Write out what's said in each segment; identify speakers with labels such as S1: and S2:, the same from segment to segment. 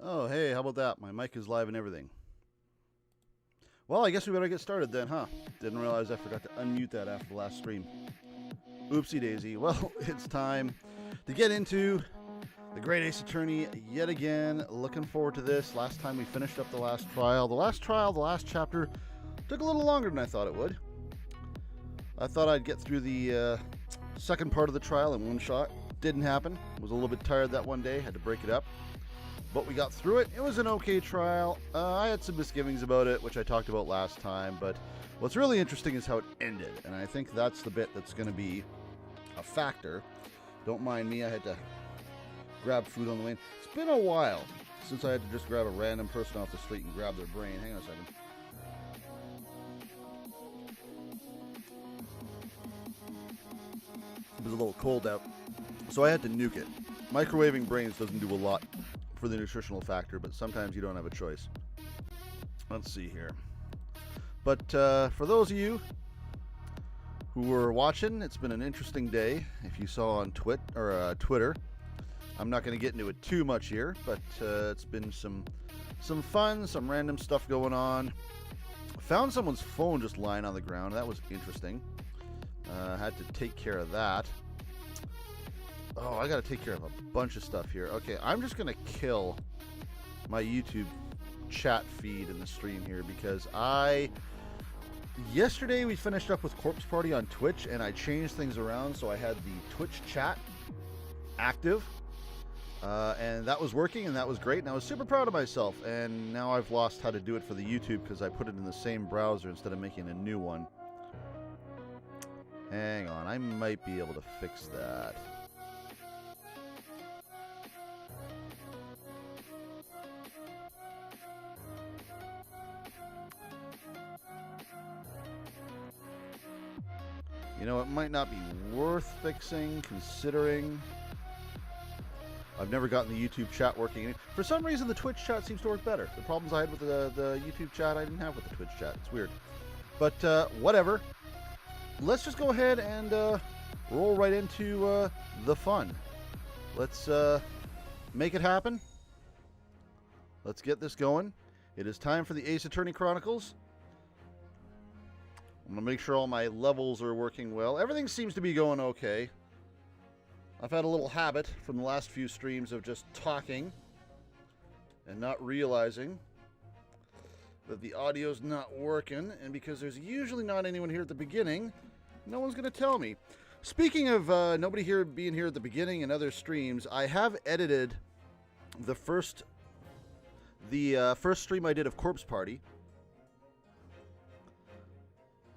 S1: Oh, hey, how about that? My mic is live and everything. Well, I guess we better get started then, huh? Didn't realize I forgot to unmute that after the last stream. Oopsie daisy. Well, it's time to get into the Great Ace Attorney yet again. Looking forward to this. Last time we finished up the last trial. The last chapter took a little longer than I thought it would. I thought I'd get through the second part of the trial in one shot. Didn't happen. Was a little bit tired that one day. Had to break it up. But we got through it. It was an okay trial. I had some misgivings about it, which I talked about last time. But what's really interesting is how it ended. And I think that's the bit that's going to be a factor. Don't mind me. I had to grab food on the way. It's been a while since I had to just grab a random person off the street and grab their brain. Hang on a second. It was a little cold out, so I had to nuke it. Microwaving brains doesn't do a lot for the nutritional factor, but sometimes you don't have a choice. Let's see here. But for those of you who were watching, it's been an interesting day. If you saw on Twitter, I'm not going to get into it too much here, but it's been some fun, some random stuff going on. Found someone's phone just lying on the ground. That was interesting. Had to take care of that. Oh, I got to take care of a bunch of stuff here. Okay, I'm just going to kill my YouTube chat feed in the stream here because yesterday we finished up with Corpse Party on Twitch and I changed things around so I had the Twitch chat active. And that was working and that was great and I was super proud of myself. And now I've lost how to do it for the YouTube because I put it in the same browser instead of making a new one. Hang on, I might be able to fix that. You know, it might not be worth fixing, considering I've never gotten the YouTube chat working. For some reason, the Twitch chat seems to work better. The problems I had with the YouTube chat, I didn't have with the Twitch chat. It's weird. But whatever. Let's just go ahead and roll right into the fun. Let's make it happen. Let's get this going. It is time for the Ace Attorney Chronicles. I'm going to make sure all my levels are working well. Everything seems to be going okay. I've had a little habit from the last few streams of just talking and not realizing that the audio's not working. And because there's usually not anyone here at the beginning, no one's going to tell me. Speaking of nobody here being here at the beginning and other streams, I have edited the first stream I did of Corpse Party.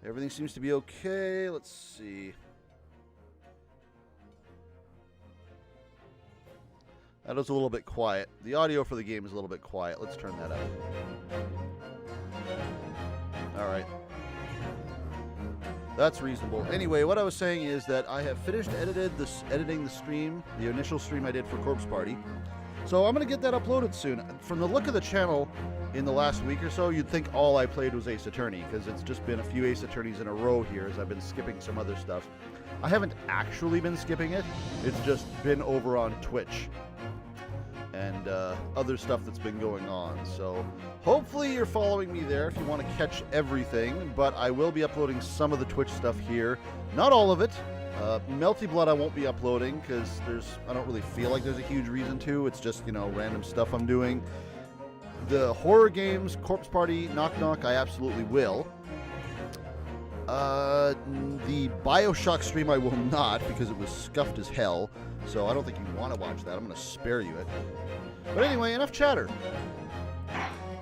S1: Everything seems to be okay. Let's see. That was a little bit quiet. The audio for the game is a little bit quiet. Let's turn that up. All right. That's reasonable. Anyway, what I was saying is that I have finished editing the stream, the initial stream I did for Corpse Party. So I'm going to get that uploaded soon. From the look of the channel in the last week or so, you'd think all I played was Ace Attorney, because it's just been a few Ace Attorneys in a row here as I've been skipping some other stuff. I haven't actually been skipping it. It's just been over on Twitch and other stuff that's been going on. So hopefully you're following me there if you want to catch everything, but I will be uploading some of the Twitch stuff here. Not all of it. Melty Blood I won't be uploading because I don't really feel like there's a huge reason to. It's just, you know, random stuff I'm doing. The horror games, Corpse Party, Knock Knock, I absolutely will. The Bioshock stream I will not because it was scuffed as hell. So I don't think you want to watch that. I'm going to spare you it. But anyway, enough chatter.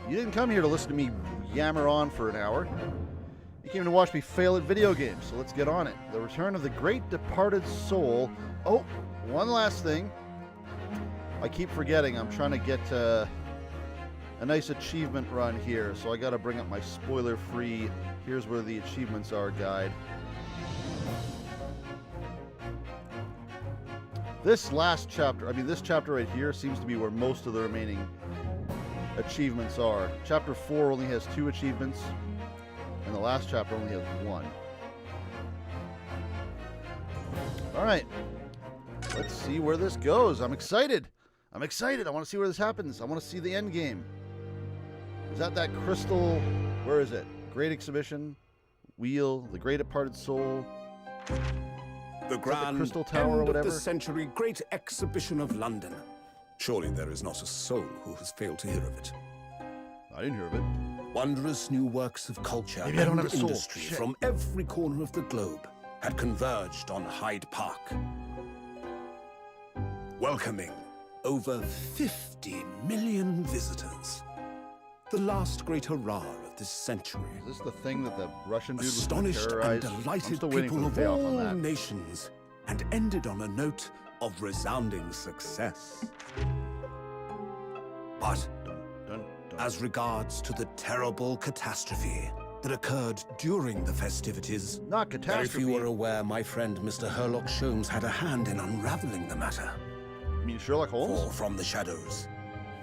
S1: You didn't come here to listen to me yammer on for an hour. You came to watch me fail at video games, so let's get on it. The Return of the Great Departed Soul. Oh, one last thing. I keep forgetting. I'm trying to get a nice achievement run here, so I got to bring up my spoiler-free here's where the achievements are guide. This last chapter, this chapter right here seems to be where most of the remaining achievements are. Chapter 4 only has 2 achievements. And the last chapter only has 1. All right. Let's see where this goes. I'm excited. I'm excited. I want to see where this happens. I want to see the end game. Is that crystal? Where is it? Great Exhibition, Wheel, the Great Departed Soul.
S2: The grand
S1: Crystal Tower or
S2: end
S1: whatever?
S2: of the century Great Exhibition of London. Surely there is not a soul who has failed to hear of it.
S1: I didn't hear of it.
S2: Wondrous new works of culture
S1: Maybe I don't
S2: and
S1: have a soul.
S2: industry
S1: Shit.
S2: from every corner of the globe had converged on Hyde Park, welcoming over 50 million visitors. The last great hurrah of this century.
S1: Is this the thing that the Russian dude was
S2: Astonished and
S1: terrorized?
S2: delighted
S1: I'm still waiting
S2: people
S1: for
S2: of
S1: the payoff on
S2: all
S1: that.
S2: nations, and ended on a note of resounding success. But
S1: Dun, dun, dun.
S2: as regards to the terrible catastrophe that occurred during the festivities,
S1: Not
S2: very
S1: catastrophe.
S2: few are aware my friend Mr. Herlock Sholmes had a hand in unraveling the matter.
S1: You mean Sherlock Holmes?
S2: For from the shadows,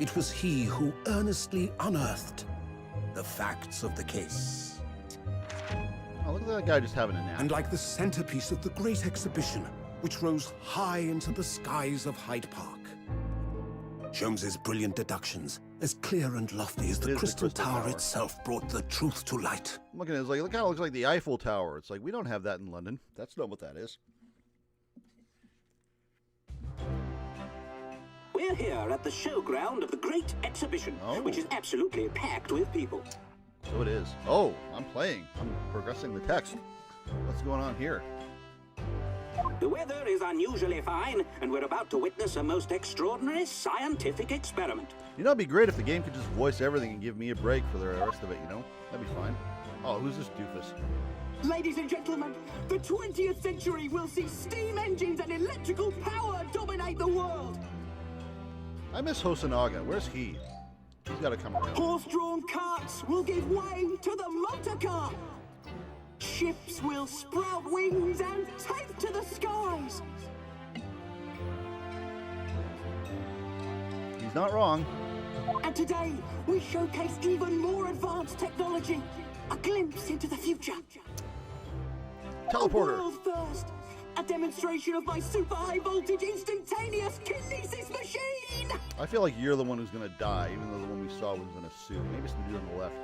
S2: it was he who earnestly unearthed the facts of the case.
S1: Oh, look at that guy just having a nap.
S2: And like the centerpiece of the Great Exhibition, which rose high into the skies of Hyde Park, Sholmes's brilliant deductions, as clear and lofty as
S1: It
S2: the
S1: is the
S2: Crystal
S1: Crystal
S2: Tower
S1: Tower.
S2: itself, brought the truth to light.
S1: I'm looking at it, it kind of looks like the Eiffel Tower. It's like, we don't have that in London. That's not what that is.
S3: We're here at the showground of the Great Exhibition,
S1: Oh.
S3: which is absolutely packed with people.
S1: So it is. Oh, I'm playing. I'm progressing the text. What's going on here?
S3: The weather is unusually fine, and we're about to witness a most extraordinary scientific experiment.
S1: You know, it'd be great if the game could just voice everything and give me a break for the rest of it, you know? That'd be fine. Oh, who's this doofus?
S4: Ladies and gentlemen, the 20th century will see steam engines and electrical power dominate the world.
S1: I miss Hosonaga. Where's he? He's got to come around.
S4: Horse-drawn carts will give way to the motor car. Ships will sprout wings and take to the skies.
S1: He's not wrong.
S4: And today, we showcase even more advanced technology. A glimpse into the future. A
S1: Teleporter.
S4: world first. A demonstration of my super high voltage instantaneous kinesis machine.
S1: I feel like you're the one who's going to die, even though the one we saw was in a suit. Maybe it's the dude on the left.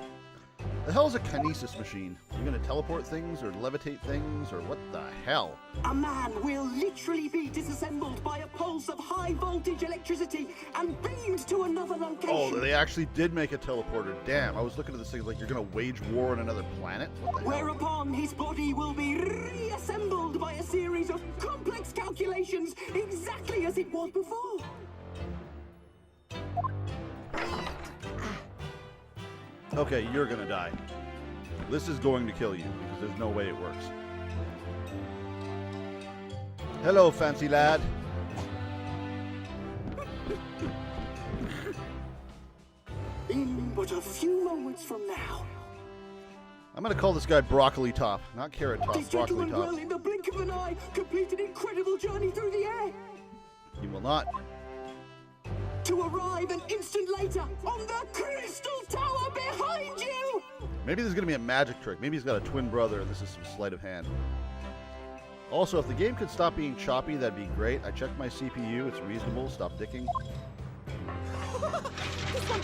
S1: The hell is a kinesis machine? You're going to teleport things or levitate things or what the hell?
S4: A man will literally be disassembled by a pulse of high voltage electricity and beamed to another location.
S1: Oh, they actually did make a teleporter. Damn, I was looking at this thing like you're going to wage war on another planet? What the hell?
S4: Whereupon his body will be reassembled by a series of complex calculations exactly as it was before.
S1: Okay, you're going to die. This is going to kill you because there's no way it works. Hello, fancy lad.
S4: In but a few moments from now,
S1: I'm going to call this guy Broccoli Top, not Carrot Top,
S4: this
S1: Broccoli
S4: gentleman will,
S1: Top.
S4: in the blink of an eye, complete an incredible journey through the air
S1: He will not.
S4: to arrive an instant later on the Crystal Tower behind you.
S1: Maybe there's going to be a magic trick. Maybe he's got a twin brother and this is some sleight of hand. Also, if the game could stop being choppy, that'd be great. I checked my CPU. It's reasonable. Stop dicking.
S5: This one,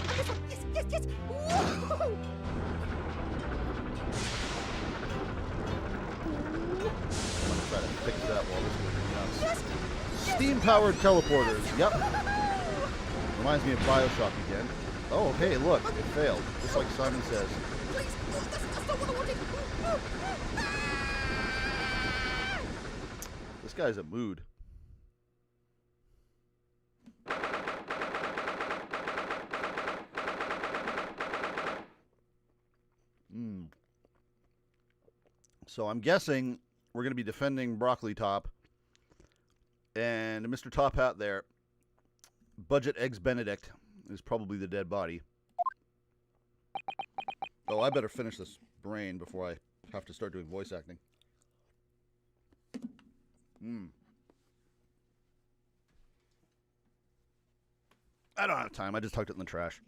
S5: yes. Woo!
S1: I'm going to try to fix that while this goes nuts.
S5: Yes,
S1: Steam-powered teleporters. Yep. Reminds me of Bioshock again. Oh, hey, look. It failed. Just like Simon says.
S5: please, that's not what I wanted.
S1: This guy's a mood. So I'm guessing we're going to be defending Broccoli Top and Mr. Top Hat there. Budget Eggs Benedict is probably the dead body. Oh, I better finish this brain before I have to start doing voice acting. I don't have time. I just tucked it in the trash.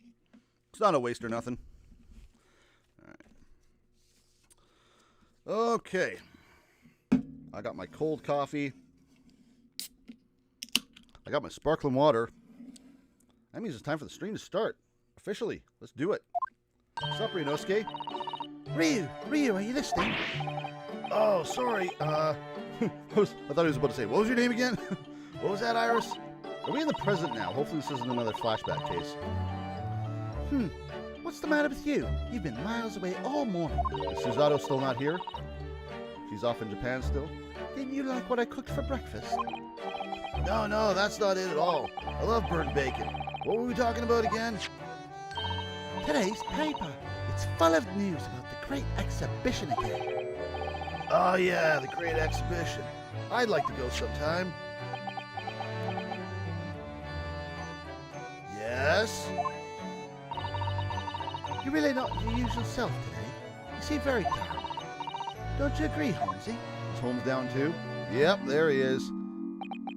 S1: It's not a waste or nothing. All right. Okay. I got my cold coffee. I got my sparkling water. That means it's time for the stream to start. Officially. Let's do it. What's up, Rinosuke?
S6: Ryu, are you listening?
S1: Oh, sorry. I thought he was about to say, what was your name again? What was that, Iris? Are we in the present now? Hopefully this isn't another flashback case.
S6: What's the matter with you? You've been miles away all morning.
S1: Is Susato still not here? She's off in Japan still?
S6: Didn't you like what I cooked for breakfast?
S1: No, that's not it at all. I love burnt bacon. What were we talking about again?
S6: Today's paper. It's full of news about the great exhibition again.
S1: Oh yeah, the great exhibition. I'd like to go sometime. Yes?
S6: You're really not your usual self today. You seem very down. Don't you agree, Holmesy?
S1: Is Holmes down too? Yep, there he is.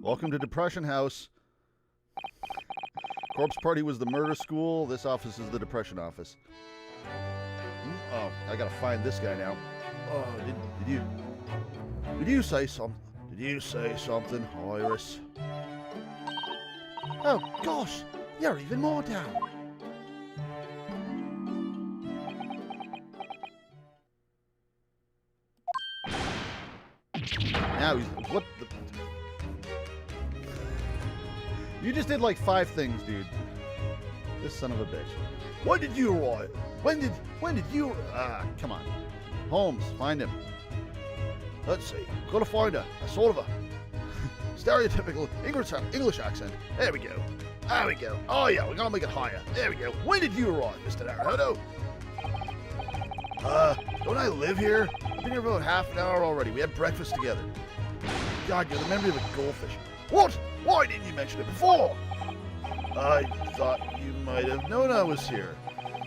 S1: Welcome to Depression House. Corpse Party was the murder school. This office is the depression office. Oh, I gotta find this guy now. Oh, did you say something? Did you say something, Iris?
S6: Oh, gosh. You're even more down.
S1: Now he's... What the... You just did like 5 things, dude. This son of a bitch. When did you arrive? When did you... Ah, come on. Holmes, find him. Let's see. Gotta find a sort of a stereotypical English accent. There we go. There we go. Oh yeah, we're gonna make it higher. There we go. When did you arrive, Mr. Naruto? Don't I live here? I've been here for about half an hour already. We had breakfast together. God, you're the memory of a goldfish. What? Why didn't you mention it before? I thought you might have known I was here.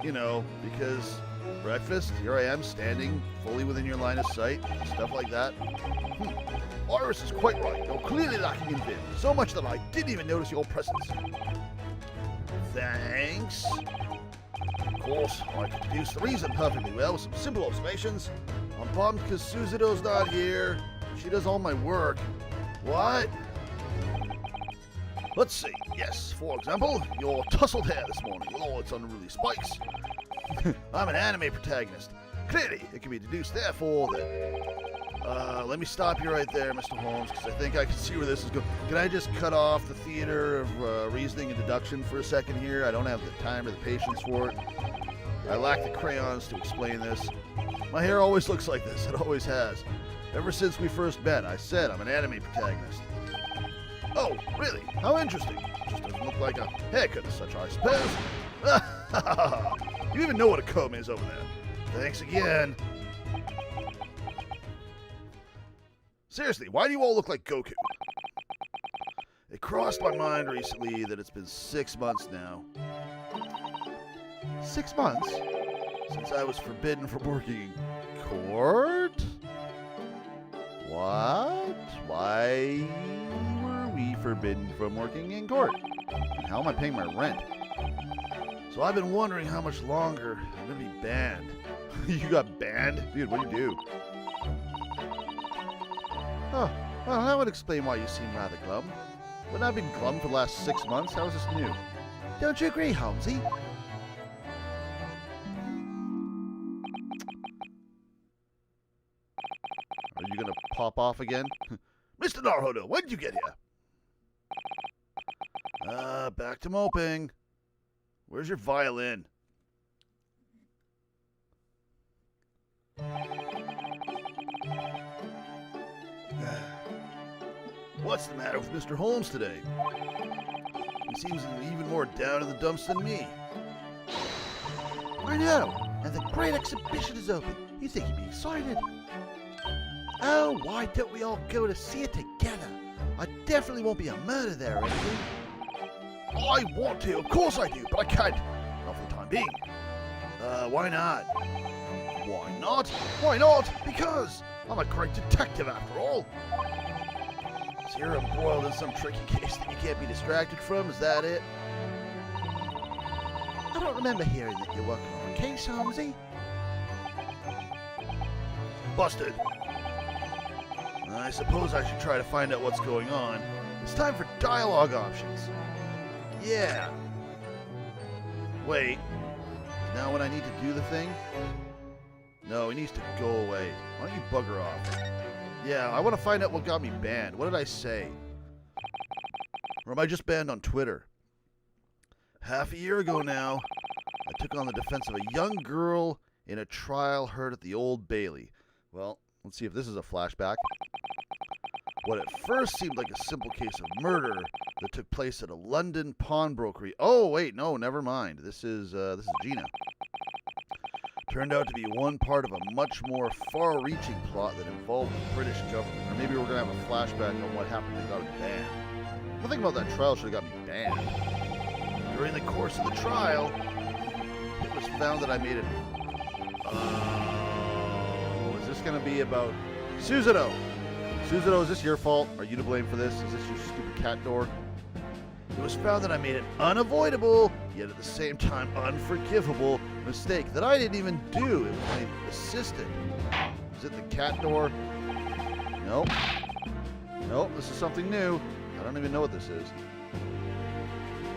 S1: You know, because breakfast, here I am standing fully within your line of sight, stuff like that. Iris is quite right. You're clearly lacking in vim, so much that I didn't even notice your presence. Thanks. Of course, I could deduce the reason perfectly well with some simple observations. I'm bummed because Susato's not here. She does all my work. What? Let's see. Yes, for example, your tousled hair this morning with all its unruly spikes. I'm an anime protagonist. Clearly, it can be deduced, therefore, that... let me stop you right there, Mr. Holmes, because I think I can see where this is going. Can I just cut off the theater of reasoning and deduction for a second here? I don't have the time or the patience for it. I lack the crayons to explain this. My hair always looks like this. It always has. Ever since we first met, I said I'm an anime protagonist. Oh, really? How interesting. Just doesn't look like a haircut as such, I suppose. You even know what a comb is over there. Thanks again. Seriously, why do you all look like Goku? It crossed my mind recently that it's been 6 months now.
S6: 6 months?
S1: Since I was forbidden from working in court? What? Why were we forbidden from working in court? And how am I paying my rent? So I've been wondering how much longer I'm going to be banned. You got banned? Dude, what do you do?
S6: Oh, well, that would explain why you seem rather glum.
S1: Wouldn't I have been glum for the last 6 months? How is this new?
S6: Don't you agree, Holmesy?
S1: Are you going to pop off again? Mr. Naruto, when did you get here? Back to moping. Where's your violin? What's the matter with Mr. Holmes today? He seems even more down in the dumps than me.
S6: I know, and the great exhibition is open. You think you'd be excited. Oh, why don't we all go to see it together? I definitely won't be a murder there or anything.
S1: I want to, of course I do, but I can't. Not for the time being. Why not? Why not? Why not? Because I'm a great detective after all. So you're embroiled in some tricky case that you can't be distracted from, is that it?
S6: I don't remember hearing that you're working on a case, Holmesy.
S1: Busted. I suppose I should try to find out what's going on. It's time for dialogue options. Yeah. Wait, is now when I need to do the thing? No, he needs to go away. Why don't you bugger off? Yeah, I want to find out what got me banned. What did I say? Or am I just banned on Twitter? Half a year ago now, I took on the defense of a young girl in a trial heard at the Old Bailey. Well, let's see if this is a flashback. What at first seemed like a simple case of murder that took place at a London pawnbrokery. Oh, wait, no, never mind. This is Gina. Turned out to be one part of a much more far-reaching plot that involved the British government. Or maybe we're going to have a flashback on what happened that got me banned. Nothing about that trial should have got me banned. During the course of the trial, it was found that I made it... Oh, is this going to be about... Susanoo! Susanoo, is this your fault? Are you to blame for this? Is this your stupid cat door? It was found that I made an unavoidable, yet at the same time unforgivable, mistake that I didn't even do. It was my assistant. Is it the cat door? Nope. Nope, this is something new. I don't even know what this is.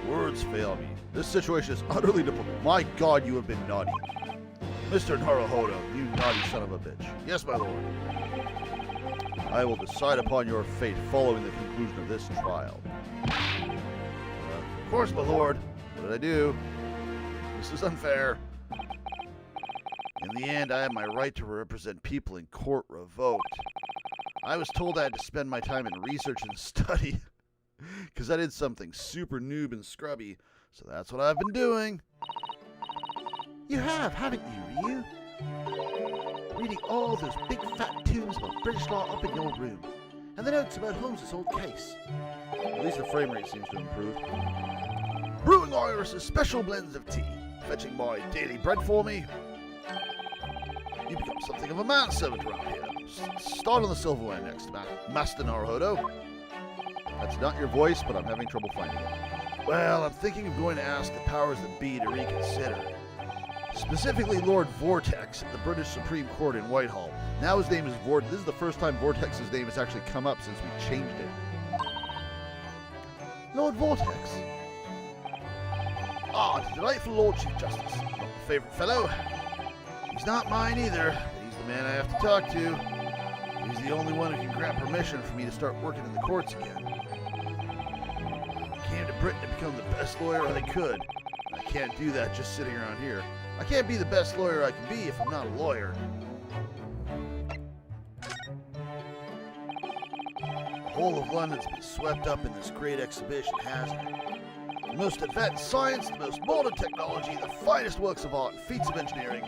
S1: Words fail me. This situation is utterly deplorable. My God, you have been naughty. Mr. Naruhodo, you naughty son of a bitch. Yes, my lord. I will decide upon your fate following the conclusion of this trial. Of course, my lord. What did I do? This is unfair. In the end, I have my right to represent people in court revoked. I was told I had to spend my time in research and study because I did something super noob and scrubby, so that's what I've been doing.
S6: You have, haven't you, Ryu? Reading all those big fat tomes about British law up in your room, and the notes about Holmes's old case.
S1: At least the frame rate seems to improve.
S6: Brewing Iris's special blends of tea, fetching my daily bread for me.
S1: You become something of a manservant around here. Start on the silverware next, Master Naruhodo. That's not your voice, but I'm having trouble finding it. Well, I'm thinking of going to ask the powers that be to reconsider. Specifically Lord Vortex at the British Supreme Court in Whitehall. Now his name is Vortex. This is the first time Vortex's name has actually come up since we changed it.
S6: Lord Vortex?
S1: Ah, the delightful Lord Chief Justice. Not my favourite fellow. He's not mine either, but he's the man I have to talk to. He's the only one who can grant permission for me to start working in the courts again. I came to Britain to become the best lawyer I could. I can't do that just sitting around here. I can't be the best lawyer I can be if I'm not a lawyer. The whole of London's been swept up in this great exhibition, hasn't it? The most advanced science, the most modern technology, the finest works of art, feats of engineering.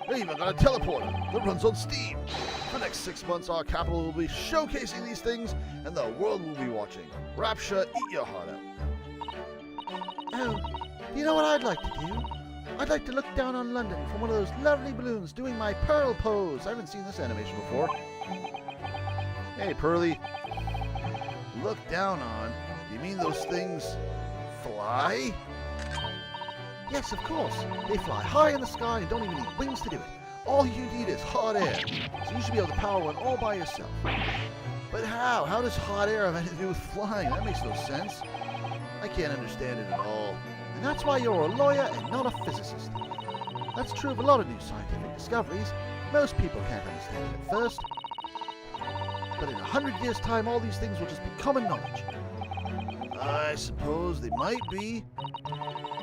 S1: They even got a teleporter that runs on steam. For the next 6 months, our capital will be showcasing these things, and the world will be watching. Rapture, eat your heart out.
S6: Oh, you know what I'd like to do? I'd like to look down on London from one of those lovely balloons doing my pearl pose. I haven't seen this animation before.
S1: Hey, Pearly. Look down on? Do you mean those things fly?
S6: Yes, of course. They fly high in the sky and don't even need wings to do it. All you need is hot air. So you should be able to power one all by yourself.
S1: But how? How does hot air have anything to do with flying? That makes no sense. I can't understand it at all.
S6: And that's why you're a lawyer and not a physicist. That's true of a lot of new scientific discoveries. Most people can't understand it at first. But in 100 years' time, all these things will just be common knowledge.
S1: I suppose they might be.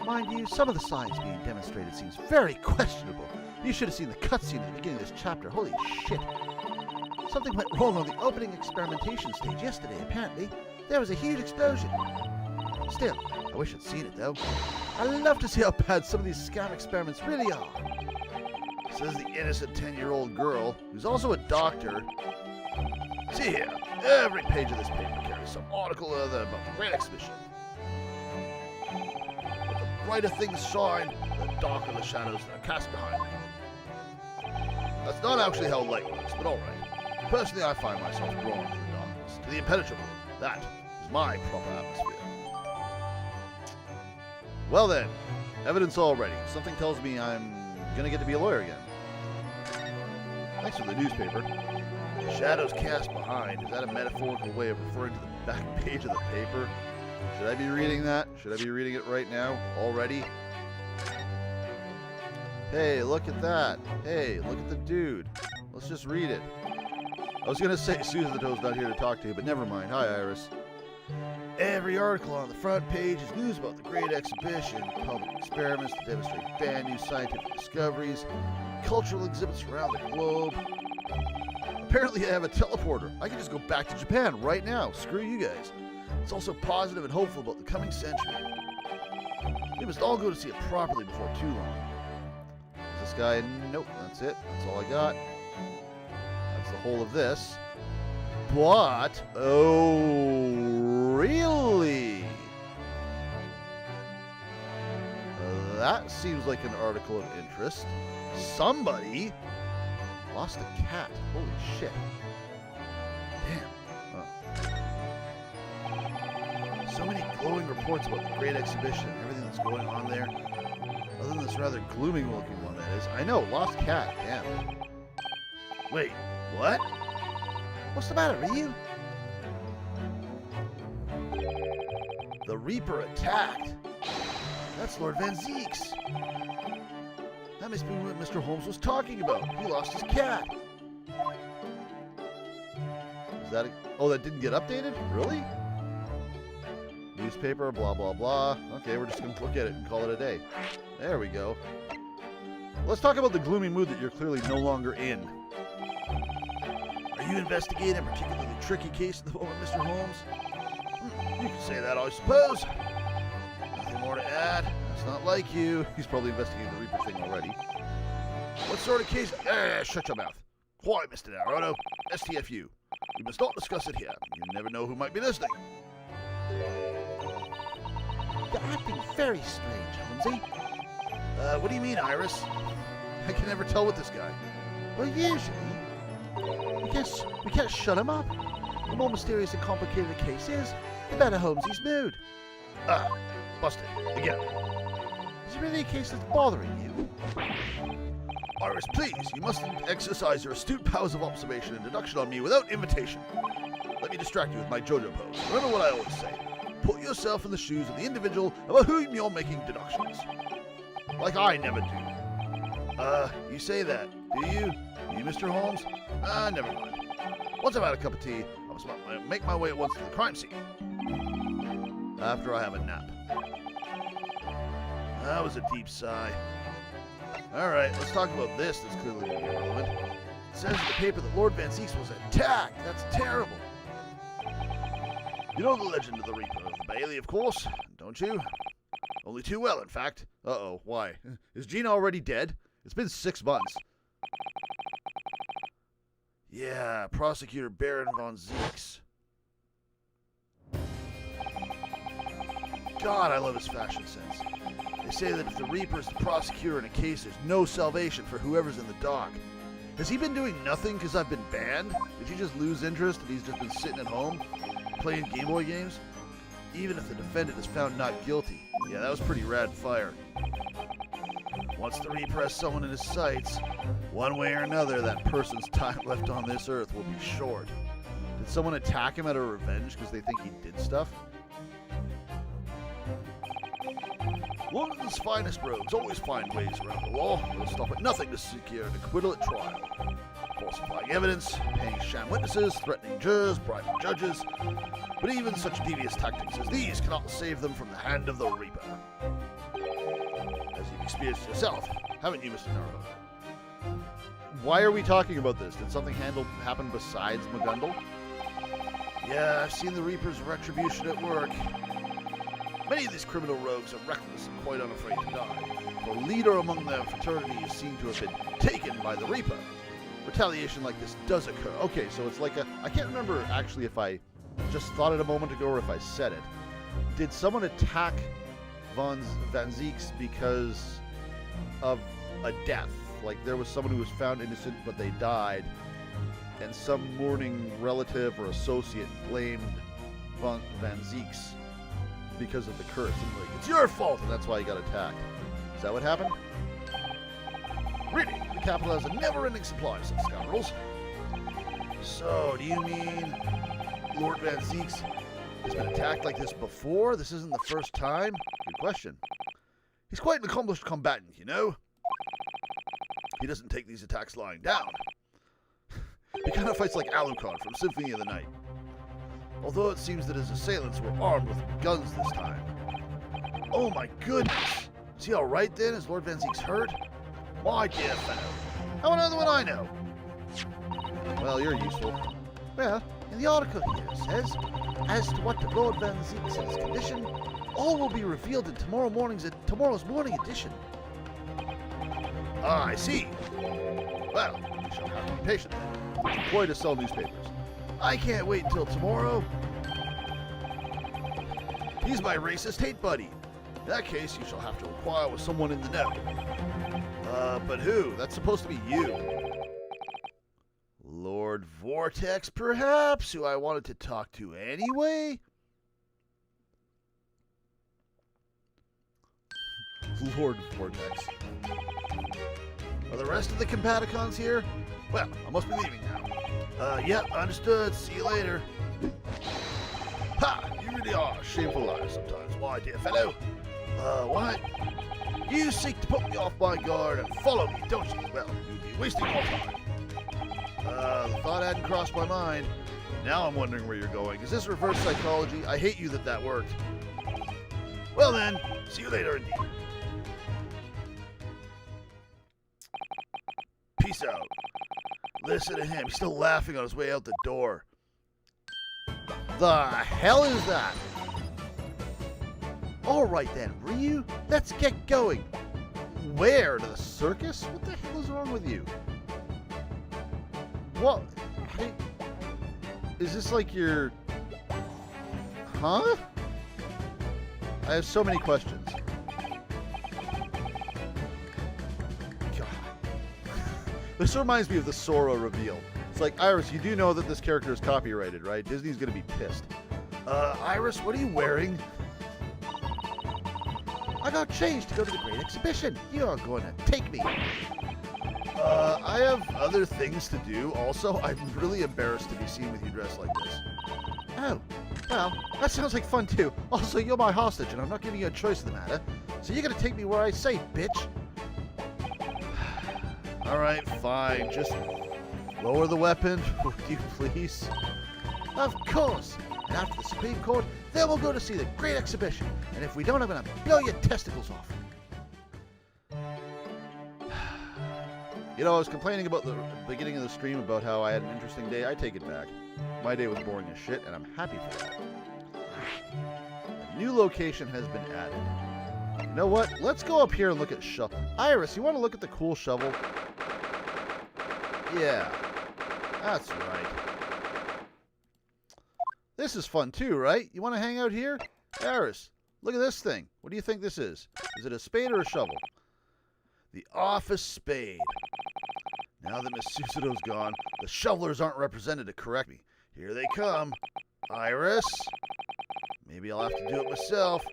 S6: Mind you, some of the science being demonstrated seems very questionable. You should have seen the cutscene at the beginning of this chapter. Holy shit. Something went wrong on the opening experimentation stage yesterday, apparently. There was a huge explosion. Still, I wish I'd seen it, though. I'd love to see how bad some of these scam experiments really are.
S1: Says the innocent 10-year-old girl, who's also a doctor. See here, every page of this paper carries some article or other about the great exhibition. But the brighter things shine, the darker the shadows that are cast behind them. That's not actually how light works, but alright. Personally, I find myself drawn to the darkness, to the impenetrable. That is my proper atmosphere. Well then, evidence all ready. Something tells me I'm gonna get to be a lawyer again. Thanks for the newspaper. Shadows cast behind. Is that a metaphorical way of referring to the back page of the paper? Should I be reading that? Should I be reading it right now? Already? Hey, look at that. Hey, look at the dude. Let's just read it. I was going to say Susan the Toad's not here to talk to you, but never mind. Hi, Iris. Every article on the front page is news about the great exhibition, public experiments to demonstrate brand new scientific discoveries, cultural exhibits around the globe. Apparently I have a teleporter. I can just go back to Japan right now. Screw you guys. It's also positive and hopeful about the coming century. We must all go to see it properly before too long. Is this guy? Nope, that's it. That's all I got. That's the whole of this. But, oh, really? That seems like an article of interest. Somebody lost a cat. Holy shit. Damn. So many glowing reports about the great exhibition and everything that's going on there. Other than this rather gloomy looking one, that is. I know, lost cat. Damn. Wait, what?
S6: What's the matter, Ryu?
S1: The Reaper attacked. That's Lord Van Zeeks. That must be what Mr. Holmes was talking about. He lost his cat. Is that oh, that didn't get updated? Really? Newspaper, blah, blah, blah. Okay, we're just going to look at it and call it a day. There we go. Let's talk about the gloomy mood that you're clearly no longer in. Are you investigating a particularly tricky case at the moment, Mr. Holmes? You can say that, I suppose. Nothing more to add. That's not like you. He's probably investigating the Reaper thing already. What sort of case? Shut your mouth. Quiet, Mr. Naruto. STFU. We must not discuss it here. You never know who might be listening.
S6: You're acting very strange, Holmesy.
S1: What do you mean, Iris? I can never tell with this guy.
S6: Well, usually, we can't shut him up. The more mysterious and complicated a case is, the better Holmesy's mood.
S1: Busted. Again.
S6: Is it really a case that's bothering you?
S1: Iris, please, you mustn't exercise your astute powers of observation and deduction on me without invitation. Let me distract you with my JoJo pose. Remember what I always say. Put yourself in the shoes of the individual about whom you're making deductions. Like I never do. You say that, do you? You, Mr. Holmes? Never mind. Once I've had a cup of tea, I must make my way at once to the crime scene. After I have a nap. That was a deep sigh. Alright, let's talk about this that's clearly irrelevant. It says in the paper that Lord Van Zeeks was attacked. That's terrible. You know the legend of the Reaper of the Bailey, of course, don't you? Only too well, in fact. Uh-oh, why? Is Gina already dead? It's been 6 months. Yeah, Prosecutor Baron Von Zeeks. God, I love his fashion sense. They say that if the Reaper is the prosecutor in a case, there's no salvation for whoever's in the dock. Has he been doing nothing because I've been banned? Did he just lose interest and he's just been sitting at home playing Game Boy games? Even if the defendant is found not guilty. Yeah, that was pretty rad fire. Once the Reaper has someone in his sights, one way or another, that person's time left on this earth will be short. Did someone attack him out of revenge because they think he did stuff? London's finest rogues always find ways around the law. They'll stop at nothing to secure an acquittal at trial. Falsifying evidence, paying sham witnesses, threatening jurors, bribing judges. But even such devious tactics as these cannot save them from the hand of the Reaper. As you've experienced yourself, haven't you, Mr. Naruto? Why are we talking about this? Did something happen besides Magundal? Yeah, I've seen the Reaper's retribution at work. Many of these criminal rogues are reckless and quite unafraid to die. For a leader among their fraternity is seen to have been taken by the Reaper. Retaliation like this does occur. Okay, so it's like I can't remember actually if I just thought it a moment ago or if I said it. Did someone attack Van Zeeks because of a death? Like there was someone who was found innocent but they died, and some mourning relative or associate blamed Van Zeeks because of the curse. And like, it's your fault, and that's why he got attacked. Is that what happened? Really? The capital has a never-ending supply of such scoundrels. So, do you mean Lord Van Zeeks has been attacked like this before? This isn't the first time? Good question. He's quite an accomplished combatant, you know. he doesn't take these attacks lying down. He kind of fights like Alucard from Symphony of the Night. Although it seems that his assailants were armed with guns this time. Oh my goodness! Is he alright then? Is Lord Van Zeek's hurt? My dear fellow, how another one I know? Well, you're useful.
S6: Well, in the article here it says, as to what Lord Van Zeek's in his condition, all will be revealed in tomorrow's morning edition.
S1: Ah, I see. Well, we shall have to be patient then. Employed to sell newspapers. I can't wait until tomorrow. He's my racist hate buddy. In that case, you shall have to inquire with someone in the know. But who? That's supposed to be you. Lord Vortex, perhaps, who I wanted to talk to anyway? Lord Vortex. Are the rest of the Combaticons here? Well, I must be leaving now. Yep, understood. See you later. Ha! You really are a shameful liar sometimes, my dear fellow. What? You seek to put me off my guard and follow me, don't you? Well, you'd be wasting more time. The thought hadn't crossed my mind. Now I'm wondering where you're going. Is this reverse psychology? I hate you that worked. Well then, see you later indeed. Peace out. Listen to him. He's still laughing on his way out the door. The hell is that?
S6: All right then, Ryu, let's get going.
S1: Where? To the circus? What the hell is wrong with you? What? Hey, is this like your... Huh? I have so many questions. God. This reminds me of the Sora reveal. It's like, Iris, you do know that this character is copyrighted, right? Disney's gonna be pissed. Iris, what are you wearing?
S6: I got changed to go to the Great Exhibition. You are going to take me.
S1: I have other things to do. Also, I'm really embarrassed to be seen with you dressed like this.
S6: Oh, well, that sounds like fun too. Also, you're my hostage, and I'm not giving you a choice in the matter. So you're going to take me where I say, bitch.
S1: All right, fine. Just lower the weapon, would you please?
S6: Of course. And after the Supreme Court, then we'll go to see the Great Exhibition. And if we don't, I'm going to blow your testicles off.
S1: You know, I was complaining about the beginning of the stream about how I had an interesting day. I take it back. My day was boring as shit, and I'm happy for that. A new location has been added. You know what? Let's go up here and look at shovel. Iris, you want to look at the cool shovel? Yeah, that's right. This is fun too, right? You want to hang out here? Iris, look at this thing. What do you think this is? Is it a spade or a shovel? The office spade. Now that Miss Susado's gone, the shovelers aren't represented to correct me. Here they come. Iris? Maybe I'll have to do it myself.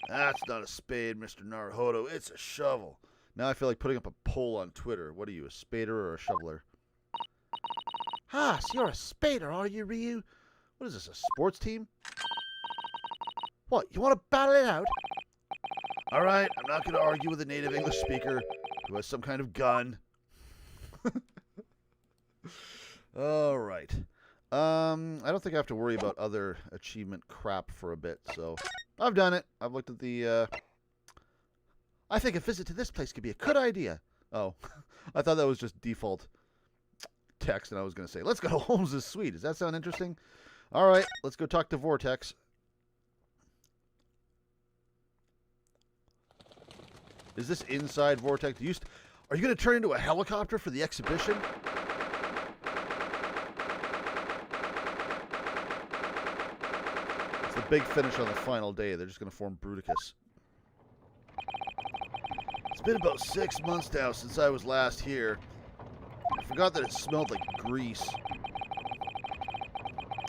S1: That's not a spade, Mr. Naruhodo. It's a shovel. Now I feel like putting up a poll on Twitter. What are you, a spader or a shoveler?
S6: Ah, so you're a spader, are you, Ryu?
S1: What is this, a sports team?
S6: What, you want to battle it out?
S1: All right, I'm not going to argue with a native English speaker who has some kind of gun. All right. I don't think I have to worry about other achievement crap for a bit, so I've done it. I've looked at the,
S6: I think a visit to this place could be a good idea.
S1: Oh, I thought that was just default text, and I was going to say, let's go to Holmes' suite. Does that sound interesting? All right, let's go talk to Vortex. Is this inside Vortex? Are you going to turn into a helicopter for the exhibition? It's the big finish on the final day. They're just going to form Bruticus. It's been about 6 months now since I was last here. I forgot that it smelled like grease.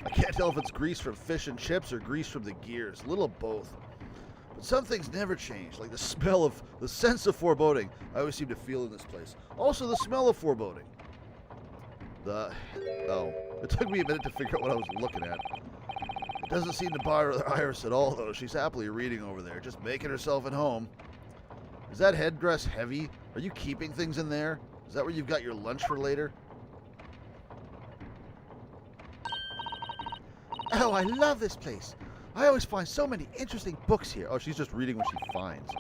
S1: I can't tell if it's grease from fish and chips or grease from the gears. A little of both. But some things never change, like the sense of foreboding I always seem to feel in this place. Also the smell of foreboding. It took me a minute to figure out what I was looking at. It doesn't seem to bother Iris at all, though. She's happily reading over there, just making herself at home. Is that headdress heavy? Are you keeping things in there? Is that where you've got your lunch for later?
S6: Oh, I love this place. I always find so many interesting books here.
S1: Oh, she's just reading what she finds.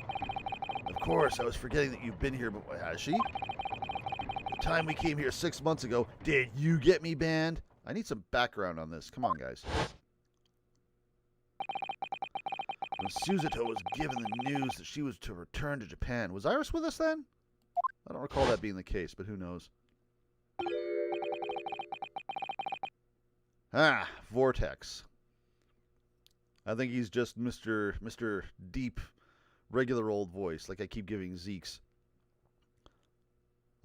S1: Of course, I was forgetting that you've been here, but has she? The time we came here 6 months ago, did you get me banned? I need some background on this. Come on, guys. When Suzuto was given the news that she was to return to Japan, was Iris with us then? I don't recall that being the case, but who knows. Ah, Vortex. I think he's just Mr. Deep, regular old voice, like I keep giving Zeke's.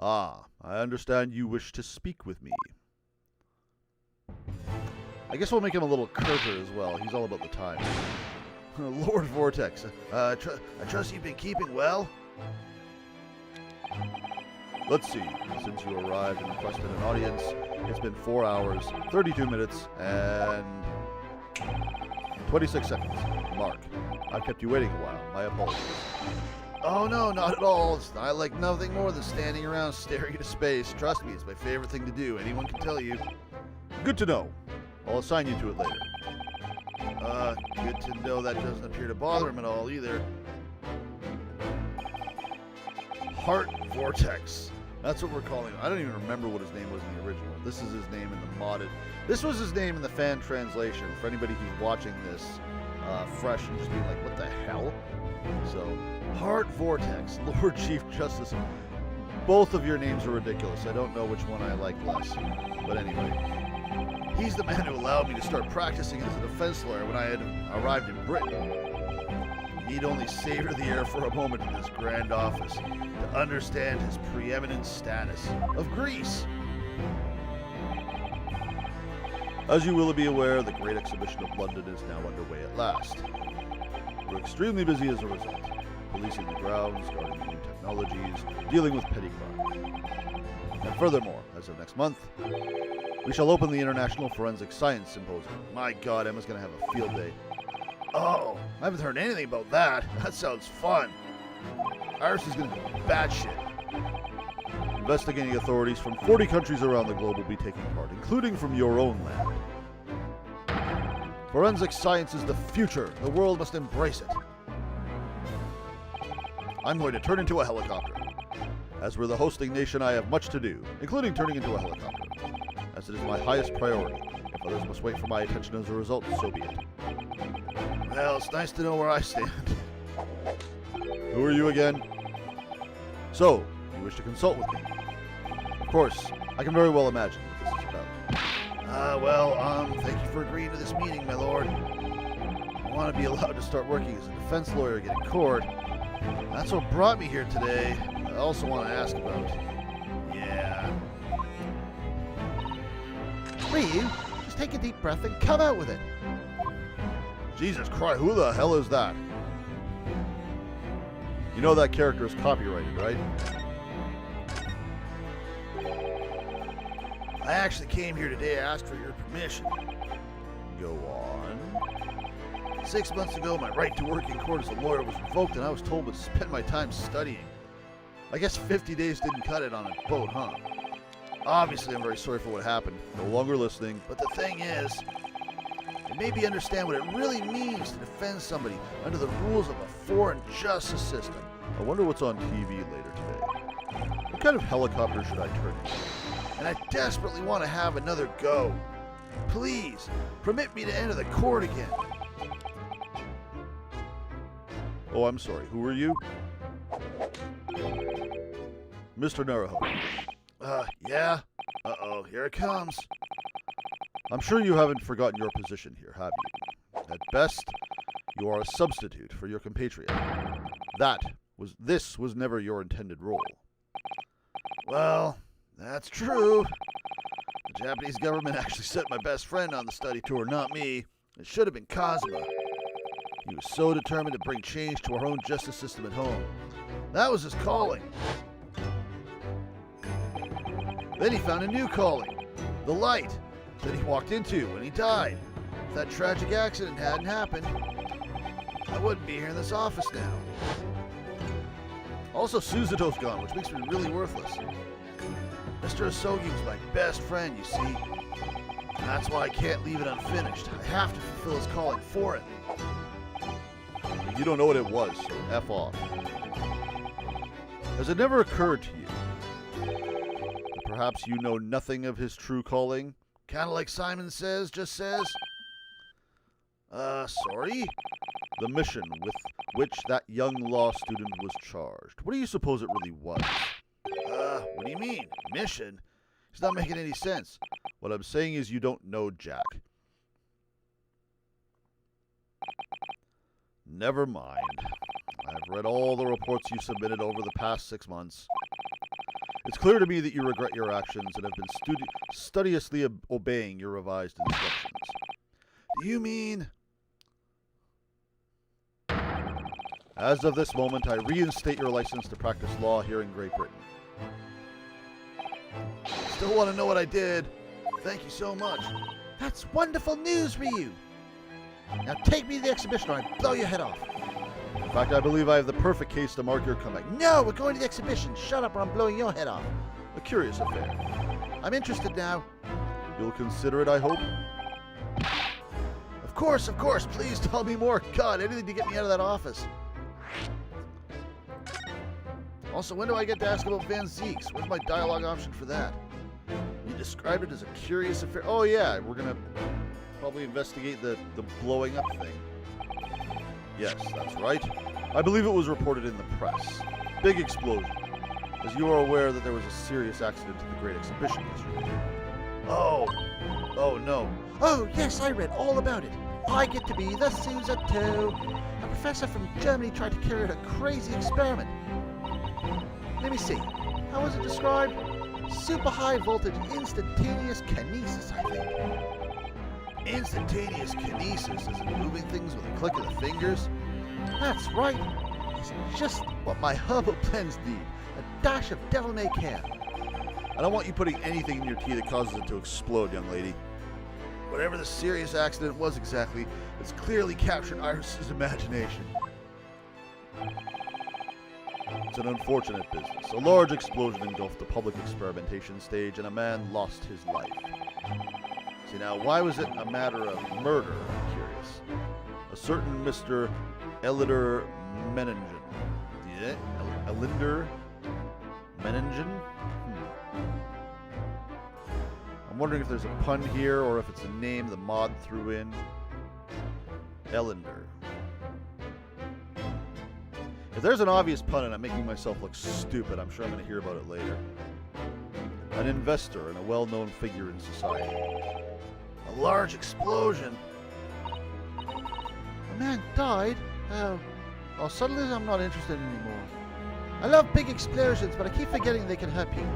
S1: Ah, I understand you wish to speak with me. I guess we'll make him a little curter as well. He's all about the time. Lord Vortex, I trust you've been keeping well? Let's see. Since you arrived and requested an audience, it's been 4 hours, 32 minutes, and 26 seconds. Mark, I've kept you waiting a while. My apologies. Oh, no, not at all. I like nothing more than standing around staring into space. Trust me, it's my favorite thing to do. Anyone can tell you. Good to know. I'll assign you to it later. Good to know that doesn't appear to bother him at all either. Heart Vortex. That's what we're calling him. I don't even remember what his name was in the original. This is his name in the modded. This was his name in the fan translation. For anybody who's watching this fresh and just being like, what the hell? So, Heart Vortex, Lord Chief Justice. Both of your names are ridiculous. I don't know which one I like less. But anyway. He's the man who allowed me to start practicing as a defense lawyer when I had arrived in Britain. He'd only savor the air for a moment in this grand office to understand his preeminent status of Greece. As you will be aware, the Great Exhibition of London is now underway at last. We're extremely busy as a result, policing the grounds, guarding new technologies, dealing with petty crime. And furthermore, as of next month, we shall open the International Forensic Science Symposium. My God, Emma's going to have a field day. Oh, I haven't heard anything about that. That sounds fun. Iris is going to go batshit. Investigating authorities from 40 countries around the globe will be taking part, including from your own land. Forensic science is the future. The world must embrace it. I'm going to turn into a helicopter. As we're the hosting nation, I have much to do, including turning into a helicopter, as it is my highest priority. If others must wait for my attention as a result, so be it. Well, it's nice to know where I stand. Who are you again? So, you wish to consult with me? Of course, I can very well imagine what this is about. Thank you for agreeing to this meeting, my lord. I want to be allowed to start working as a defense lawyer again in court. That's what brought me here today. I also want to ask about... Yeah.
S6: Ryu, just take a deep breath and come out with it.
S1: Jesus Christ, who the hell is that? You know that character is copyrighted, right? I actually came here today to ask for your permission. Go on. 6 months ago, my right to work in court as a lawyer was revoked, and I was told to spend my time studying. I guess 50 days didn't cut it on a boat, huh? Obviously, I'm very sorry for what happened. No longer listening. But the thing is, it made me understand what it really means to defend somebody under the rules of a foreign justice system. I wonder what's on TV later today. What kind of helicopter should I turn into? And I desperately want to have another go. Please, permit me to enter the court again. Oh, I'm sorry. Who are you? Mr. Naruho. Yeah? Uh-oh, here it comes. I'm sure you haven't forgotten your position here, have you? At best, you are a substitute for your compatriot. This was never your intended role. Well, that's true. The Japanese government actually sent my best friend on the study tour, not me. It should have been Kazuma. He was so determined to bring change to our own justice system at home. That was his calling. Then he found a new calling, the light, that he walked into when he died. If that tragic accident hadn't happened, I wouldn't be here in this office now. Also, Suzuto's gone, which makes me really worthless.
S6: Mr. Asogi's my best friend, you see. That's why I can't leave it unfinished. I have to fulfill his calling for it.
S1: You don't know what it was, so F off. Has it never occurred to you that perhaps you know nothing of his true calling?
S6: Kind of like Psy'Min just says. Sorry?
S1: The mission with which that young law student was charged. What do you suppose it really was?
S6: What do you mean? Mission? It's not making any sense.
S1: What I'm saying is you don't know, Jack. Never mind. I've read all the reports you submitted over the past 6 months. It's clear to me that you regret your actions and have been studiously obeying your revised instructions.
S6: Do you mean...
S1: As of this moment, I reinstate your license to practice law here in Great Britain.
S6: Still want to know what I did? Thank you so much.
S5: That's wonderful news, Ryu. Now take me to the exhibition or I blow your head off.
S1: In fact, I believe I have the perfect case to mark your comeback.
S5: No, we're going to the exhibition. Shut up or I'm blowing your head off.
S1: A curious affair.
S5: I'm interested now.
S1: You'll consider it, I hope?
S6: Of course. Please tell me more. God, anything to get me out of that office. Also, when do I get to ask about Van Zeek's? Where's my dialogue option for that? You described it as a curious affair.
S1: Oh yeah, we're gonna probably investigate the blowing up thing. Yes, that's right. I believe it was reported in the press. Big explosion. As you are aware that there was a serious accident at the Great Exhibition yesterday.
S6: Oh no.
S5: Oh, yes, I read all about it. I get to be the Sousa too. A professor from Germany tried to carry out a crazy experiment. Let me see. How was it described? Super high voltage instantaneous kinesis, I think.
S6: Instantaneous kinesis? Is it moving things with a click of the fingers?
S5: That's right. It's just what my herbal blends need. A dash of devil-may-care.
S1: I don't want you putting anything in your tea that causes it to explode, young lady.
S6: Whatever the serious accident was exactly, it's clearly captured Iris's imagination.
S1: It's an unfortunate business. A large explosion engulfed the public experimentation stage and a man lost his life. See, now, why was it a matter of murder, I'm curious? A certain Mr. Elinder Menningen.
S6: Yeah?
S1: Elinder Menningen? I'm wondering if there's a pun here or if it's a name the mod threw in. Elinder. If there's an obvious pun and I'm making myself look stupid, I'm sure I'm going to hear about it later. An investor and a well-known figure in society.
S6: A large explosion.
S5: A man died? Oh, suddenly I'm not interested anymore. I love big explosions, but I keep forgetting they can hurt people.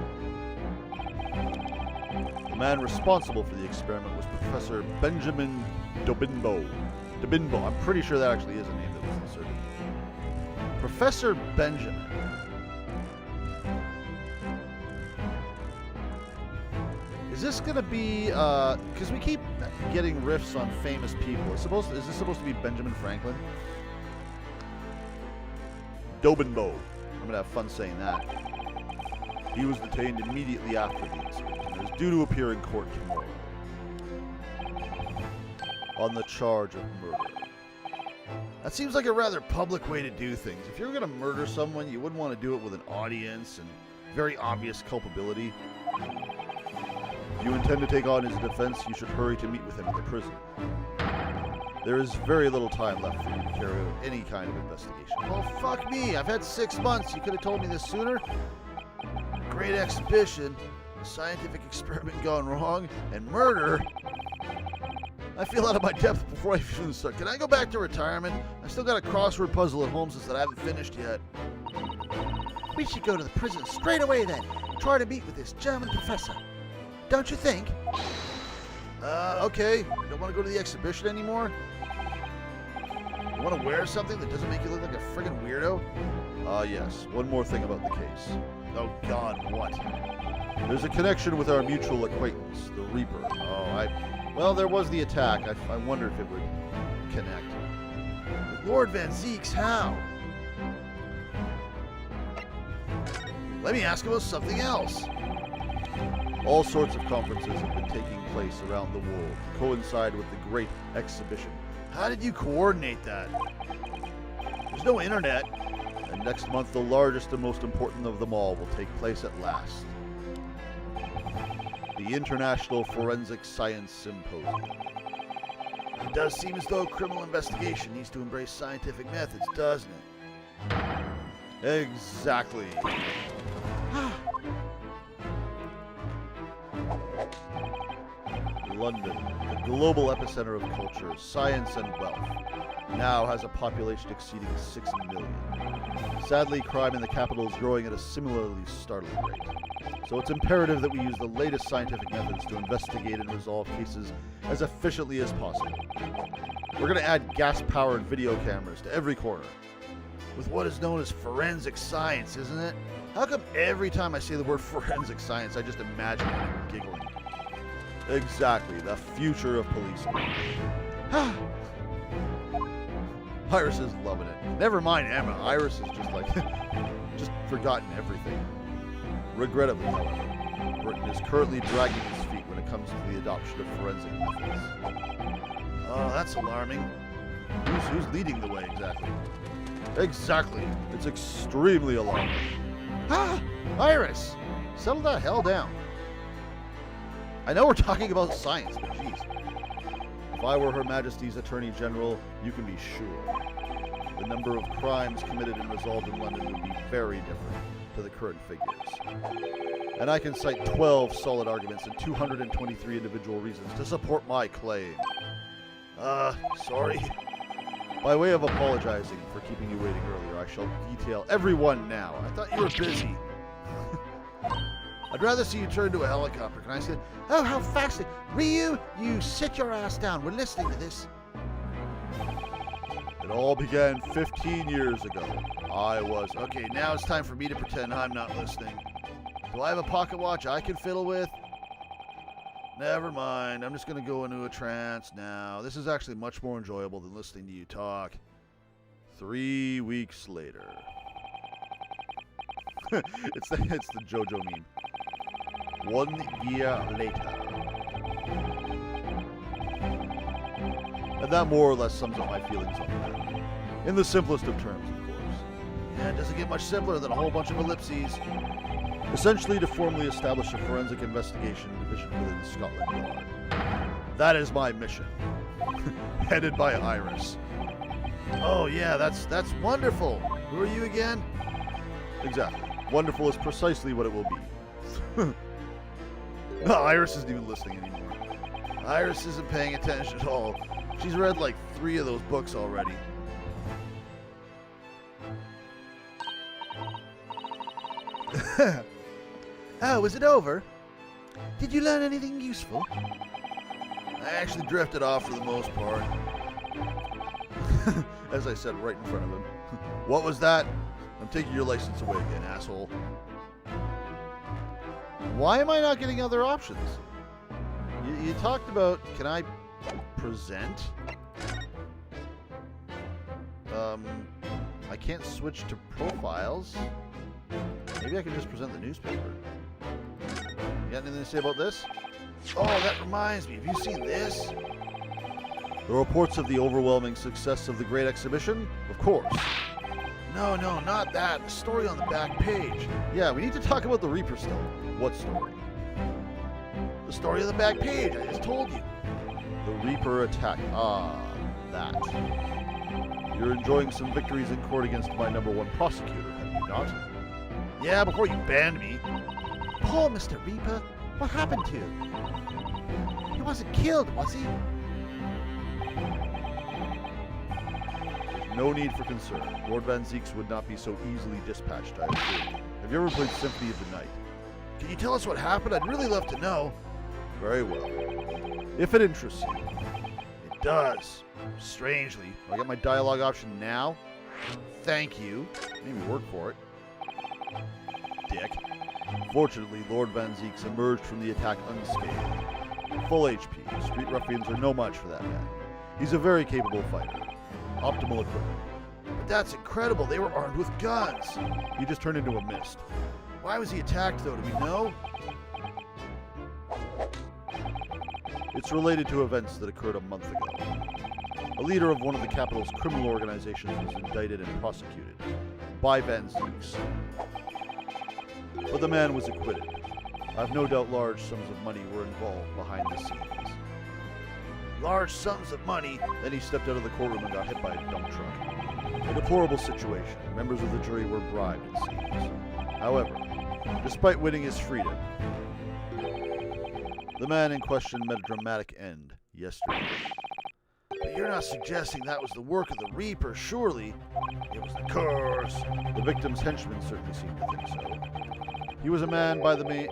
S1: The man responsible for the experiment was Professor Benjamin Dobinbo. I'm pretty sure that actually is a name that was inserted. Professor Benjamin. Is this going to be, because we keep getting riffs on famous people. Is this supposed to be Benjamin Franklin? Dobinbo. I'm going to have fun saying that. He was detained immediately after the incident and is due to appear in court tomorrow on the charge of murder.
S6: That seems like a rather public way to do things. If you're going to murder someone, you wouldn't want to do it with an audience and very obvious culpability.
S1: If you intend to take on his defense, you should hurry to meet with him at the prison. There is very little time left for you to carry out any kind of investigation.
S6: Well, fuck me. I've had 6 months. You could have told me this sooner. Great exhibition, a scientific experiment gone wrong, and murder. I feel out of my depth before I even start. Can I go back to retirement? I still got a crossword puzzle at home that I haven't finished yet.
S5: We should go to the prison straight away then. Try to meet with this German professor. Don't you think?
S6: Okay. You don't want to go to the exhibition anymore? You want to wear something that doesn't make you look like a friggin' weirdo?
S1: Yes. One more thing about the case.
S6: Oh, God, what?
S1: There's a connection with our mutual acquaintance, the Reaper. Well, there was the attack. I wonder if it would connect.
S6: With Lord Van Zeek's, how? Let me ask about something else.
S1: All sorts of conferences have been taking place around the world to coincide with the Great Exhibition.
S6: How did you coordinate that? There's no internet.
S1: And next month, the largest and most important of them all will take place at last. The International Forensic Science Symposium.
S6: It does seem as though criminal investigation needs to embrace scientific methods, doesn't it?
S1: Exactly. London, the global epicenter of culture, science, and wealth, now has a population exceeding 6 million. Sadly, crime in the capital is growing at a similarly startling rate. So it's imperative that we use the latest scientific methods to investigate and resolve cases as efficiently as possible. We're going to add gas-powered video cameras to every corner.
S6: With what is known as forensic science, isn't it? How come every time I say the word forensic science, I just imagine him giggling?
S1: Exactly, the future of policing. Iris is loving it.
S6: Never mind Emma,
S1: Iris is just like, just forgotten everything. Regrettably, however, Britain is currently dragging its feet when it comes to the adoption of forensic methods.
S6: Oh, that's alarming.
S1: Who's leading the way exactly? Exactly. It's extremely alarming.
S6: Iris! Settle the hell down.
S1: I know we're talking about science, but geez. If I were Her Majesty's Attorney General, you can be sure the number of crimes committed and resolved in London would be very different to the current figures. And I can cite 12 solid arguments and 223 individual reasons to support my claim.
S6: Sorry.
S1: By way of apologizing for keeping you waiting earlier, I shall detail everyone now.
S6: I thought you were busy. I'd rather see you turn to a helicopter. Can I say, oh, how fascinating. Ryu, you sit your ass down. We're listening to this.
S1: It all began 15 years ago.
S6: Okay, now it's time for me to pretend I'm not listening. Do I have a pocket watch I can fiddle with? Never mind. I'm just going to go into a trance now. This is actually much more enjoyable than listening to you talk.
S1: 3 weeks later. it's the JoJo meme. 1 year later. And that more or less sums up my feelings on that. In the simplest of terms, of course.
S6: Yeah, it doesn't get much simpler than a whole bunch of ellipses.
S1: Essentially to formally establish a forensic investigation division within Scotland Yard. That is my mission. Headed by Iris.
S6: Oh yeah, that's wonderful. Who are you again?
S1: Exactly. Wonderful is precisely what it will be. No, Iris isn't even listening anymore.
S6: Iris isn't paying attention at all. She's read like 3 of those books already. Oh, is it over? Did you learn anything useful? I actually drifted off for the most part.
S1: As I said right in front of him.
S6: What was that?
S1: I'm taking your license away again, asshole. Why am I not getting other options? You talked about, can I present? I can't switch to profiles. Maybe I can just present the newspaper. You got anything to say about this?
S6: Oh, that reminds me. Have you seen this?
S1: The reports of the overwhelming success of the Great Exhibition? Of course.
S6: No, not that. The story on the back page.
S1: Yeah, we need to talk about the Reaper still. What story?
S6: The story on the back page. I just told you.
S1: The Reaper attack. Ah, that. You're enjoying some victories in court against my #1 prosecutor, have you not?
S6: Yeah, before you banned me.
S5: Poor Mr. Reaper. What happened to you? He wasn't killed, was he?
S1: No need for concern. Lord Van Zeeks would not be so easily dispatched, I assure you. Have you ever played Symphony of the Night?
S6: Can you tell us what happened? I'd really love to know.
S1: Very well. If it interests you.
S6: It does. Strangely.
S1: Do I get my dialogue option now?
S6: Thank you.
S1: Maybe work for it. Dick. Fortunately, Lord Van Zeeks emerged from the attack unscathed. Full HP. Street ruffians are no match for that man. He's a very capable fighter. Optimal equipment.
S6: But that's incredible. They were armed with guns.
S1: He just turned into a mist.
S6: Why was he attacked, though? Do we know?
S1: It's related to events that occurred a month ago. A leader of one of the capital's criminal organizations was indicted and prosecuted by Van Zieks. But the man was acquitted. I have no doubt large sums of money were involved behind the scenes. Large sums of money? Then he stepped out of the courtroom and got hit by a dump truck. A deplorable situation. Members of the jury were bribed, it seems. However, despite winning his freedom, the man in question met a dramatic end yesterday.
S5: But you're not suggesting that was the work of the Reaper, surely?
S1: It was the curse. The victim's henchmen certainly seemed to think so. He was a man by the name...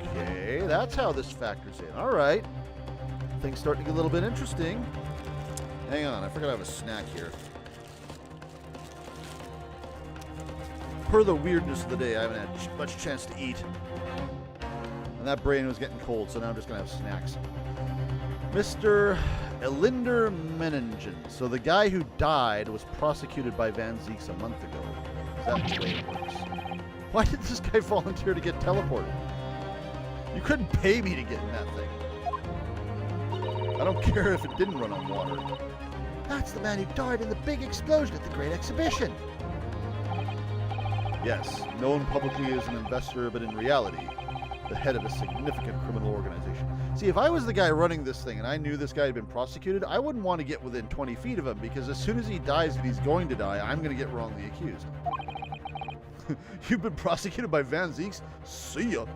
S1: Okay, that's how this factors in. All right. Things starting to get a little bit interesting. Hang on, I forgot I have a snack here. Per the weirdness of the day, I haven't had much chance to eat. And that brain was getting cold, so now I'm just going to have snacks. Mr. Elinder Meningen. So the guy who died was prosecuted by Van Zieks a month ago. Is that the way it works? Why did this guy volunteer to get teleported? You couldn't pay me to get in that thing. I don't care if it didn't run on water.
S5: That's the man who died in the big explosion at the Great Exhibition.
S1: Yes, known publicly as an investor, but in reality, the head of a significant criminal organization. See, if I was the guy running this thing and I knew this guy had been prosecuted, I wouldn't want to get within 20 feet of him, because as soon as he dies and he's going to die, I'm going to get wrongly accused. You've been prosecuted by Van Zieks? See ya.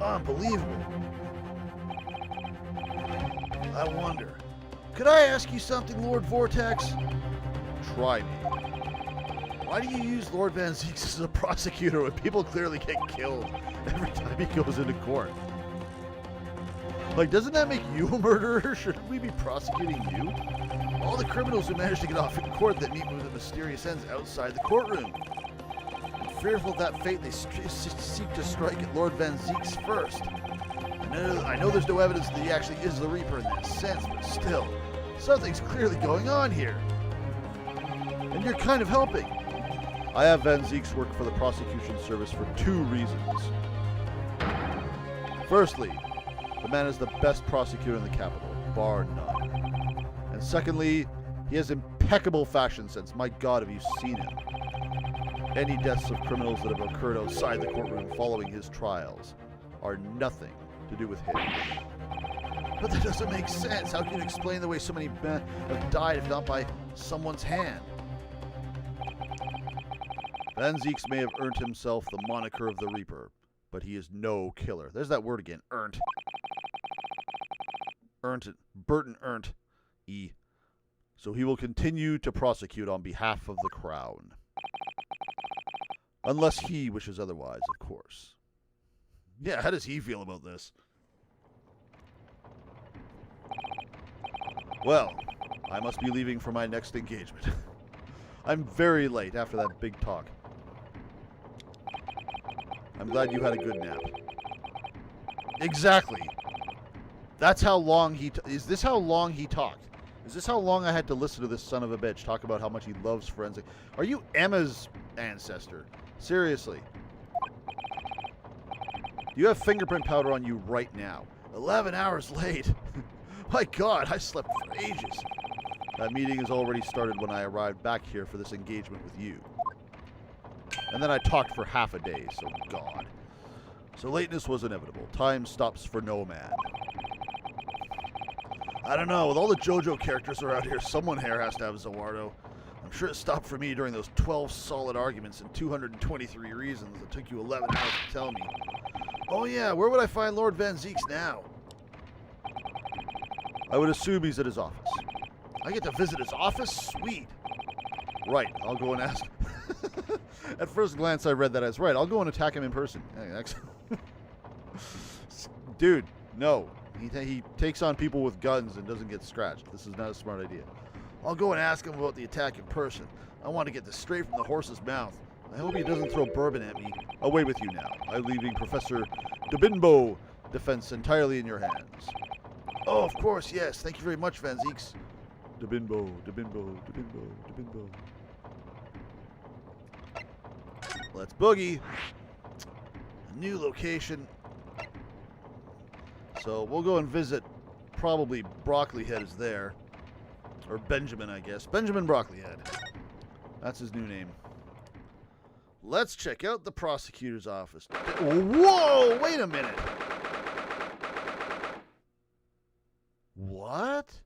S1: Unbelievable.
S5: I wonder. Could I ask you something, Lord Vortex?
S1: Try me.
S5: Why do you use Lord Van Zieks as a prosecutor when people clearly get killed
S1: Every time he goes into court? Like, doesn't that make you a murderer? Shouldn't we be prosecuting you?
S5: all the criminals who manage to get off in court that meet with the mysterious ends outside the courtroom? And fearful of that fate, they seek to strike at Lord Van Zieks first. I know there's no evidence that he actually is the Reaper in that sense, but still, something's clearly going on here. And you're kind of helping.
S1: I have Van Zieks work for the prosecution service for 2 reasons. Firstly, the man is the best prosecutor in the capital, bar none. And secondly, he has impeccable fashion sense. My God, have you seen him? Any deaths of criminals that have occurred outside the courtroom following his trials are nothing to do with him.
S5: But that doesn't make sense. How can you explain the way so many men have died if not by someone's hand?
S1: Van Zieks may have earned himself the moniker of the Reaper, but he is no killer. There's that word again, earned. Earned it. Burton earned. E. So he will continue to prosecute on behalf of the Crown. Unless he wishes otherwise, of course. Yeah, how does he feel about this? Well, I must be leaving for my next engagement. I'm very late after that big talk. I'm glad you had a good nap. Exactly. That's how long he... Is this how long he talked? Is this how long I had to listen to this son of a bitch talk about how much he loves forensic... Are you Emma's ancestor? Seriously. You have fingerprint powder on you right now. 11 hours late. My God, I slept for ages. That meeting has already started when I arrived back here for this engagement with you. And then I talked for half a day, so God. So lateness was inevitable. Time stops for no man. I don't know, with all the JoJo characters around here, someone here has to have Zawardo. I'm sure it stopped for me during those 12 solid arguments and 223 reasons that took you 11 hours to tell me. Oh yeah, where would I find Lord Van Zieks now? I would assume he's at his office. I get to visit his office? Sweet. Right, I'll go and ask. At first glance, I read that as right. I'll go and attack him in person. Dude, no. He takes on people with guns and doesn't get scratched. This is not a smart idea. I'll go and ask him about the attack in person. I want to get this straight from the horse's mouth. I hope he doesn't throw bourbon at me. Away with you now. I'm leaving Professor Dubinbo defense entirely in your hands. Oh, of course, yes. Thank you very much, Van Zieks. Dubinbo, Dubinbo, Dubinbo, Dubinbo. Let's boogie. New location. So we'll go and visit. Probably Broccoli Head is there. Or Benjamin, I guess. Benjamin Broccoli Head. That's his new name. Let's check out the prosecutor's office. Whoa! Wait a minute. What?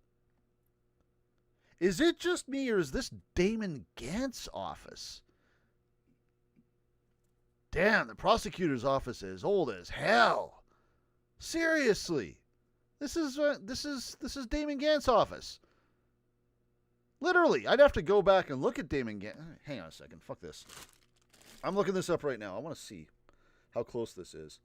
S1: Is it just me, or is this Damon Gantz's office? Damn, the prosecutor's office is old as hell. Seriously. This is Damon Gantz's office. Literally, I'd have to go back and look at Damon Gantz. Hang on a second. Fuck this. I'm looking this up right now. I want to see how close this is.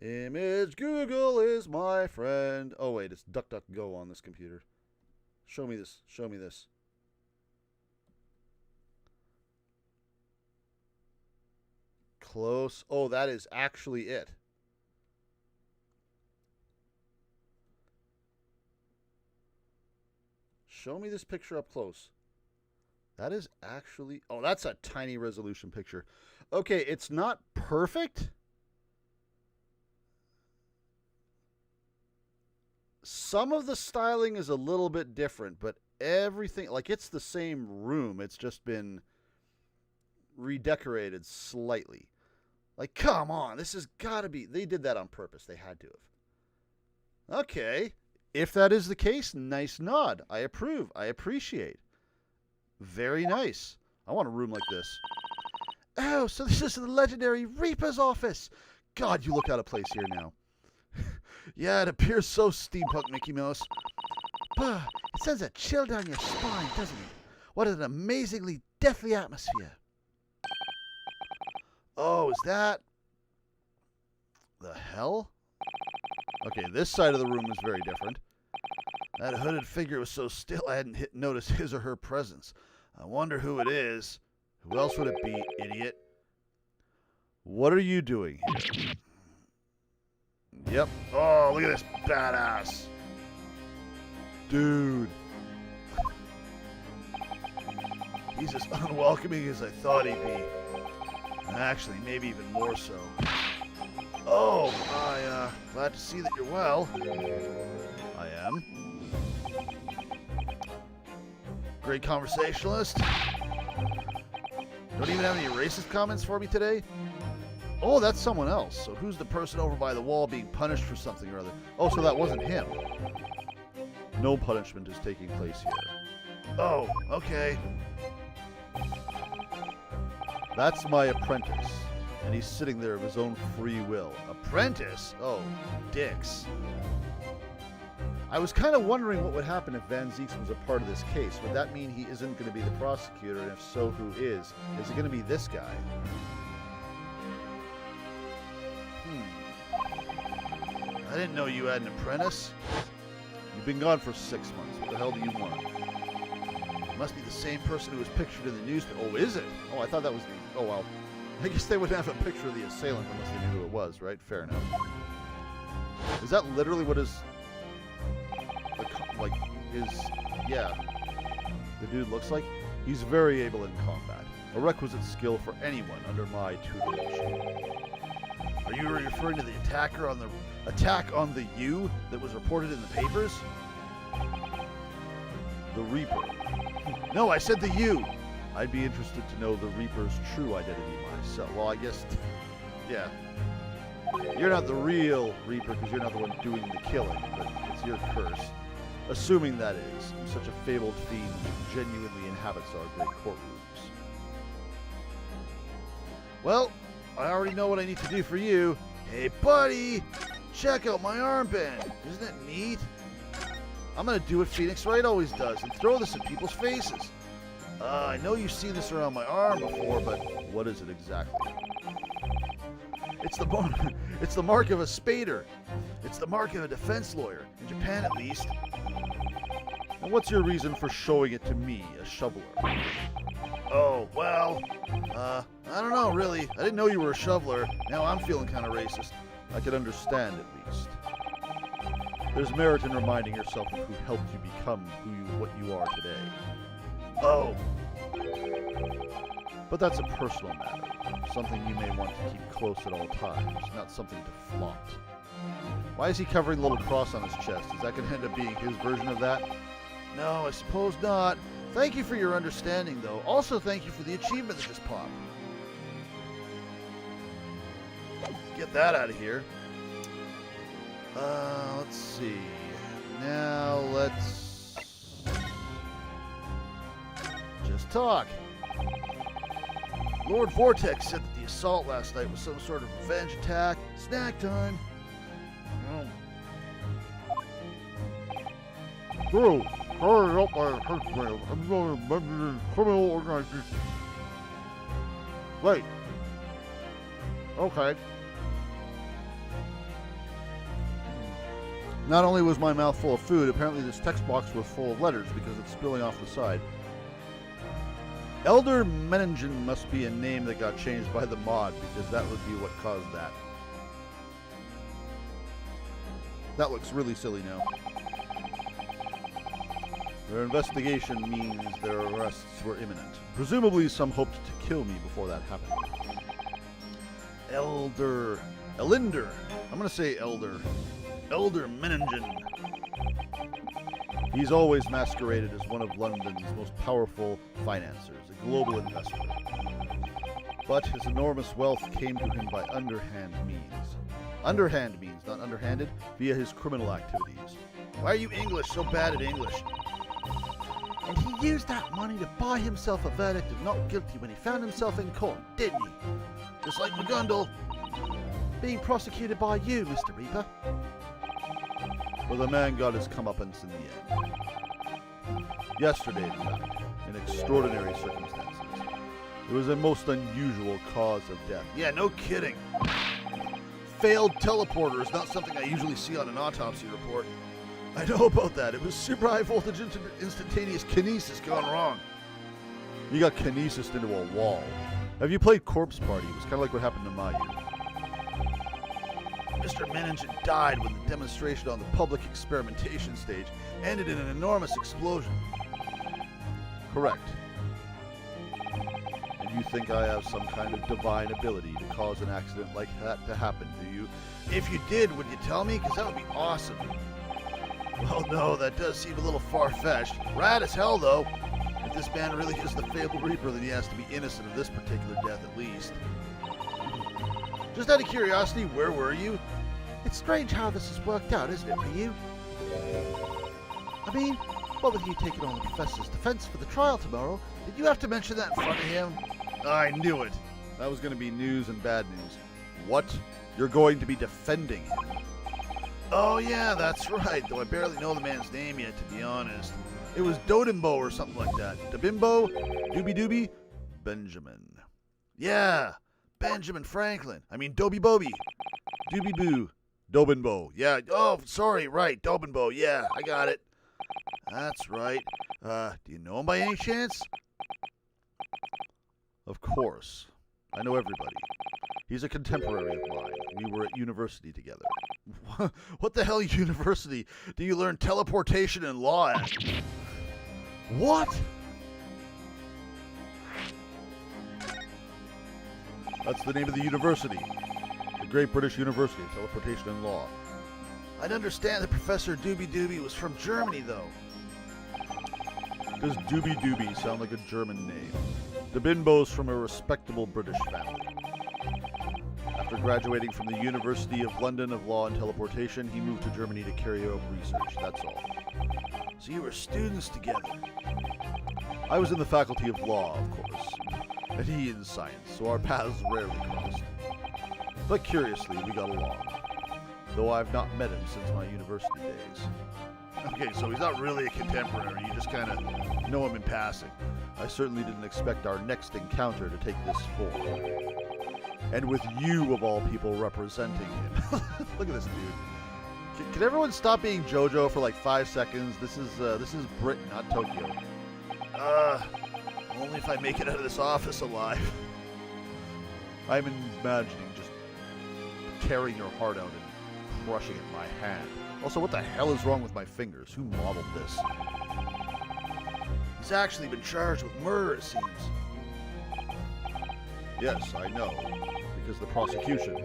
S1: Image Google is my friend. Oh, wait. It's DuckDuckGo on this computer. Show me this. Show me this. Close. Oh, that is actually it. Show me this picture up close. That is actually... Oh, that's a tiny resolution picture. Okay, it's not perfect. Some of the styling is a little bit different, but everything... Like, it's the same room. It's just been redecorated slightly. Like, come on. This has got to be... They did that on purpose. They had to have. Okay. If that is the case, nice nod. I approve. I appreciate. Very nice. I want a room like this. Oh, so this is the legendary Reaper's office. God, you look out of place here now. Yeah, it appears so steampunk, Mickey Mouse. Bah, it sends a chill down your spine, doesn't it? What an amazingly deathly atmosphere. Oh, is that... the hell? Okay, this side of the room is very different. That hooded figure was so still I hadn't noticed his or her presence. I wonder who it is. Who else would it be, idiot? What are you doing here? Yep. Oh, look at this badass. Dude. He's as unwelcoming as I thought he'd be. Actually, maybe even more so. Oh, glad to see that you're well. I am. Great conversationalist. Don't even have any racist comments for me today? Oh, that's someone else. So who's the person over by the wall being punished for something or other? Oh, so that wasn't him. No punishment is taking place here. Oh, okay. That's my apprentice. And he's sitting there of his own free will. Apprentice? Oh, dicks. I was kind of wondering what would happen if Van Zieks was a part of this case. Would that mean he isn't going to be the prosecutor? And if so, who is? Is it going to be this guy? I didn't know you had an apprentice. You've been gone for 6 months. What the hell do you want? It must be the same person who was pictured in the newspaper. Oh, is it? Oh, I thought that was the... Oh, well. I guess they wouldn't have a picture of the assailant unless they knew who it was, right? Fair enough. Is that literally what his... Like, his... Yeah. The dude looks like? He's very able in combat. A requisite skill for anyone under my tutelage. Are you referring to the attack on the U that was reported in the papers? The Reaper. No, I said the U. I'd be interested to know the Reaper's true identity myself. Well, I guess, yeah. You're not the real Reaper because you're not the one doing the killing, but it's your curse. Assuming that is, such a fabled fiend who genuinely inhabits our great courtrooms. Well, I already know what I need to do for you. Hey, buddy! Check out my armband! Isn't it neat? I'm gonna do what Phoenix Wright always does and throw this in people's faces. I know you've seen this around my arm before, but what is it exactly? It's the mark of a spader. It's the mark of a defense lawyer, in Japan at least. And what's your reason for showing it to me, a shoveler? Oh, well, I don't know, really. I didn't know you were a shoveler. Now I'm feeling kind of racist. I could understand, at least. There's merit in reminding yourself of who helped you become what you are today. Oh, But that's a personal matter, something you may want to keep close at all times, not something to flaunt. Why is he covering a little cross on his chest? Is that going to end up being his version of that? No, I suppose not. Thank you for your understanding, though. Also, thank you for the achievement that just popped. Get that out of here. Let's see. Now, let's just talk. Lord Vortex said that the assault last night was some sort of revenge attack. Snack time.
S7: Bro, hurry up, I hurt me. I'm going to member of criminal organization.
S1: Wait. Okay. Not only was my mouth full of food, apparently this text box was full of letters because it's spilling off the side. Elder Meningen must be a name that got changed by the mod, because that would be what caused that. That looks really silly now. Their investigation means their arrests were imminent. Presumably some hoped to kill me before that happened. Elinder. I'm going to say Elder. Elder Meningen. He's always masqueraded as one of London's most powerful financiers, a global investor. But his enormous wealth came to him by underhand means. Underhand means, not underhanded, via his criminal activities. Why are you English so bad at English?
S5: And he used that money to buy himself a verdict of not guilty when he found himself in court, didn't he?
S1: Just like McGundle.
S5: Being prosecuted by you, Mr. Reaper.
S1: Well, the man got his comeuppance in the end. Yesterday, in fact, in extraordinary circumstances. It was a most unusual cause of death. Yeah, no kidding. Failed teleporter is not something I usually see on an autopsy report. I know about that. It was super high voltage instantaneous kinesis gone wrong. You got kinesis into a wall. Have you played Corpse Party? It was kind of like what happened to Mayu. Mr. Meningen died when the demonstration on the public experimentation stage ended in an enormous explosion. Correct. And you think I have some kind of divine ability to cause an accident like that to happen, do you? If you did, would you tell me? Because that would be awesome. Well, no, that does seem a little far-fetched. Rad as hell, though. If this man really is the fabled Reaper, then he has to be innocent of this particular death at least. Just out of curiosity, where were you?
S5: It's strange how this has worked out, isn't it, for you? I mean, what with you taking on the Professor's defense for the trial tomorrow, did you have to mention that in front of him?
S1: I knew it. That was going to be news and bad news. What? You're going to be defending him? Oh yeah, that's right, though I barely know the man's name yet, to be honest. It was Dodimbo or something like that. Dabimbo? Doobie? Benjamin. Yeah, Benjamin Franklin. I mean, Dobie Bobie. Doobie Boo. Dobinbo. Yeah, oh, sorry, right, Dobinbo. Yeah, I got it. That's right. Do you know him by any chance? Of course. I know everybody. He's a contemporary of mine. We were at university together. What the hell university do you learn teleportation and law at? What? That's the name of the university. The Great British University of Teleportation and Law. I'd understand that Professor Doobie was from Germany, though. Does Doobie sound like a German name? Dabinbo's from a respectable British family. After graduating from the University of London of Law and Teleportation, he moved to Germany to carry out research, that's all. So you were students together. I was in the Faculty of Law, of course, and he in Science, so our paths rarely crossed. But curiously, we got along, though I've not met him since my university days. Okay, so he's not really a contemporary, you just kind of know him in passing. I certainly didn't expect our next encounter to take this form. And with you, of all people, representing him. Look at this dude. Can everyone stop being JoJo for like 5 seconds? This is Britain, not Tokyo. Only if I make it out of this office alive. I'm imagining just tearing your heart out and crushing it in my hand. Also, what the hell is wrong with my fingers? Who modeled this? He's actually been charged with murder, it seems. Yes, I know. Because the prosecution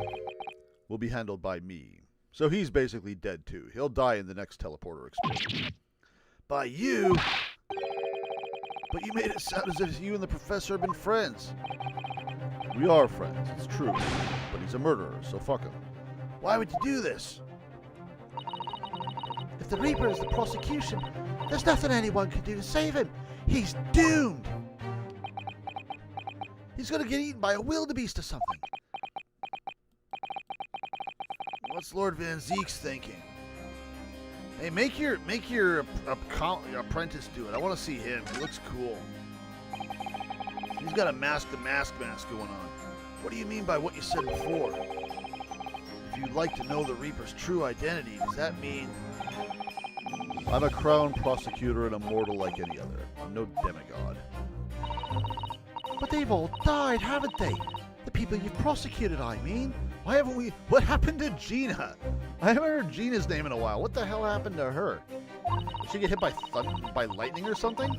S1: will be handled by me. So he's basically dead too. He'll die in the next teleporter explosion. By you? But you made it sound as if you and the professor have been friends. We are friends, it's true. But he's a murderer, so fuck him. Why would you do this?
S5: If the Reaper is the prosecution, there's nothing anyone can do to save him. He's doomed. He's going to get eaten by a wildebeest or something.
S1: What's Lord Van Zeek's thinking? Hey, make your apprentice do it. I want to see him. He looks cool. He's got a mask going on. What do you mean by what you said before? If you'd like to know the Reaper's true identity, does that mean... I'm a crown prosecutor and a mortal like any other. I'm no demigod.
S5: But they've all died, haven't they? The people you've prosecuted, I mean.
S1: Why haven't we... What happened to Gina? I haven't heard Gina's name in a while. What the hell happened to her? Did she get hit by lightning or something?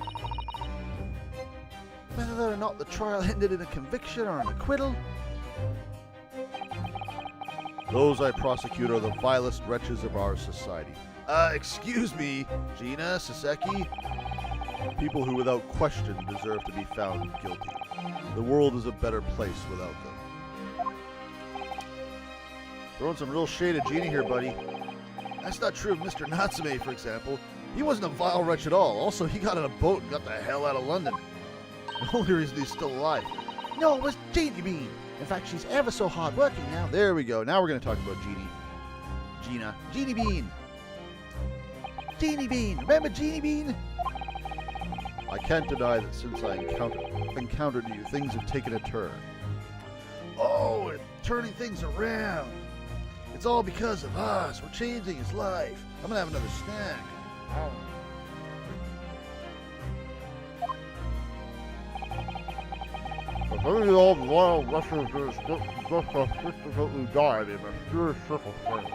S5: Whether or not the trial ended in a conviction or an acquittal.
S1: Those I prosecute are the vilest wretches of our society. Excuse me, Gina, Saseki. People who without question deserve to be found guilty. The world is a better place without them. Throwing some real shade at Gina here, buddy. That's not true of Mr. Natsume, for example. He wasn't a vile wretch at all. Also, he got on a boat and got the hell out of London. The only reason he's still alive.
S5: No, it was Jeannie Bean. In fact, she's ever so hard working now.
S1: There we go. Now we're going to talk about Gina. Jeannie Bean.
S5: Jeannie Bean. Remember Jeannie Bean?
S1: I can't deny that since I encountered you, things have taken a turn. Oh, it's turning things around. It's all because of us. We're changing his life. I'm going to have another snack.
S7: I think the old royal Russians just sophisticately died in mysterious circumstances.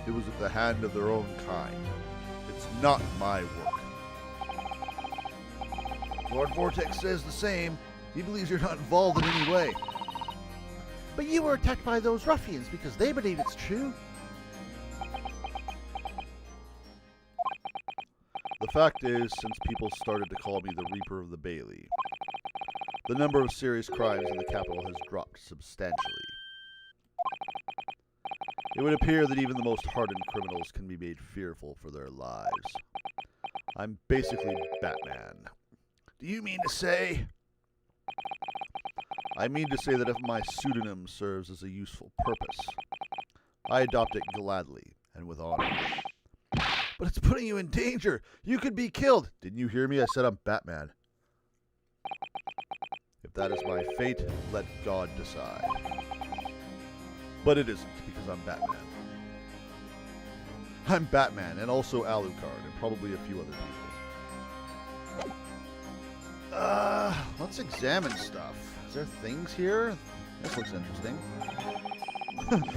S1: It was at the hand of their own kind. It's not my work. Lord Vortex says the same. He believes you're not involved in any way.
S5: But you were attacked by those ruffians because they believe it's true.
S1: The fact is, since people started to call me the Reaper of the Bailey, the number of serious crimes in the capital has dropped substantially. It would appear that even the most hardened criminals can be made fearful for their lives. I'm basically Batman. Do you mean to say? I mean to say that if my pseudonym serves as a useful purpose, I adopt it gladly and with honor. But it's putting you in danger. You could be killed. Didn't you hear me? I said I'm Batman. If that is my fate, let God decide. But it isn't, because I'm Batman. I'm Batman, and also Alucard, and probably a few other people. Let's examine stuff. Is there things here? This looks interesting.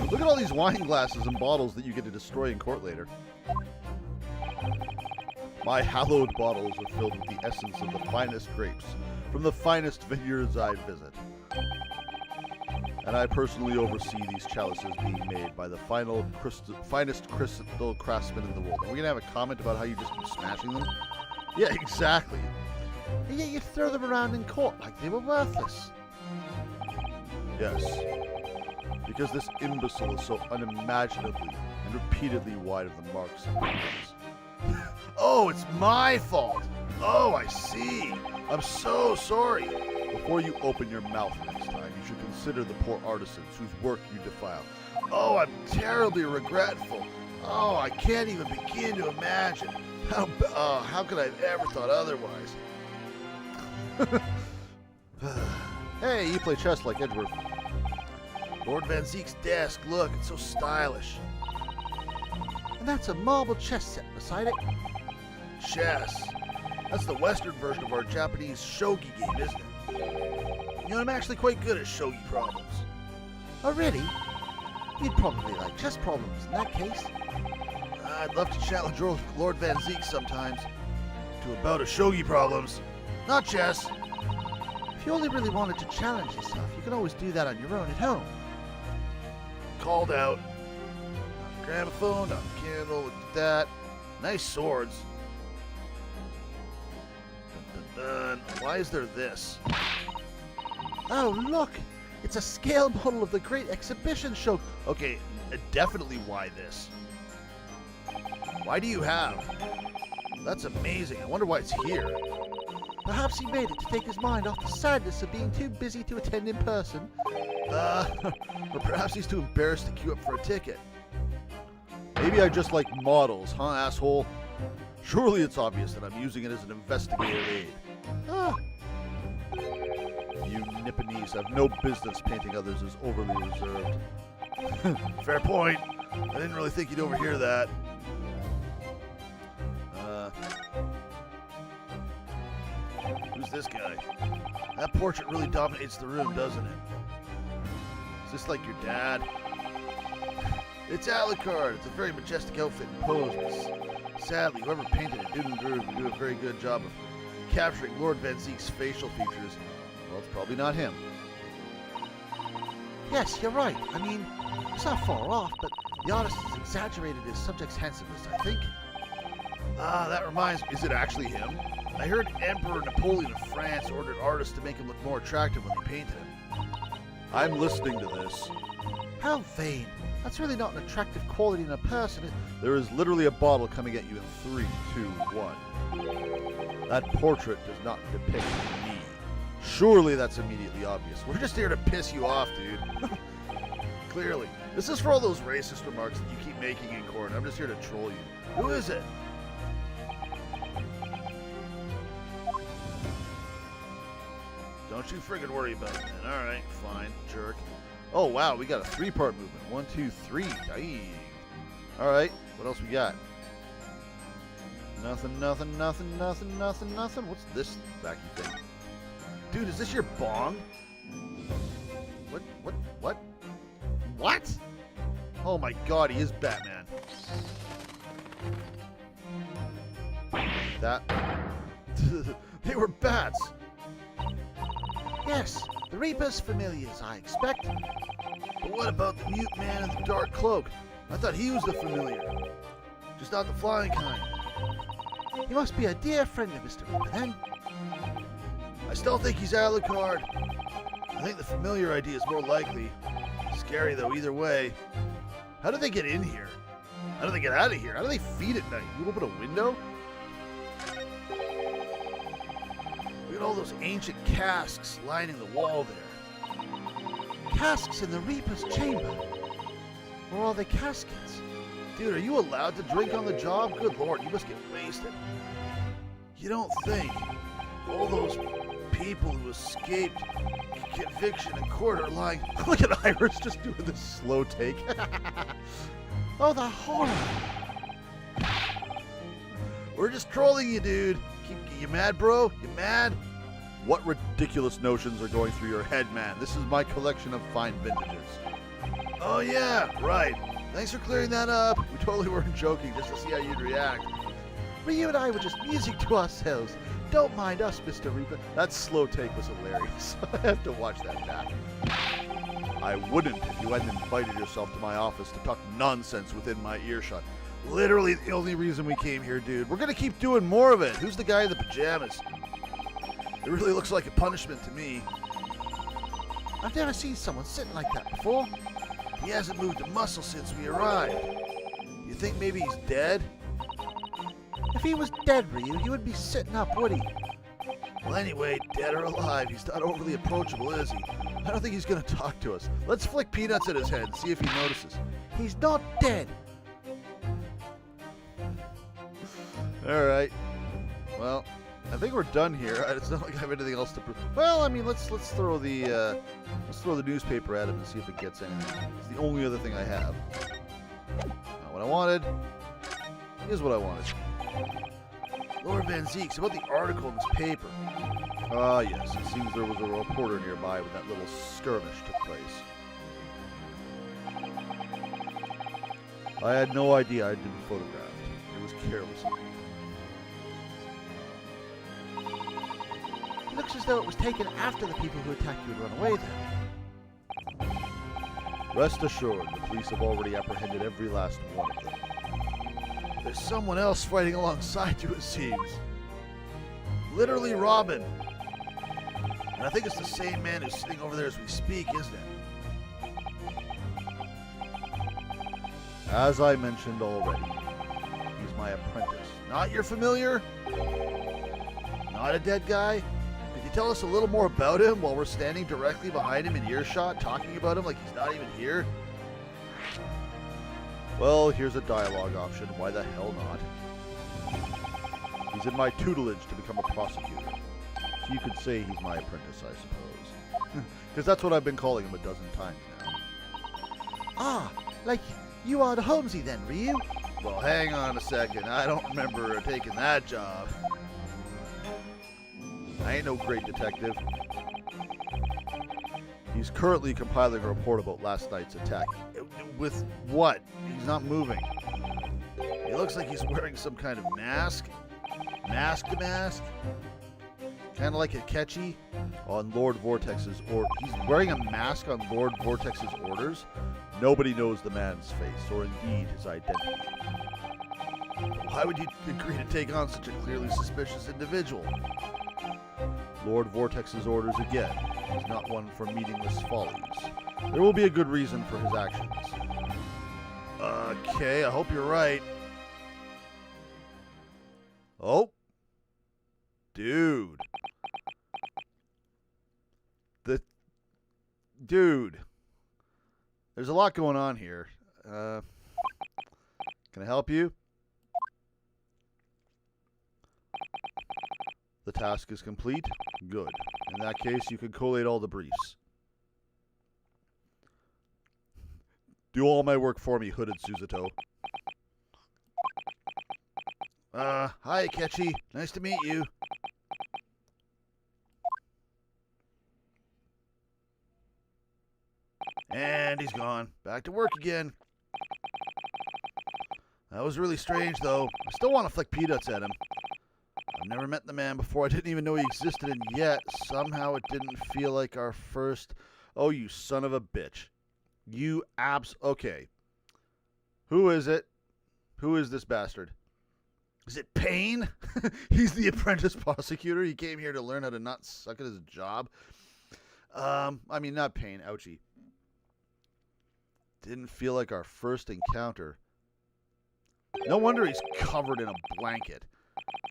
S1: Look at all these wine glasses and bottles that you get to destroy in court later. My hallowed bottles are filled with the essence of the finest grapes from the finest vineyards I visit. And I personally oversee these chalices being made by the finest crystal craftsmen in the world. Are we going to have a comment about how you just keep smashing them? Yeah, exactly.
S5: And yet you throw them around in court like they were worthless.
S1: Yes. Because this imbecile is so unimaginably and repeatedly wide of the marks of things. Oh, it's my fault. Oh, I see. I'm so sorry. Before you open your mouth next time, you should consider the poor artisans whose work you defile. Oh, I'm terribly regretful. Oh, I can't even begin to imagine. How could I have ever thought otherwise? Hey, you play chess like Edgeworth. Lord Van Zeek's desk, look, it's so stylish.
S5: And that's a marble chess set beside it.
S1: Chess. That's the Western version of our Japanese shogi game, isn't it? You know, I'm actually quite good at shogi problems.
S5: Oh, really? You'd probably like chess problems in that case.
S1: I'd love to challenge Lord Van Zeek sometimes to a bout of shogi problems. Not chess.
S5: If you only really wanted to challenge yourself, you can always do that on your own at home.
S1: Called out. Not a gramophone, not a candle, look at that. Nice swords. Dun, dun, dun. Why is there this?
S5: Oh, look! It's a scale model of the Great Exhibition Show.
S1: Okay, definitely why this. Why do you have? That's amazing. I wonder why it's here.
S5: Perhaps he made it to take his mind off the sadness of being too busy to attend in person.
S1: Or perhaps he's too embarrassed to queue up for a ticket. Maybe I just like models, huh, asshole? Surely it's obvious that I'm using it as an investigative aid.
S5: Ah,
S1: You Nipponese have no business painting others as overly reserved. Fair point. I didn't really think you'd overhear that. Who's this guy? That portrait really dominates the room, doesn't it? Is this like your dad? It's Alucard. It's a very majestic outfit and pose. Sadly, whoever painted it didn't do a very good job of capturing Lord Van Zeek's facial features. Well, it's probably not him.
S5: yes, you're right. I mean, it's not far off, but the artist has exaggerated his subject's handsomeness, I think.
S1: Ah, that reminds me. Is it actually him? I heard Emperor Napoleon of France ordered artists to make him look more attractive when they painted him. I'm listening to this.
S5: How vain. That's really not an attractive quality in a person.
S1: There is literally a bottle coming at you in 3, 2, 1. That portrait does not depict me. Surely that's immediately obvious. We're just here to piss you off, dude. Clearly. This is for all those racist remarks that you keep making in court. I'm just here to troll you. Who is it? Don't you friggin' worry about it, man. Alright, fine, jerk. Oh, wow, we got a 3-part movement. 1, 2, 3. Dang. Alright, what else we got? Nothing, nothing, nothing, nothing, nothing, nothing. What's this wacky thing? Dude, is this your bong? What? What? Oh my god, he is Batman. That... They were bats!
S5: Yes, the Reaper's familiars, I expect.
S1: But what about the mute man in the dark cloak? I thought he was the familiar. Just not the flying kind.
S5: He must be a dear friend of Mr. Reaper, then.
S1: I still think he's Alucard. I think the familiar idea is more likely. Scary though, either way. How do they get in here? How do they get out of here? How do they feed at night? You open a window? Look at all those ancient casks lining the wall there.
S5: Casks in the Reaper's chamber. Or are they caskets?
S1: Dude, are you allowed to drink on the job? Good lord, you must get wasted. You don't think all those people who escaped conviction in court are lying? Look at Iris just doing this slow take.
S5: Oh, the horror!
S1: We're just trolling you, dude. You mad, bro? You mad? What ridiculous notions are going through your head, man? This is my collection of fine vintages. Oh, yeah, right. Thanks for clearing that up. We totally weren't joking, just to see how you'd react.
S5: You and I were just musing to ourselves. Don't mind us, Mr. Reaper.
S1: That slow take was hilarious. I have to watch that back. I wouldn't if you hadn't invited yourself to my office to talk nonsense within my earshot. Literally the only reason we came here, dude. We're gonna keep doing more of it. Who's the guy in the pajamas? It really looks like a punishment to me.
S5: I've never seen someone sitting like that before.
S1: He hasn't moved a muscle since we arrived. You think maybe he's dead?
S5: If he was dead, Ryu, he would be sitting up, would he?
S1: Well, anyway, dead or alive, he's not overly approachable, is he? I don't think he's gonna talk to us. Let's flick peanuts at his head and see if he notices.
S5: He's not dead.
S1: Alright. Well, I think we're done here. It's not like I have anything else to prove. Well, I mean, let's throw the newspaper at him and see if it gets anything. It's the only other thing I have. Not what I wanted. Here's what I wanted. Lord Van Zeek's about the article in this paper. Ah, yes. It seems there was a reporter nearby when that little skirmish took place. I had no idea I'd been photographed. It was careless of me.
S5: It looks as though it was taken after the people who attacked you had run away then.
S1: Rest assured, the police have already apprehended every last one of them.
S6: There's someone else fighting alongside you, it seems. Literally Robin. And I think it's the same man who's sitting over there as we speak, isn't it?
S1: As I mentioned already, he's my apprentice.
S6: Not your familiar? Not a dead guy? Could you tell us a little more about him while we're standing directly behind him in earshot, talking about him like he's not even here?
S1: Well, here's a dialogue option. Why the hell not? He's in my tutelage to become a prosecutor. So you could say he's my apprentice, I suppose. Because that's what I've been calling him a dozen times now.
S5: Ah, like you are the Holmesy then, Ryu?
S6: Well, hang on a second. I don't remember taking that job.
S1: I ain't no great detective. He's currently compiling a report about last night's attack.
S6: With what? He's not moving. He looks like he's wearing some kind of mask. Mask to mask. Kind of like a catchy.
S1: On Lord Vortex's or he's wearing a mask on Lord Vortex's orders. Nobody knows the man's face, or indeed his identity.
S6: Why would you agree to take on such a clearly suspicious individual?
S1: Lord Vortex's orders again. He's not one for meaningless follies. There will be a good reason for his actions.
S6: Okay, I hope you're right.
S1: Oh. Dude. Dude. There's a lot going on here. Can I help you? The task is complete? Good. In that case, you can collate all the briefs. Do all my work for me, Hooded Suzuto.
S6: Hi, Ketchy. Nice to meet you. And he's gone. Back to work again. That was really strange, though. I still want to flick peanuts at him. I've never met the man before. I didn't even know he existed, and yet somehow it didn't feel like our first...
S1: Oh, you son of a bitch. You Okay. Who is it? Who is this bastard?
S6: Is it Payne? He's the apprentice prosecutor. He came here to learn how to not suck at his job.
S1: I mean, not Payne. Ouchie. Didn't feel like our first encounter. No wonder he's covered in a blanket.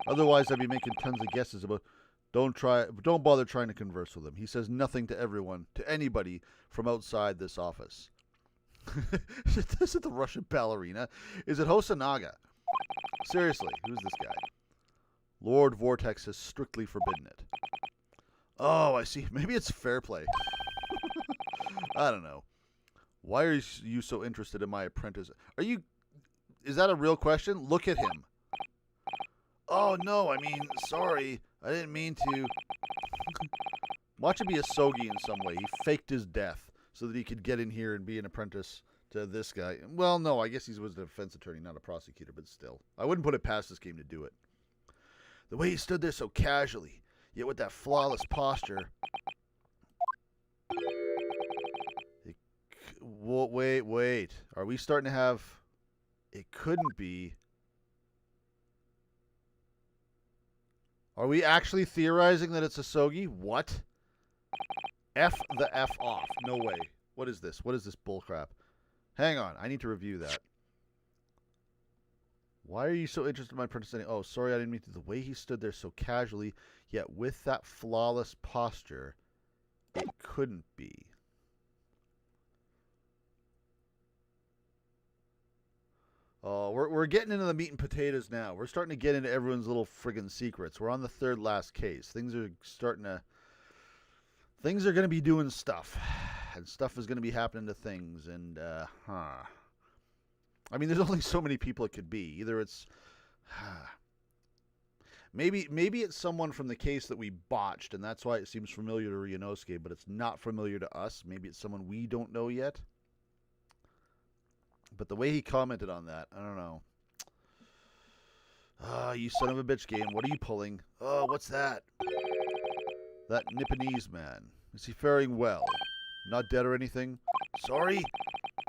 S1: Otherwise, I'd be making tons of guesses about... Don't bother trying to converse with him. He says nothing to everyone, to anybody from outside this office. Is it the Russian ballerina? Is it Hosanaga? Seriously, who's this guy? Lord Vortex has strictly forbidden it.
S6: Oh, I see. Maybe it's fair play.
S1: I don't know. Why are you so interested in my apprentice? Is that a real question? Look at him.
S6: Oh, no, I mean, sorry. I didn't mean to.
S1: Watch him be a Sogi in some way. He faked his death so that he could get in here and be an apprentice to this guy. Well, no, I guess he was a defense attorney, not a prosecutor, but still. I wouldn't put it past this game to do it.
S6: The way he stood there so casually, yet with that flawless posture.
S1: Wait. Are we starting to have... It couldn't be... Are we actually theorizing that it's a Sogi? What? F the F off. No way. What is this? What is this bullcrap? Hang on. I need to review that. Why are you so interested in my apprentice? Oh, sorry, I didn't mean to. The way he stood there so casually, yet with that flawless posture, it couldn't be. Oh, we're getting into the meat and potatoes now. We're starting to get into everyone's little friggin' secrets. We're on the third last case. Things are going to be doing stuff. And stuff is going to be happening to things. And, I mean, there's only so many people it could be. Either it's... Maybe it's someone from the case that we botched, and that's why it seems familiar to Ryunosuke, but it's not familiar to us. Maybe it's someone we don't know yet. But the way he commented on that, I don't know. Ah, you son of a bitch game. What are you pulling? Oh, what's that? That Nipponese man. Is he faring well? Not dead or anything? Sorry?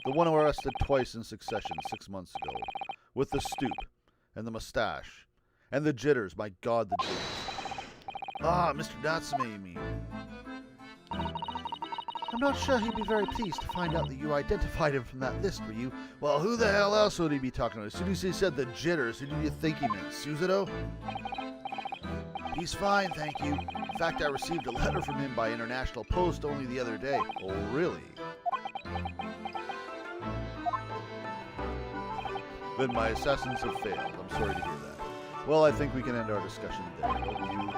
S1: The one who arrested twice in succession 6 months ago. With the stoop. And the mustache. And the jitters. My God, the jitters. Ah, Mr. Natsume, you mean.
S6: I'm not sure he'd be very pleased to find out that you identified him from that list, were you?
S1: Well, who the hell else would he be talking to? As soon as he said the jitters, who do you think he meant? Suzuto? He's fine, thank you. In fact, I received a letter from him by international post only the other day. Oh, really? Then my assassins have failed. I'm sorry to hear that. Well, I think we can end our discussion there, don't you?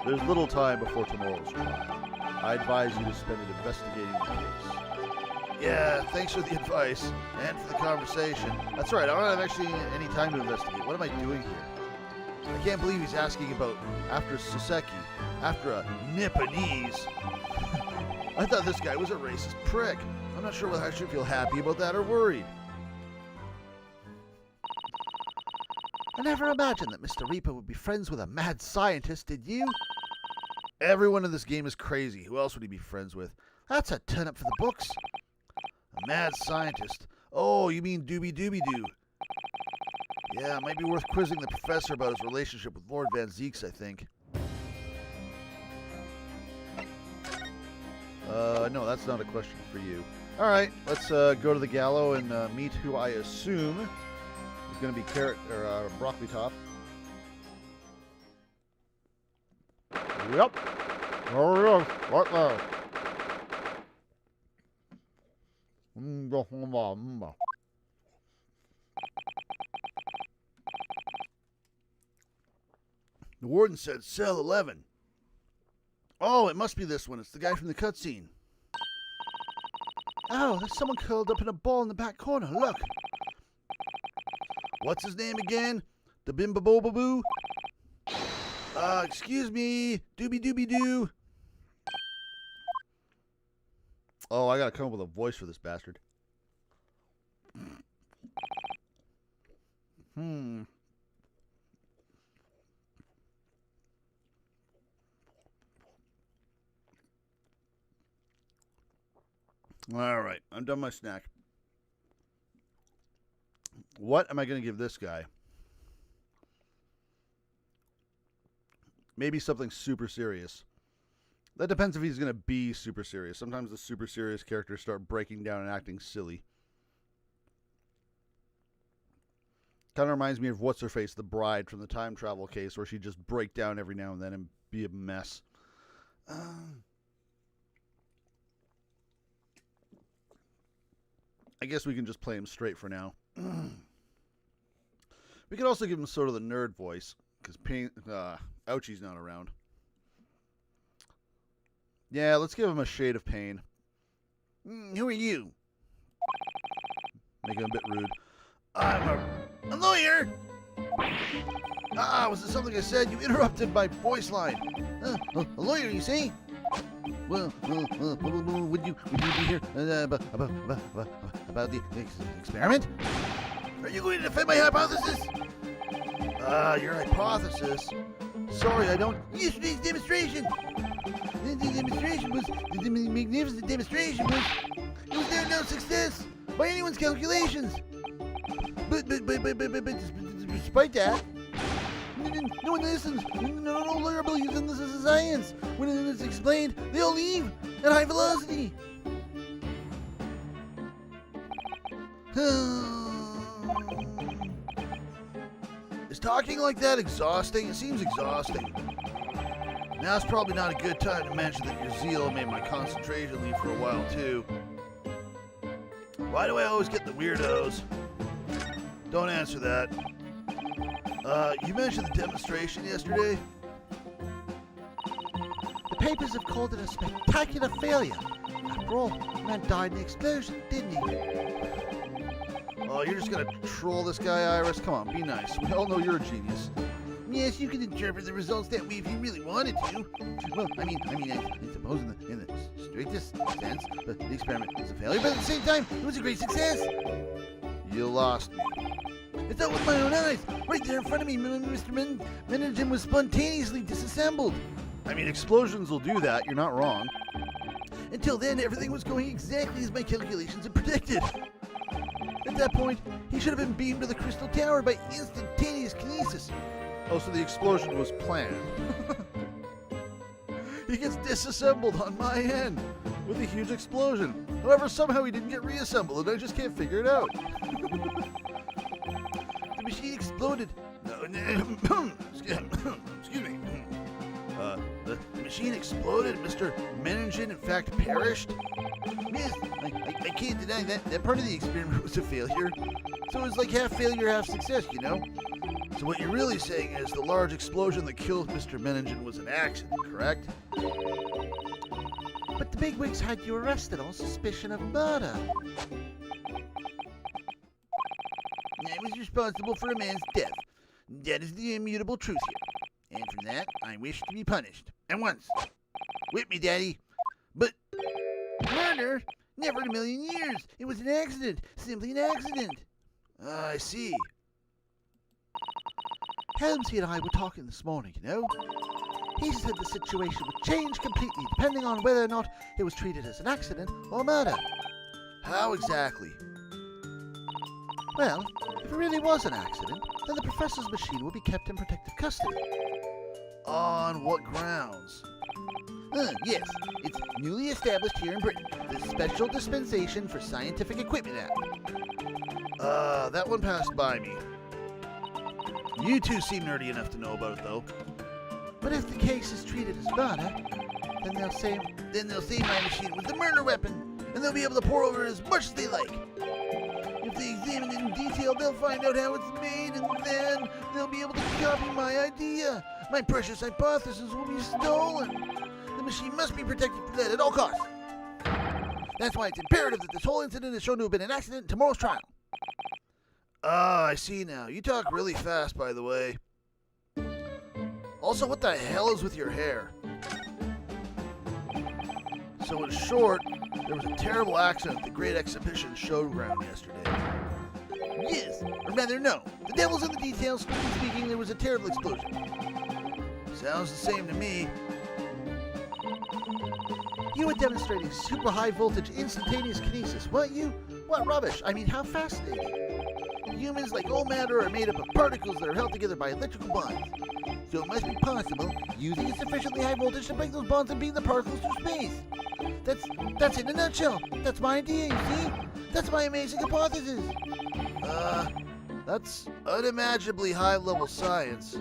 S1: There's little time before tomorrow's trial. I advise you to spend it investigating the case. Yeah, thanks for the advice and for the conversation. That's right, I don't have actually any time to investigate. What am I doing here? I can't believe he's asking about after Soseki, after a Nipponese. I thought this guy was a racist prick. I'm not sure whether I should feel happy about that or worried.
S6: I never imagined that Mr. Reaper would be friends with a mad scientist, did you?
S1: Everyone in this game is crazy. Who else would he be friends with?
S6: That's a turn-up for the books.
S1: A mad scientist. Oh, you mean Doobie-Doo. Yeah, it might be worth quizzing the professor about his relationship with Lord Van Zeeks, I think. No, that's not a question for you. Alright, let's go to the gallows and meet who I assume is going to be Carrot or Broccoli Top.
S7: Yep. There he is, right there.
S1: The warden said cell 11. Oh, it must be this one. It's the guy from the cutscene.
S6: Oh, there's someone curled up in a ball in the back corner. Look.
S1: What's his name again? The Bimbabobaboo? Excuse me. Doobie-Doo. Oh, I gotta come up with a voice for this bastard. Alright, I'm done my snack. What am I going to give this guy? Maybe something super serious. That depends if he's going to be super serious. Sometimes the super serious characters start breaking down and acting silly. Kind of reminds me of What's-Her-Face, the bride from the time travel case, where she'd just break down every now and then and be a mess. I guess we can just play him straight for now. We could also give him sort of the nerd voice, because Ouchie's not around. Yeah, let's give him a shade of pain. Who are you? Make him a bit rude. I'm a lawyer! Was it something I said? You interrupted my voice line. A lawyer, you see? Well, would you be here about the experiment? Are you going to defend my hypothesis? Your hypothesis? Sorry, I don't. Yesterday's demonstration. The magnificent demonstration was. It was there no success by anyone's calculations. But despite that, no one listens. No lawyer believes in this as a science. When it's explained, they all leave at high velocity. Is talking like that exhausting? It seems exhausting. Now's probably not a good time to mention that your zeal made my concentration leave for a while, too. Why do I always get the weirdos? Don't answer that. You mentioned the demonstration yesterday?
S6: The papers have called it a spectacular failure. After all, the man died in the explosion, didn't he?
S1: Oh, you're just gonna troll this guy, Iris? Come on, be nice. We all know you're a genius. Yes, you can interpret the results that way if you really wanted to. Well, I suppose in the strictest sense, but the experiment is a failure. But at the same time, it was a great success. You lost me. I saw it with my own eyes. Right there in front of me, Mr. Menningen was spontaneously disassembled. I mean, explosions will do that. You're not wrong.
S6: Until then, everything was going exactly as my calculations had predicted. At that point, he should have been beamed to the Crystal Tower by instantaneous kinesis.
S1: Oh, so the explosion was planned. He gets disassembled on my end with a huge explosion. However, somehow he didn't get reassembled, and I just can't figure it out.
S6: The machine exploded.
S1: Excuse me. The machine exploded. Mr. Menningen, in fact, perished.
S6: Yes, I can't deny that. That part of the experiment was a failure. So it was like half failure, half success, you know?
S1: So what you're really saying is the large explosion that killed Mr. Menningen was an accident, correct?
S6: But the bigwigs had you arrested on suspicion of murder. I was responsible for a man's death. That is the immutable truth here. And for that, I wish to be punished. At once. Whip me, Daddy. But murder? Never in a million years. It was an accident. Simply an accident.
S1: I see.
S6: Helmsy and I were talking this morning, you know. He said the situation would change completely depending on whether or not it was treated as an accident or murder.
S1: How exactly?
S6: Well, if it really was an accident, then the professor's machine would be kept in protective custody.
S1: On what grounds?
S6: Yes, it's newly established here in Britain, the Special Dispensation for Scientific Equipment Act.
S1: That one passed by me. You two seem nerdy enough to know about it, though.
S6: But if the case is treated as murder, then they'll say my machine was the murder weapon, and they'll be able to pour over it as much as they like. If they examine it in detail, they'll find out how it's made, and then they'll be able to copy my idea. My precious hypothesis will be stolen. The machine must be protected from that at all costs. That's why it's imperative that this whole incident is shown to have been an accident in tomorrow's trial.
S1: I see now. You talk really fast, by the way. Also, what the hell is with your hair? So in short, there was a terrible accident at the Great Exhibition Showground yesterday.
S6: Yes, or rather no. The devil's in the details. Strictly speaking, there was a terrible explosion.
S1: Sounds the same to me.
S6: You were demonstrating super high voltage instantaneous kinesis, weren't you? What rubbish. I mean, how fascinating. Humans, like all matter, are made up of particles that are held together by electrical bonds. So it must be possible, using a sufficiently high voltage to break those bonds and beam the particles through space. That's in a nutshell. That's my idea, you see? That's my amazing hypothesis.
S1: That's unimaginably high-level science.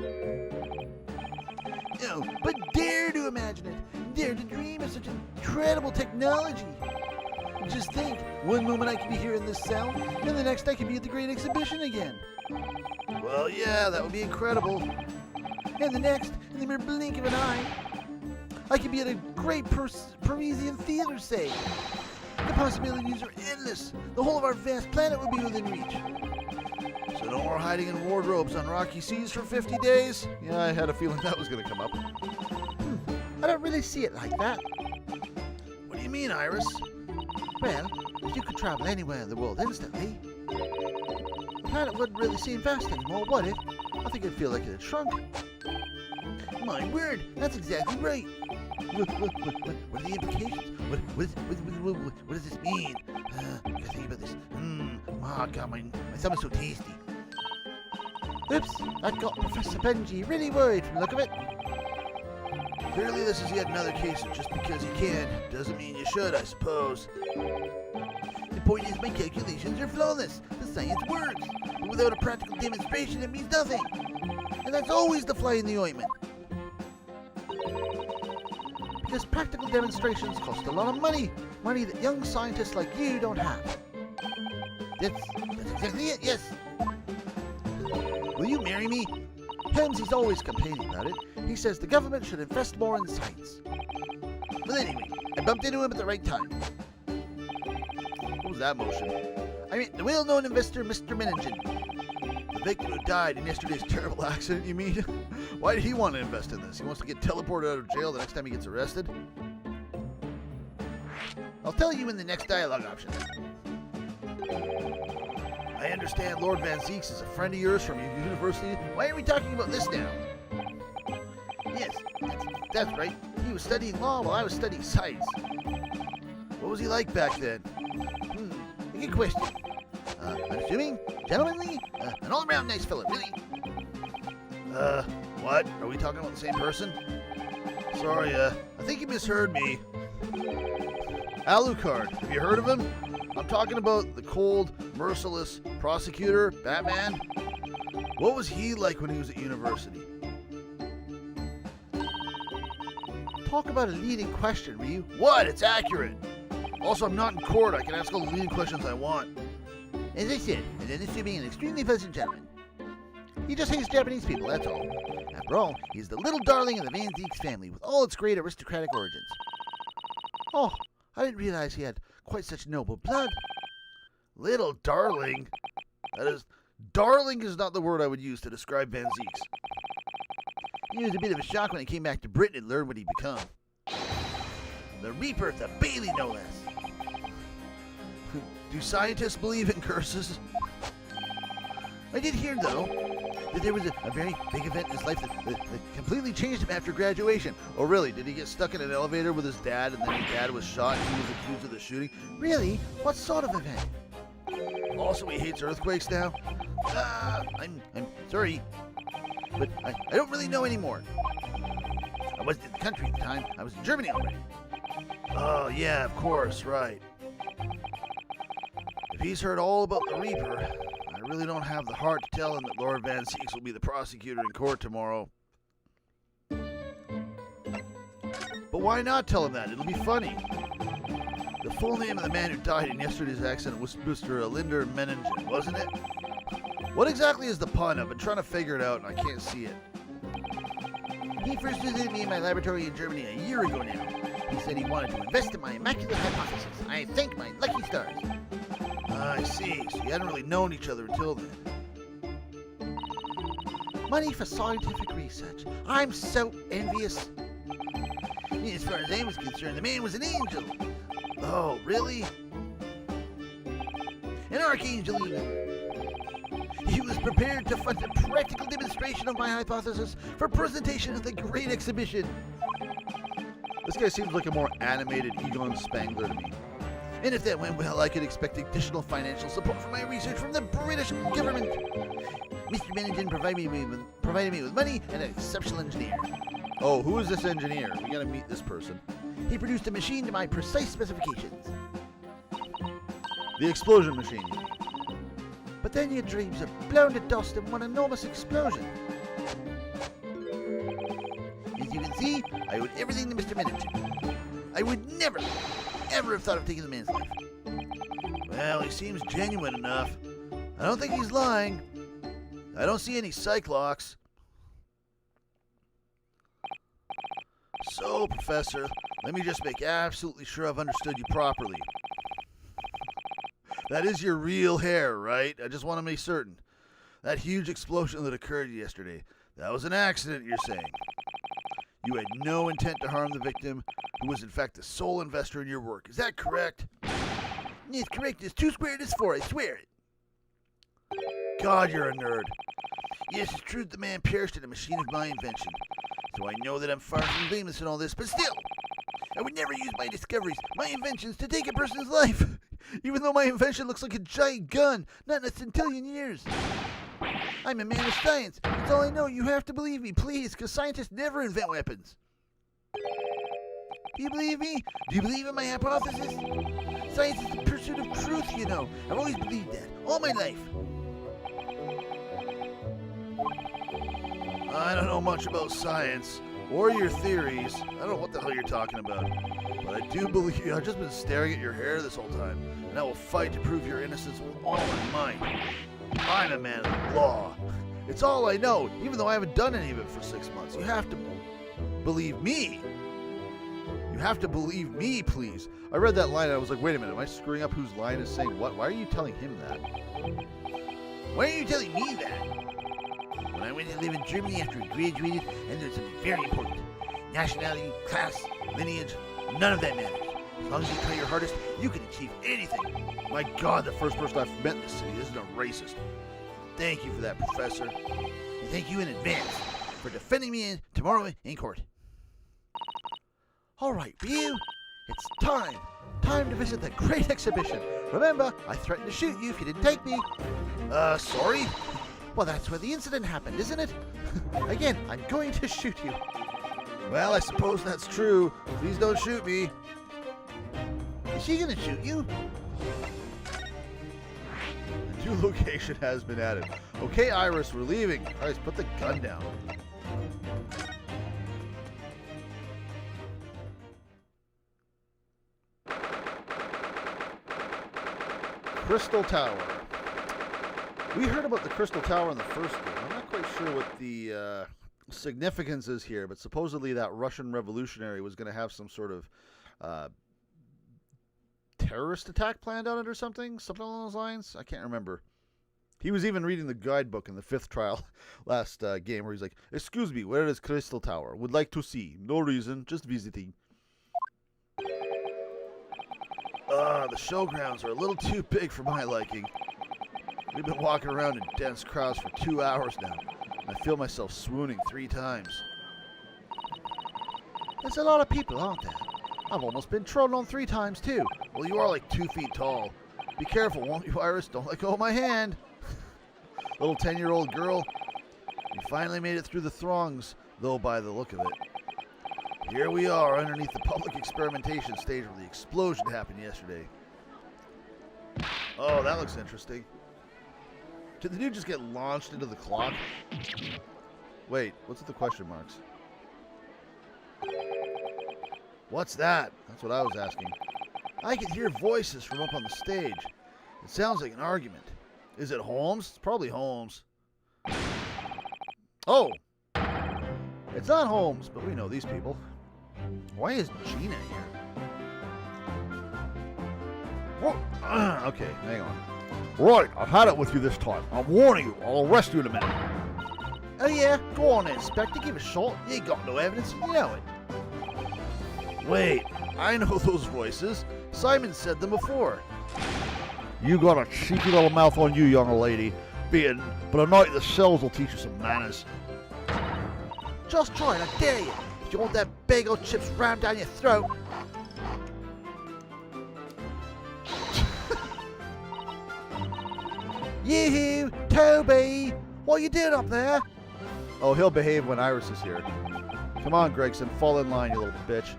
S6: No, but dare to imagine it. Dare to dream of such incredible technology. Just think, one moment I could be here in this cell, and the next I could be at the Great Exhibition again.
S1: Well, yeah, that would be incredible.
S6: And the next, in the mere blink of an eye, I could be at a great Parisian theater, say. The possibilities are endless. The whole of our vast planet would be within reach.
S1: So no more hiding in wardrobes on rocky seas for 50 days? Yeah, I had a feeling that was going to come up.
S6: I don't really see it like that.
S1: What do you mean, Iris?
S6: Well, if you could travel anywhere in the world instantly, the planet wouldn't really seem vast anymore, would it? I think it'd feel like it had shrunk. My word, that's exactly right. What are the implications? What does this mean? I gotta think about this. Oh God, my thumb is so tasty. Oops, that got Professor Benji really worried from the look of it.
S1: Clearly this is yet another case of just because you can, doesn't mean you should, I suppose.
S6: The point is my calculations are flawless. The science works. But without a practical demonstration, it means nothing. And that's always the fly in the ointment. Because practical demonstrations cost a lot of money. Money that young scientists like you don't have. That's exactly it, yes. Will you marry me? Helmsy's always complaining about it. He says the government should invest more in science. Well, anyway, I bumped into him at the right time.
S1: What was that motion?
S6: I mean, the well-known investor, Mr. Menningen.
S1: The victim who died in yesterday's terrible accident, you mean? Why did he want to invest in this? He wants to get teleported out of jail the next time he gets arrested?
S6: I'll tell you in the next dialogue option.
S1: I understand Lord Van Zeeks is a friend of yours from your university.
S6: Why are we talking about this now? Yes,
S5: That's right. He was studying law while I was studying science.
S1: What was he like back then?
S5: A good question. Unassuming, gentlemanly, an all-around nice fellow, really.
S1: What? Are we talking about the same person? Sorry, I think you misheard me. Alucard, have you heard of him? I'm talking about the cold, merciless prosecutor, Batman. What was he like when he was at university?
S5: Talk about a leading question, Ryu.
S1: What? It's accurate. Also, I'm not in court. I can ask all the leading questions I want.
S5: As I said, an unassuming and extremely pleasant gentleman. He just hates Japanese people, that's all. After all, he is the little darling of the Van Zieks family with all its great aristocratic origins. Oh, I didn't realize he had quite such noble blood.
S1: Little darling? Darling is not the word I would use to describe Van Zieks.
S5: He was a bit of a shock when he came back to Britain and learned what he'd become. The Reaper of the Bailey, no less.
S1: Do scientists believe in curses?
S5: I did hear, though, that there was a very big event in his life that completely changed him after graduation.
S1: Oh, really? Did he get stuck in an elevator with his dad, and then his dad was shot, and he was accused of the shooting?
S5: Really? What sort of event?
S1: Also, he hates earthquakes now?
S5: I'm sorry, but I don't really know anymore. I wasn't in the country at the time. I was in Germany already.
S1: Oh, yeah, of course, right. If he's heard all about the Reaper, I really don't have the heart to tell him that Lord Van Zieks will be the prosecutor in court tomorrow. But why not tell him that? It'll be funny. The full name of the man who died in yesterday's accident was Mr. Linder Menningen, wasn't it? What exactly is the pun? I've been trying to figure it out and I can't see it.
S5: He first visited me in my laboratory in Germany a year ago now. He said he wanted to invest in my immaculate hypothesis. I thank my lucky stars.
S1: I see. So you hadn't really known each other until then.
S5: Money for scientific research. I'm so envious. As far as I was concerned, the man was an angel.
S1: Oh, really?
S5: An archangel even. He was prepared to fund a practical demonstration of my hypothesis for presentation at the Great Exhibition.
S1: This guy seems like a more animated Egon Spangler to me.
S5: And if that went well, I could expect additional financial support for my research from the British government. Mr. Menningen provided me with money and an exceptional engineer.
S1: Oh, who is this engineer? We gotta meet this person.
S5: He produced a machine to my precise specifications.
S1: The explosion machine.
S5: But then your dreams are blown to dust in one enormous explosion. As you can see, I owed everything to Mr. Menningen. I would never, ever have thought of taking the man's life.
S1: Well, he seems genuine enough. I don't think he's lying. I don't see any Cyclops. So, Professor, let me just make absolutely sure I've understood you properly. That is your real hair, right? I just want to make certain. That huge explosion that occurred yesterday, that was an accident, you're saying. You had no intent to harm the victim, who was in fact the sole investor in your work. Is that correct?
S5: It's correct as 2 squared is 4, I swear it.
S1: God, you're a nerd.
S5: Yes, it's true that the man perished in a machine of my invention. So I know that I'm far from blameless in all this, but still, I would never use my discoveries, my inventions, to take a person's life. Even though my invention looks like a giant gun, not in a centillion years. I'm a man of science. That's all I know. You have to believe me, please, because scientists never invent weapons. Do you believe me? Do you believe in my hypothesis? Science is the pursuit of truth, you know. I've always believed that, all my life.
S1: I don't know much about science or your theories. I don't know what the hell you're talking about. But I do believe you. I've just been staring at your hair this whole time, and I will fight to prove your innocence with all my might. I'm a man of the law. It's all I know, even though I haven't done any of it for 6 months. You have to believe me. You have to believe me, please. I read that line and I was like, wait a minute, am I screwing up whose line is saying what? Why are you telling him that?
S5: Why are you telling me that? When I went to live in Germany after I graduated, and there's something very important. Nationality, class, lineage, none of that matters. As long as you try your hardest, you can achieve anything.
S1: My God, the first person I've met in this city isn't a racist. Thank you for that, Professor.
S5: And thank you in advance for defending me tomorrow in court. All right, Ryu. It's time. Time to visit the Great Exhibition. Remember, I threatened to shoot you if you didn't take me. Sorry? Well, that's where the incident happened, isn't it? Again, I'm going to shoot you.
S1: Well, I suppose that's true. Please don't shoot me.
S5: Is she gonna shoot you?
S1: A new location has been added. Okay, Iris, we're leaving. Christ, put the gun down. Crystal Tower. We heard about the Crystal Tower in the first game. I'm not quite sure what the significance is here, but supposedly that Russian revolutionary was going to have some sort of terrorist attack planned on it or something along those lines. I can't remember. He was even reading the guidebook in the 5th trial last game where he's like, "Excuse me, where is Crystal Tower? Would like to see. No reason, just visiting." The showgrounds are a little too big for my liking. We've been walking around in dense crowds for 2 hours now. I feel myself swooning 3 times.
S5: There's a lot of people, aren't there? I've almost been trodden on 3 times, too.
S1: Well, you are like 2 feet tall. Be careful, won't you, Iris? Don't let go of my hand. Little 10-year-old girl. We finally made it through the throngs, though, by the look of it. Here we are underneath the public experimentation stage where the explosion happened yesterday. Oh, that looks interesting. Did the dude just get launched into the clock? Wait, what's with the question marks? What's that? That's what I was asking. I can hear voices from up on the stage. It sounds like an argument. Is it Holmes? It's probably Holmes. Oh! It's not Holmes, but we know these people. Why is Gina here? Whoa. Okay, hang on. Right, I've had it with you this time. I'm warning you, I'll arrest you in a minute.
S5: Oh yeah? Go on, Inspector, give it a shot. You ain't got no evidence, you know it.
S1: Wait, I know those voices. Psy'Min said them before. You got a cheeky little mouth on you, young lady. But a night in the cells will teach you some manners.
S5: Just try it, I dare you. If you want that big old chips rammed down your throat. Yoo-hoo! Toby! What are you doing up there?
S1: Oh, he'll behave when Iris is here. Come on, Gregson, fall in line, you little bitch.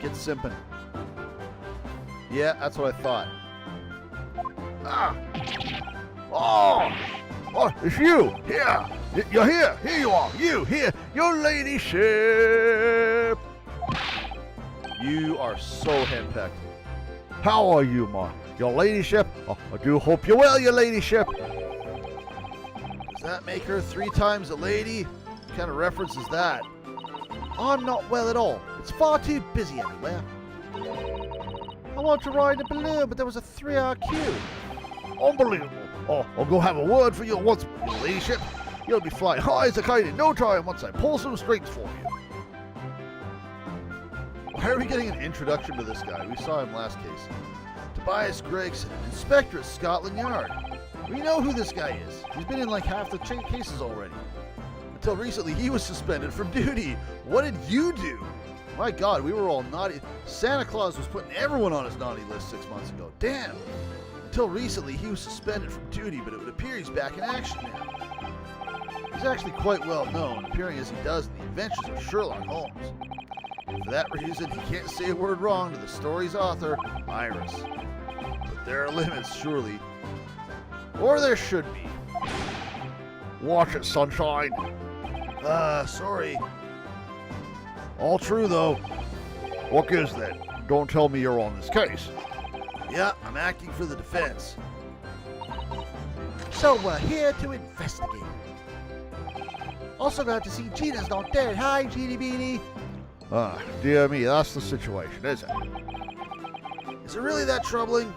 S1: Get simping. Yeah, that's what I thought. Ah! Oh! Oh, it's you! Here! You're here! Here you are! You, here! Your ladyship! You are so henpecked. How are you, your ladyship? Oh, I do hope you're well, your ladyship! Does that make her 3 times a lady? What kind of reference is that?
S5: I'm not well at all. It's far too busy everywhere. I want to ride a balloon, but there was a 3-hour queue.
S1: Unbelievable. Oh, I'll go have a word for you once, your ladyship. You'll be flying high as a kite in no time once I pull some strings for you. Why are we getting an introduction to this guy? We saw him last case. Tobias Gregson, Inspector at Scotland Yard. We know who this guy is. He's been in like half the cases already. Until recently, he was suspended from duty. What did you do? My God, we were all naughty. Santa Claus was putting everyone on his naughty list 6 months ago. Damn. Until recently, he was suspended from duty, but it would appear he's back in action now. He's actually quite well known, appearing as he does in the adventures of Sherlock Holmes. And for that reason, he can't say a word wrong to the story's author, Iris. But there are limits, surely. Or there should be. Watch it, sunshine. Sorry. All true, though. What gives that? Don't tell me you're on this case. Yeah, I'm acting for the defense.
S5: So we're here to investigate. Also glad to see Gina's not dead. Hi, Jeannie Beanie.
S1: Dear me, that's the situation, is it? Is it really that troubling?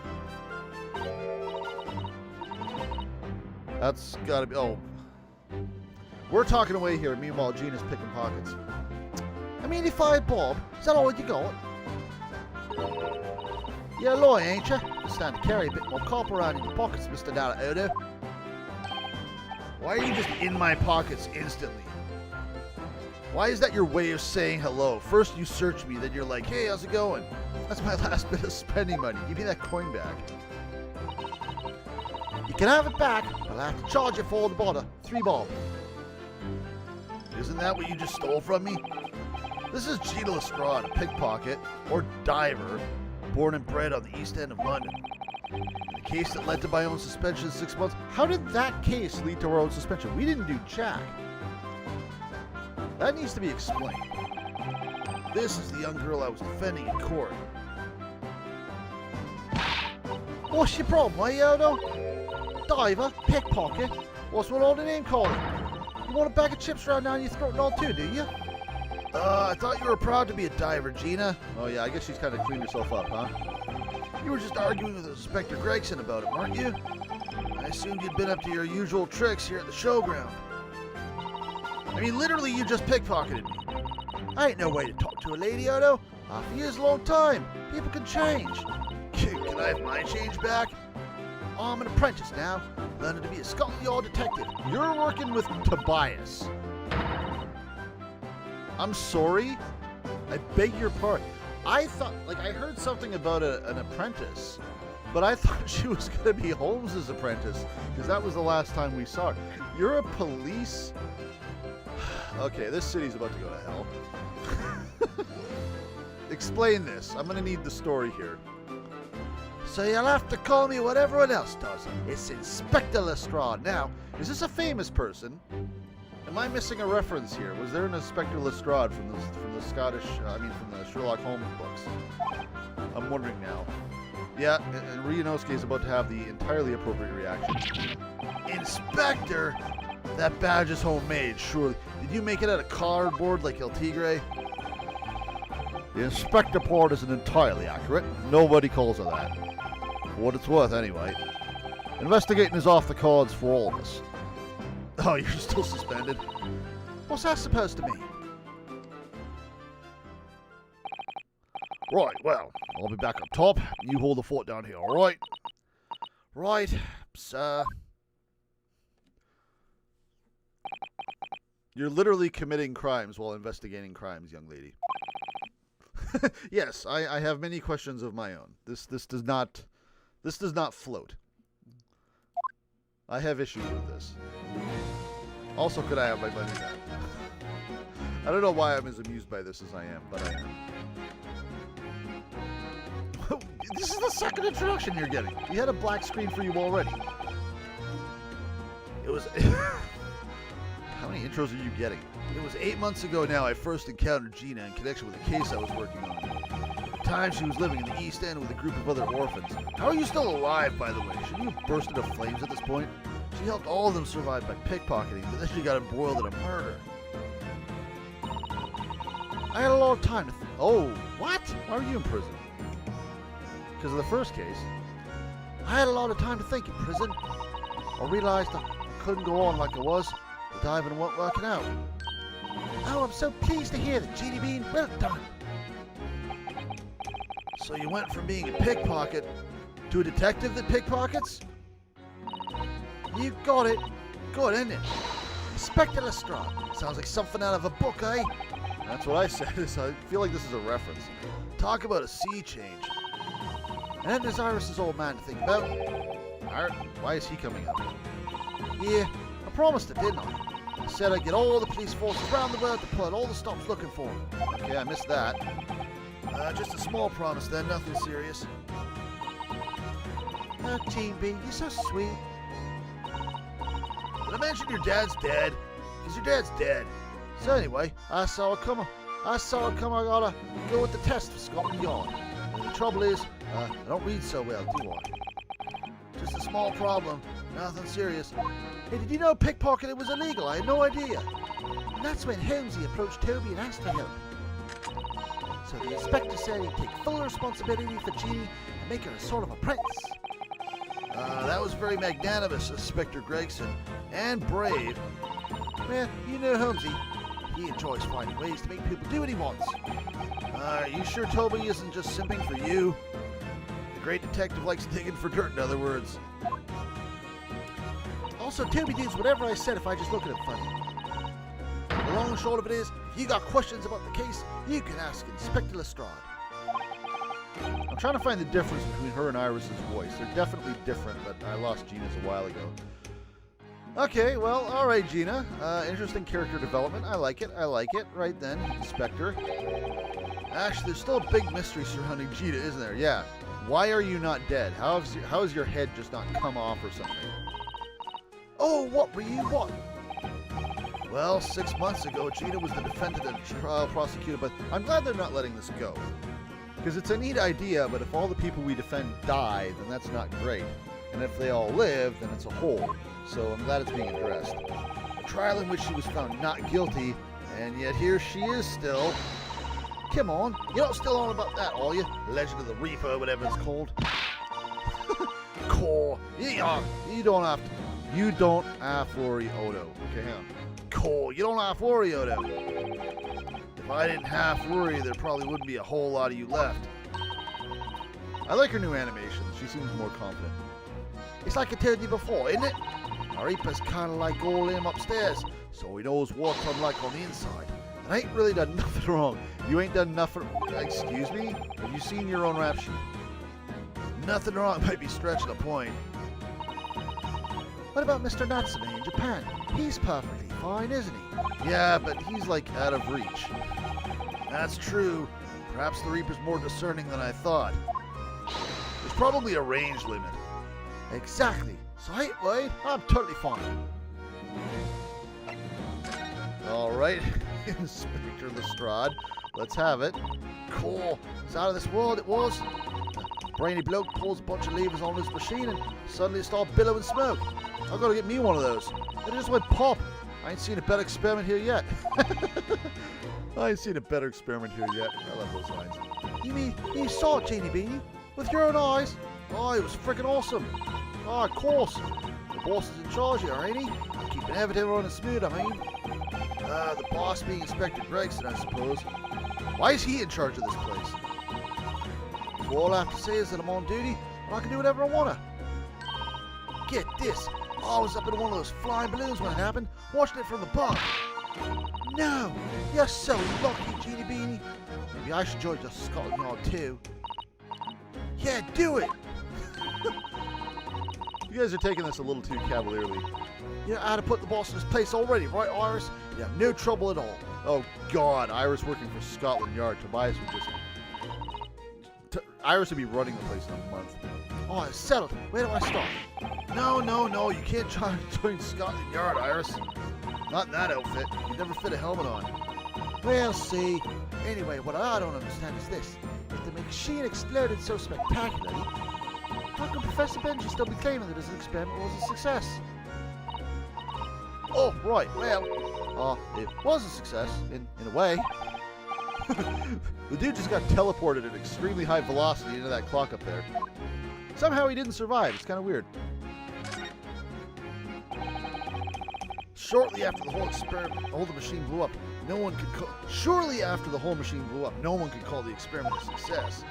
S1: That's gotta be... Oh. We're talking away here, meanwhile Gina's picking pockets.
S5: I mean, if I Bob, is that all you got? You're a lawyer, ain't you? You stand to carry a bit more copper around in your pockets, Mr. Odo.
S1: Why are you just in my pockets instantly? Why is that your way of saying hello? First you search me, then you're like, hey, how's it going? That's my last bit of spending money. Give me that coin back.
S5: You can have it back, but I'll have to charge you for all the bother. 3 bob.
S1: Isn't that what you just stole from me? This is Gina Lestrade, a pickpocket, or diver, born and bred on the East End of London. In the case that led to my own suspension 6 months. How did that case lead to our own suspension? We didn't do jack. That needs to be explained. This is the young girl I was defending in court.
S5: What's your problem, eh, Yodo? Diver? Pickpocket? What's what all the name calling? You want a bag of chips right down your throat and all too, do you?
S1: I thought you were proud to be a diver, Gina. Oh yeah, I guess she's kind of cleaned herself up, huh? You were just arguing with Inspector Gregson about it, weren't you? I assumed you'd been up to your usual tricks here at the showground. I mean, literally, you just pickpocketed me.
S5: I ain't no way to talk to a lady, Odo. Half a year's a long time. People can change.
S1: Can I have my change back?
S5: I'm an apprentice now, learning to be a Scotland Yard detective.
S1: You're working with Tobias. I'm sorry? I beg your pardon. I thought, like, I heard something about an apprentice, but I thought she was going to be Holmes's apprentice, because that was the last time we saw her. You're a police... Okay, this city's about to go to hell. Explain this. I'm going to need the story here.
S5: So you'll have to call me what everyone else does. It's Inspector Lestrade now.
S1: Is this a famous person? Am I missing a reference here? Was there an Inspector Lestrade from the Scottish, from the Sherlock Holmes books? I'm wondering now. Yeah, and Ryunosuke is about to have the entirely appropriate reaction. Inspector? That badge is homemade, surely. Did you make it out of cardboard like El Tigre? The Inspector part isn't entirely accurate. Nobody calls her that. For what it's worth, anyway. Investigating is off the cards for all of us. Oh, you're still suspended?
S5: What's that supposed to mean?
S1: Right, well, I'll be back up top. You hold the fort down here, alright?
S5: Right, sir.
S1: You're literally committing crimes while investigating crimes, young lady. Yes, I have many questions of my own. This does not float. I have issues with this. Also, could I have my money back? I don't know why I'm as amused by this as I am, but I am. This is the second introduction you're getting. We had a black screen for you already. It was... How many intros are you getting? It was 8 months ago now I first encountered Gina in connection with a case I was working on. At the time she was living in the East End with a group of other orphans. How are you still alive, by the way? Should you have burst into flames at this point? She helped all of them survive by pickpocketing, but then she got embroiled in a murder.
S5: I had a lot of time to think.
S1: Oh, what? Why were you in prison? Because of the first case?
S5: I had a lot of time to think in prison. I realized I couldn't go on like I was. The diving wasn't working out. Oh, I'm so pleased to hear that, Jeannie Bean. Well done.
S1: So you went from being a pickpocket to a detective that pickpockets?
S5: You got it. Good, isn't it? Inspector Lestrade. Sounds like something out of a book, eh?
S1: That's what I said. I feel like this is a reference. Talk about a sea change.
S5: And there's Iris's old man to think about.
S1: Why is he coming up?
S5: Yeah, I promised it, didn't I? I said I'd get all the police forces around the world to pull out all the stops looking for him.
S1: Okay, I missed that. Just a small promise then, nothing serious.
S5: Oh, Team B, you're so sweet.
S1: Did I mention your dad's dead? Because your dad's dead.
S5: So anyway, I saw it coming. I gotta go with the test for Scotland Yard. And the trouble is, I don't read so well, do I?
S1: Just a small problem. Nothing serious.
S5: Hey, did you know pickpocketing was illegal? I had no idea. And that's when Holmesy approached Toby and asked for help. So the inspector said he'd take full responsibility for Jeannie and make her a sort of apprentice.
S1: That was very magnanimous, Inspector Gregson. And brave.
S5: Well, you know Holmesy. He enjoys finding ways to make people do what he wants.
S1: Are you sure Toby isn't just simping for you? The great detective likes digging for dirt, in other words.
S5: Also, Toby does whatever I said if I just look at him funny. The long and short of it is, if you got questions about the case, you can ask Inspector Lestrade.
S1: I'm trying to find the difference between her and Iris's voice. They're definitely different, but I lost Gina's a while ago. Okay, well, alright, Gina. Interesting character development. I like it. Right then, Inspector. Actually, there's still a big mystery surrounding Gina, isn't there? Yeah. Why are you not dead? How has your head just not come off or something?
S5: Oh, what were you? What?
S1: Well, 6 months ago, Gina was the defendant and trial prosecuted, but I'm glad they're not letting this go. Because it's a neat idea, but if all the people we defend die, then that's not great. And if they all live, then it's a hole. So I'm glad it's being addressed. A trial in which she was found not guilty, and yet here she is still.
S5: Come on, you're not still on about that, are you? Legend of the Reaper, whatever it's called.
S1: Core. You don't have to worry, Odo. Okay, hang on. Core, you don't have to worry, Odo. If I didn't half worry, there probably wouldn't be a whole lot of you left. I like her new animations. She seems more confident.
S5: It's like I told you before, isn't it?
S1: Our Reaper's kind of like all him upstairs, so he knows what I'm like on the inside. And I ain't really done nothing wrong. You ain't done nothing. Excuse me? Have you seen your own rap sheet? Nothing wrong might be stretching a point.
S5: What about Mr. Natsume in Japan? He's perfectly fine, isn't he?
S1: Yeah, but he's like out of reach. That's true. Perhaps the Reaper's more discerning than I thought. There's probably a range limit.
S5: Exactly. So I ain't worried. I'm totally fine.
S1: All right, Inspector Lestrade. Let's have it.
S5: Cool. It's out of this world, it was. The brainy bloke pulls a bunch of levers on his machine and suddenly it starts billowing smoke.
S1: I've got to get me one of those.
S5: It just went pop. I ain't seen a better experiment here yet.
S1: I ain't seen a better experiment here yet. I love those lines.
S5: You mean you saw it, Genie Beanie? With your own eyes? Oh, it was freaking awesome. Oh, of course. The boss is in charge here, ain't he? Keeping everything running smooth, I mean.
S1: The boss being Inspector Gregson, I suppose. Why is he in charge of this place?
S5: So all I have to say is that I'm on duty and I can do whatever I want to. Get this. I was up in one of those flying balloons when it happened, watching it from above. No, you're so lucky, Genie Beanie. Maybe I should join the Scotland Yard too. Yeah, do it.
S1: You guys are taking this a little too cavalierly.
S5: You know how to put the boss in his place already, right, Iris? You have no trouble at all.
S1: Oh, God. Iris working for Scotland Yard. Tobias would just... Iris would be running the place in a month.
S5: Oh, it's settled. Where do I start?
S1: No. You can't try to join Scotland Yard, Iris. Not in that outfit. You'd never fit a helmet on.
S5: Well, see. Anyway, what I don't understand is this. If the machine exploded so spectacularly, how can Professor Benji still be claiming that his experiment was a success?
S1: Oh, right. Well, it was a success, in a way. The dude just got teleported at extremely high velocity into that clock up there. Somehow he didn't survive. It's kind of weird. Shortly after the whole machine blew up, no one could call... Shortly after the whole machine blew up, no one could call the experiment a success.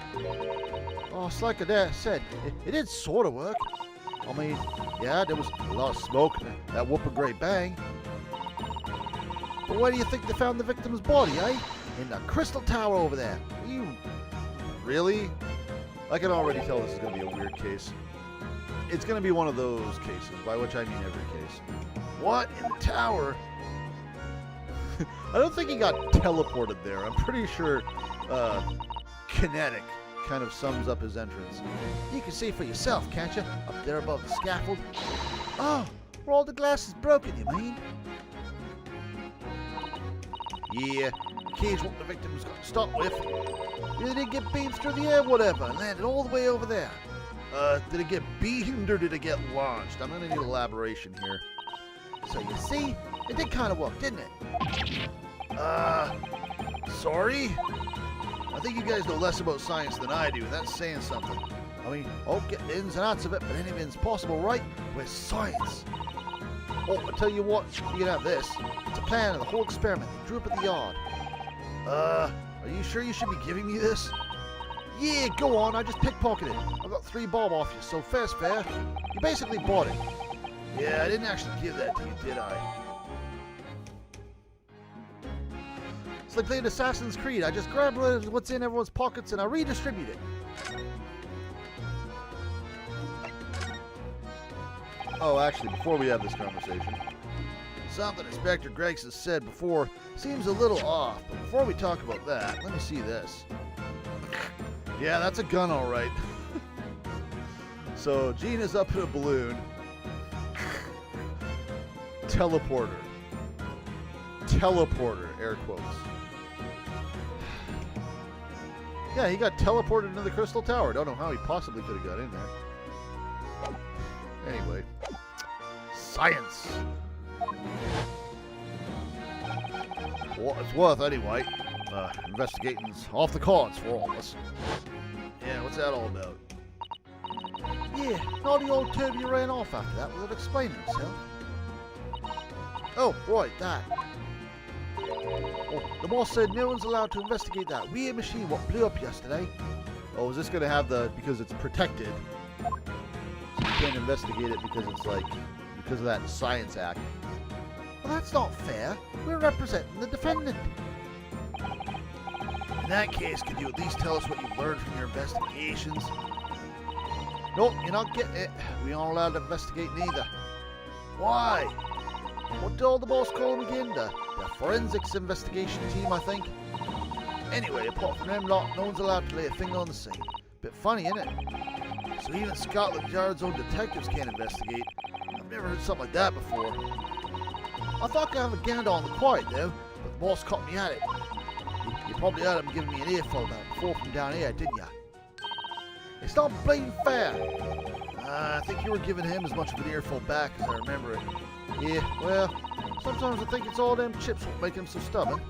S5: Oh, it's like I said, it did sort of work. I mean, yeah, there was a lot of smoke and that whoop a great bang. But where do you think they found the victim's body, eh? In the crystal tower over there.
S1: You... Really? I can already tell this is going to be a weird case. It's going to be one of those cases, by which I mean every case. What? In the tower? I don't think he got teleported there. I'm pretty sure kinetic kind of sums up his entrance.
S5: You can see for yourself, can't you? Up there above the scaffold. Oh, were all the glasses broken, you mean?
S1: Yeah, the cage what the victim was going to start with.
S5: They did get beamed through the air, whatever, and landed all the way over there.
S1: Did it get beamed or did it get launched? I'm going to need elaboration here.
S5: So you see, it did kind of work, didn't it?
S1: Sorry? I think you guys know less about science than I do, and that's saying something.
S5: I mean, I'll get the ins and outs of it, but anything's possible, right? With science. Oh, I tell you what, you can have this. It's a plan of the whole experiment. They drew up at the yard.
S1: Are you sure you should be giving me this?
S5: Yeah, go on, I just pickpocketed it. I got 3 bob off you, so fair's fair. You basically bought it.
S1: Yeah, I didn't actually give that to you, did I?
S6: It's like playing Assassin's Creed. I just grab what's in everyone's pockets and I redistribute it.
S1: Oh, actually, before we have this conversation,
S6: Something Inspector Gregson said before seems a little off, but before we talk about that, let me see this.
S1: yeah, that's a gun, all right. So Gene is up in a balloon. Teleporter. Teleporter, air quotes. Yeah, he got teleported into the Crystal Tower. Don't know how he possibly could have got in there. Anyway. Science. Well, it's worth anyway. Investigating's off the cards for all of us. Yeah, what's that all about?
S6: Yeah, naughty old Toby ran off after that without explaining himself. Oh, right, that. Oh, the boss said no one's allowed to investigate that weird machine what blew up yesterday.
S1: Oh, is this going to have the, because it's protected, so you can't investigate it because it's like, because of that Science Act.
S6: Well, that's not fair. We're representing the defendant.
S1: In that case, could you at least tell us what you've learned from your investigations?
S6: Nope, you're not getting it. We aren't allowed to investigate neither.
S1: Why?
S6: What did all the boss call them again? The forensics investigation team, I think. Anyway, apart from them lot, no one's allowed to lay a finger on the scene. Bit funny, innit?
S1: So even Scotland Yard's own detectives can't investigate. I've never heard something like that before.
S6: I thought I could have a gander on the quiet, though, but the boss caught me at it. You probably heard him giving me an earful about it before from down here, didn't ya? It's not blamed fair.
S1: I think you were giving him as much of an earful back as I remember it.
S6: Yeah, well, sometimes I think it's all them chips what make him so stubborn.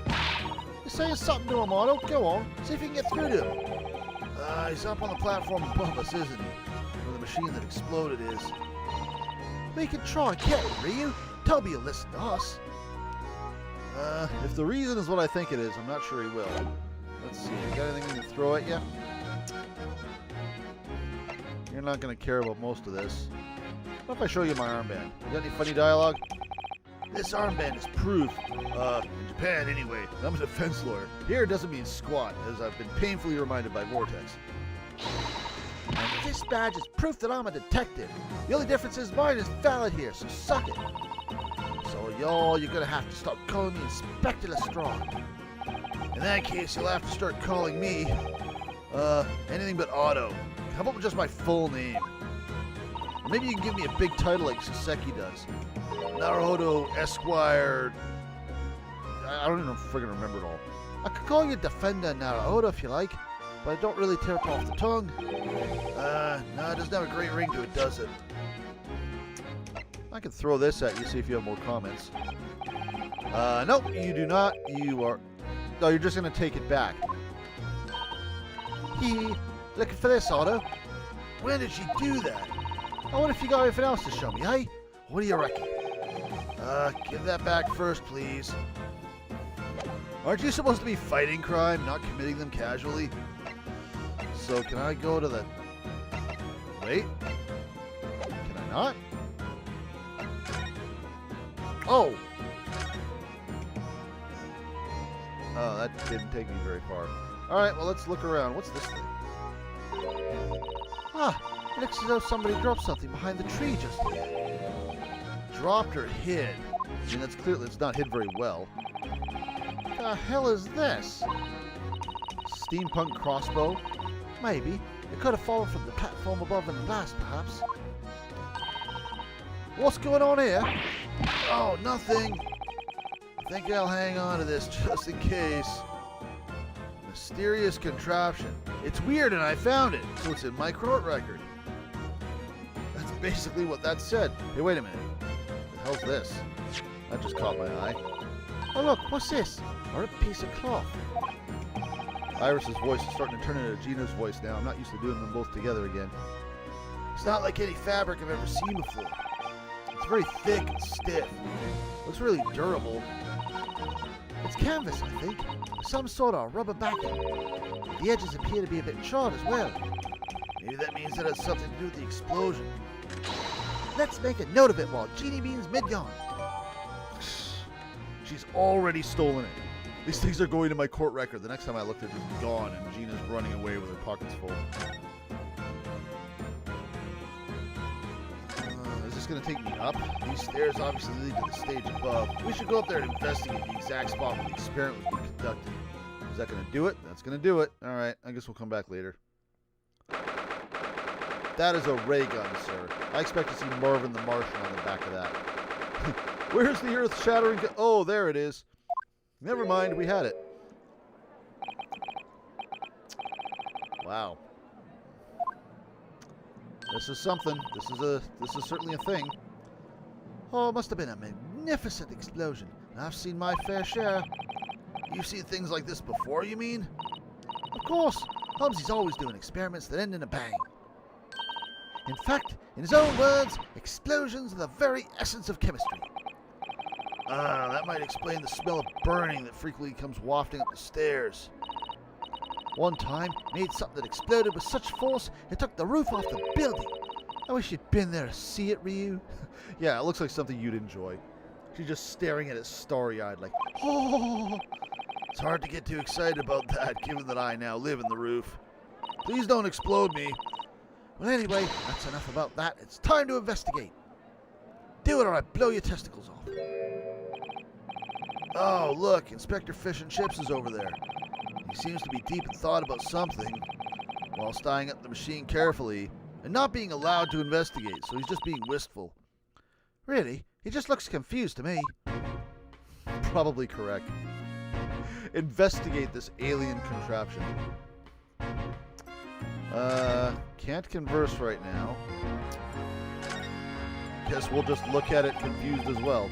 S6: You're saying something to him, Otto. Go on, see if you can get through to him.
S1: He's up on the platform above us, isn't he? Where the machine that exploded is.
S6: We can try get him, Ryu. Toby will listen to us.
S1: If the reason is what I think it is, I'm not sure he will. Let's see, you got anything we can throw at you? You're not going to care about most of this. What if I show you my armband? You got any funny dialogue? This armband is proof. In Japan anyway. I'm a defense lawyer. Here it doesn't mean squat, as I've been painfully reminded by Vortex.
S6: And this badge is proof that I'm a detective. The only difference is mine is valid here, so suck it. So you're gonna have to stop calling me Inspector Lestrade.
S1: In that case, you'll have to start calling me, anything but Otto. How about just my full name? Or maybe you can give me a big title like Saseki does. Naruhodo Esquire. I don't even friggin' remember it all.
S6: I could call you Defender Naruhodo if you like, but I don't really tear up off the tongue.
S1: No, it doesn't have a great ring to it, does it? I can throw this at you, see if you have more comments. Nope, you do not. You are... No, you're just going to take it back.
S6: Looking for this, Otto?
S1: When did she do that?
S6: I wonder if you got anything else to show me, eh? What do you reckon?
S1: Give that back first, please. Aren't you supposed to be fighting crime, not committing them casually? So can I go to the... Wait. Can I not? Oh! Oh, that didn't take me very far. Alright, well, let's look around. What's this thing?
S6: Ah, it looks as though somebody dropped something behind the tree just here.
S1: Dropped or hid? I mean, that's clearly, it's not hid very well.
S6: What the hell is this?
S1: Steampunk crossbow?
S6: Maybe. It could have fallen from the platform above in the blast, perhaps. What's going on here?
S1: Oh, nothing. I think I'll hang on to this just in case. Mysterious contraption. It's weird and I found it, so it's in my court record. That's basically what that said. Hey, wait a minute. What the hell's this? That just caught my eye.
S6: Oh look, what's this? Or a piece of cloth.
S1: Iris's voice is starting to turn into Gina's voice now. I'm not used to doing them both together again. It's not like any fabric I've ever seen before. It's very thick and stiff. Looks really durable.
S6: It's canvas, I think. Some sort of rubber backing. The edges appear to be a bit charred as well.
S1: Maybe that means it has something to do with the explosion.
S6: Let's make a note of it while Jeannie Bean's mid-yawn.
S1: She's already stolen it. These things are going to my court record. The next time I look, they're just gone, and Gina's running away with her pockets full. Is this going to take me up? These stairs obviously lead to the stage above. We should go up there and investigate the exact spot where the experiment was being conducted. Is that going to do it? That's going to do it. All right, I guess we'll come back later. That is a ray gun, sir. I expect to see Marvin the Martian on the back of that. Where's the earth-shattering... Oh, there it is. Never mind, we had it. Wow. This is something. This is certainly a thing.
S5: Oh, it must have been a magnificent explosion. I've seen my fair share.
S1: You've seen things like this before, you mean?
S5: Of course. Holmesy's always doing experiments that end in a bang. In fact, in his own words, explosions are the very essence of chemistry.
S1: Ah, that might explain the smell of burning that frequently comes wafting up the stairs.
S5: One time, made something that exploded with such force, it took the roof off the building. I wish you'd been there to see it, Ryu.
S1: Yeah, it looks like something you'd enjoy. She's just staring at it starry-eyed like, oh! It's hard to get too excited about that, given that I now live in the roof. Please don't explode me.
S5: Well, anyway, that's enough about that. It's time to investigate. Do it or I blow your testicles off.
S1: Oh, look, Inspector Fish and Chips is over there. He seems to be deep in thought about something, whilst eyeing up the machine carefully, and not being allowed to investigate, so he's just being wistful.
S5: Really? He just looks confused to me.
S1: Probably correct. Investigate this alien contraption. Can't converse right now. Guess we'll just look at it confused as well.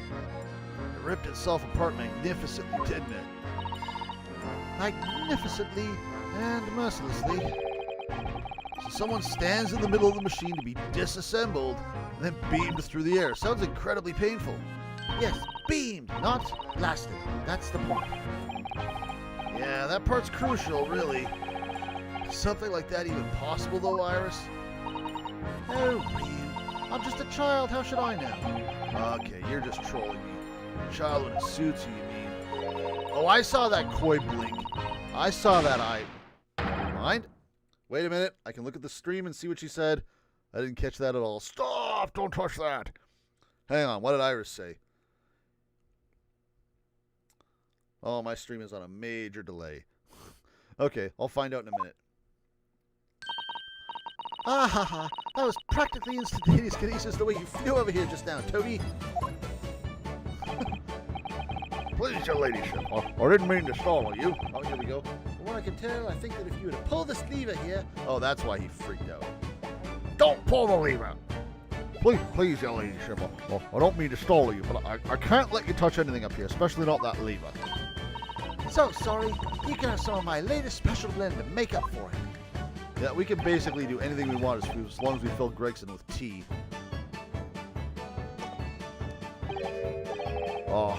S1: It ripped itself apart magnificently, didn't it?
S5: Magnificently and mercilessly.
S1: So someone stands in the middle of the machine to be disassembled and then beamed through the air. Sounds incredibly painful.
S5: Yes, beamed, not blasted. That's the point.
S1: Yeah, that part's crucial, really. Is something like that even possible, though, Iris?
S5: Oh, Ryu. I'm just a child. How should I know?
S1: Okay, you're just trolling me. Child when it suits you, you mean? Oh, I saw that koi blink. I saw that eye. Mind? Wait a minute. I can look at the stream and see what she said. I didn't catch that at all. Stop! Don't touch that. Hang on. What did Iris say? Oh, my stream is on a major delay. Okay, I'll find out in a minute.
S5: Ah ha ha. That was practically instantaneous kinesis the way you flew over here just now, Toby.
S1: Please, your ladyship. I didn't mean to startle you.
S5: Oh, here we go. From what I can tell, I think that if you were to pull this lever here...
S1: Oh, that's why he freaked out.
S7: Don't pull the lever. Please, your ladyship. I don't mean to startle you, but I can't let you touch anything up here, especially not that lever.
S5: So sorry. You can have some of my latest special blend to make up for it.
S1: Yeah, we can basically do anything we want as long as we fill Gregson with tea.
S7: Oh,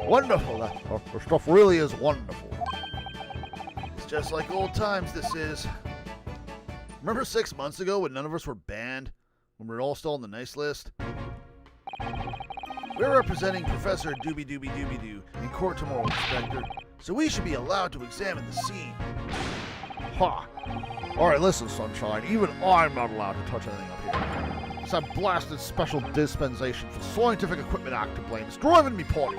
S7: wonderful. That stuff really is wonderful.
S1: It's just like old times, this is. Remember 6 months ago when none of us were banned? When we were all still on the nice list? We're representing Professor Doobie Doobie Doobie Doo in court tomorrow, Inspector. So we should be allowed to examine the scene.
S7: Ha! Alright, listen, Sunshine. Even I'm not allowed to touch anything up here. It's that blasted special dispensation for Scientific Equipment Act to blame. It's driving me potty.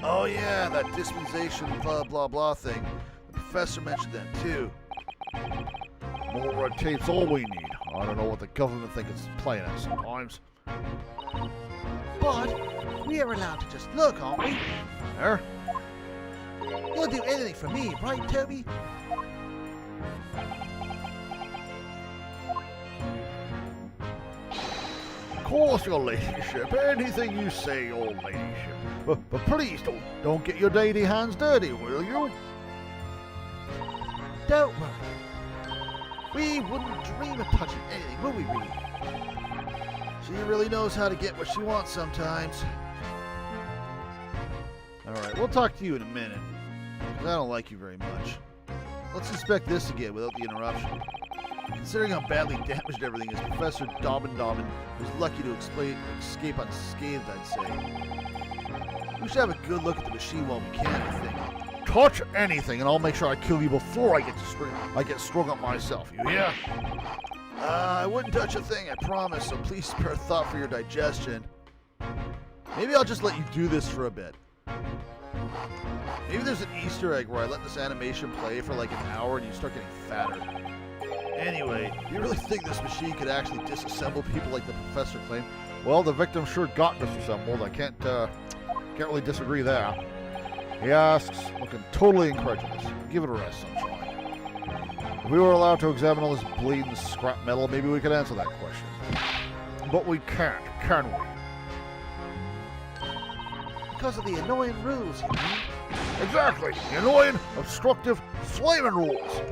S1: Oh yeah, that dispensation blah blah blah thing. The professor mentioned that too.
S7: More red tape's all we need. I don't know what the government think it's playing at sometimes.
S5: But we are allowed to just look, aren't we?
S7: There?
S5: You'll do anything for me, right, Toby?
S7: Of course, your ladyship. Anything you say, your ladyship. But please don't get your dainty hands dirty, will you?
S5: Don't worry. We wouldn't dream of touching anything, would we, really?
S1: She really knows how to get what she wants sometimes. Alright, we'll talk to you in a minute. Because I don't like you very much. Let's inspect this again without the interruption. Considering how badly damaged everything is, Professor Dobbin was lucky to escape unscathed, I'd say.
S6: We should have a good look at the machine while we can, I think.
S7: Touch anything, and I'll make sure I kill you before I get strung up myself. You hear?
S6: I wouldn't touch a thing, I promise, so please spare thought for your digestion. Maybe I'll just let you do this for a bit. Maybe there's an Easter egg where I let this animation play for like an hour and you start getting fatter. Anyway, do you really think this machine could actually disassemble people like the professor claimed?
S7: Well, the victim sure got disassembled. I can't really disagree there. He asks, looking totally incredulous. Give it a rest, Sunshine. If we were allowed to examine all this bleeding scrap metal, maybe we could answer that question. But we can't, can we?
S6: Because of the annoying rules, you mean?
S7: Exactly! The annoying, obstructive, flaming rules!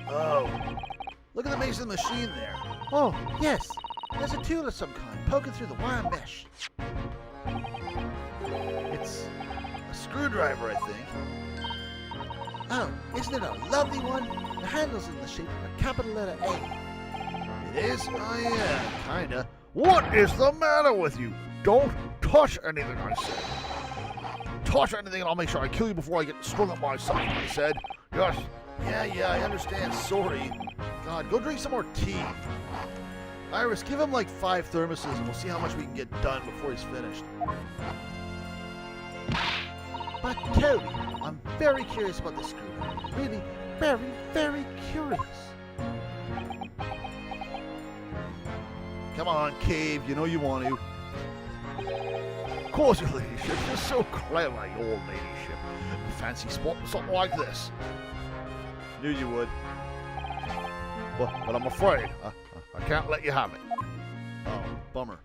S6: Oh. Look at the base of the machine there. Oh, yes. There's a tool of some kind poking through the wire mesh. It's a screwdriver, I think. Oh, isn't it a lovely one? The handle's in the shape of a capital letter A. It is? Oh, yeah, kinda.
S7: What is the matter with you? Don't touch anything, I said. Touch anything and I'll make sure I kill you before I get strung up myself, I said. Yes.
S6: Yeah, I understand. Sorry. God, go drink some more tea. Iris, give him like 5 thermoses and we'll see how much we can get done before he's finished. But Toby, I'm very curious about this screwdriver. Really, very, very curious. Come on, Cave. You know you want to.
S7: Of course, your ladyship. You're so clever, your ladyship. Fancy spotting something like this.
S6: Knew you would.
S7: But I'm afraid I can't let you have it.
S6: Oh, bummer.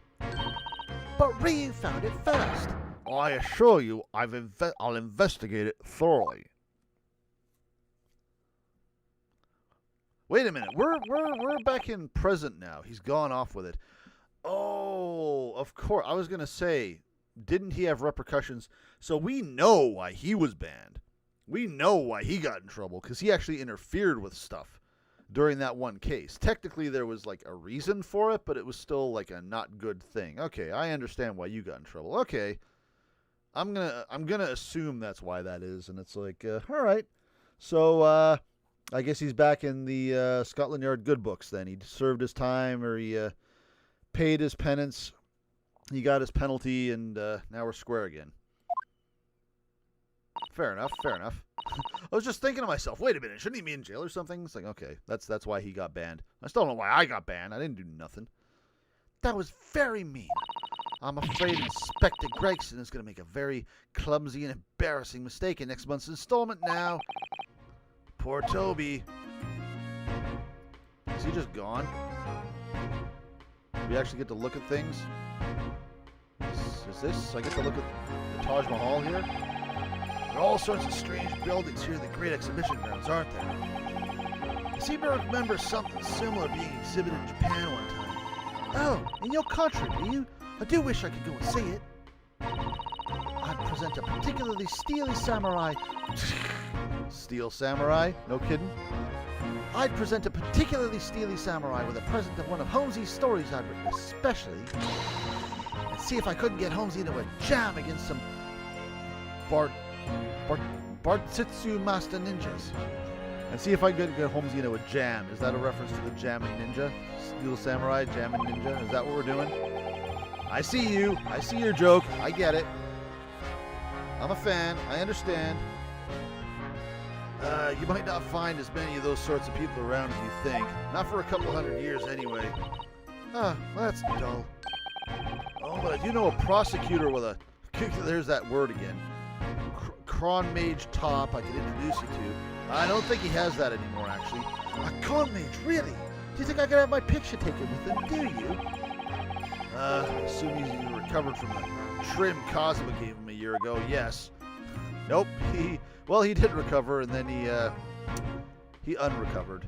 S5: But Ryu found it first.
S7: I assure you, I'll investigate it thoroughly.
S6: Wait a minute. We're back in present now. He's gone off with it. Oh, of course. I was gonna say, didn't he have repercussions? So we know why he was banned. We know why he got in trouble because he actually interfered with stuff during that one case. Technically, there was like a reason for it, but it was still like a not good thing. Okay, I understand why you got in trouble. Okay, I'm gonna assume that's why that is, and it's like, all right. So I guess he's back in the Scotland Yard good books. Then he served his time, or he paid his penance. He got his penalty, and now we're square again. Fair enough. I was just thinking to myself, wait a minute, shouldn't he be in jail or something? It's like, okay, that's why he got banned. I still don't know why I got banned. I didn't do nothing. That was very mean. I'm afraid Inspector Gregson is going to make a very clumsy and embarrassing mistake in next month's installment now. Poor Toby. Is he just gone? We actually get to look at things? Is this? I get to look at the Taj Mahal here? There are all sorts of strange buildings here at the Great Exhibition Grounds, aren't there? I seem to remember something similar being exhibited in Japan one time. Oh, in your country, do you? I do wish I could go and see it. I'd present a particularly steely samurai. Steel samurai? No kidding? I'd present a particularly steely samurai with a present of one of Holmesy's stories I'd written especially. And see if I couldn't get Holmesy into a jam against some Bartsitsu Master Ninjas. And see if I could get Holmesy into a jam. Is that a reference to the jamming ninja? Steel samurai, jamming ninja? Is that what we're doing? I see you. I see your joke. I get it. I'm a fan. I understand. You might not find as many of those sorts of people around as you think. Not for a couple 100 years anyway. Well, that's dull. Oh, but I do know a prosecutor with a... There's that word again. Cron Mage top I could introduce you to. I don't think he has that anymore, actually. A Con Mage, really? Do you think I could have my picture taken with him, do you? Assuming he recovered from the trim Cosmo gave him a year ago, yes. Nope, he did recover, and then he unrecovered.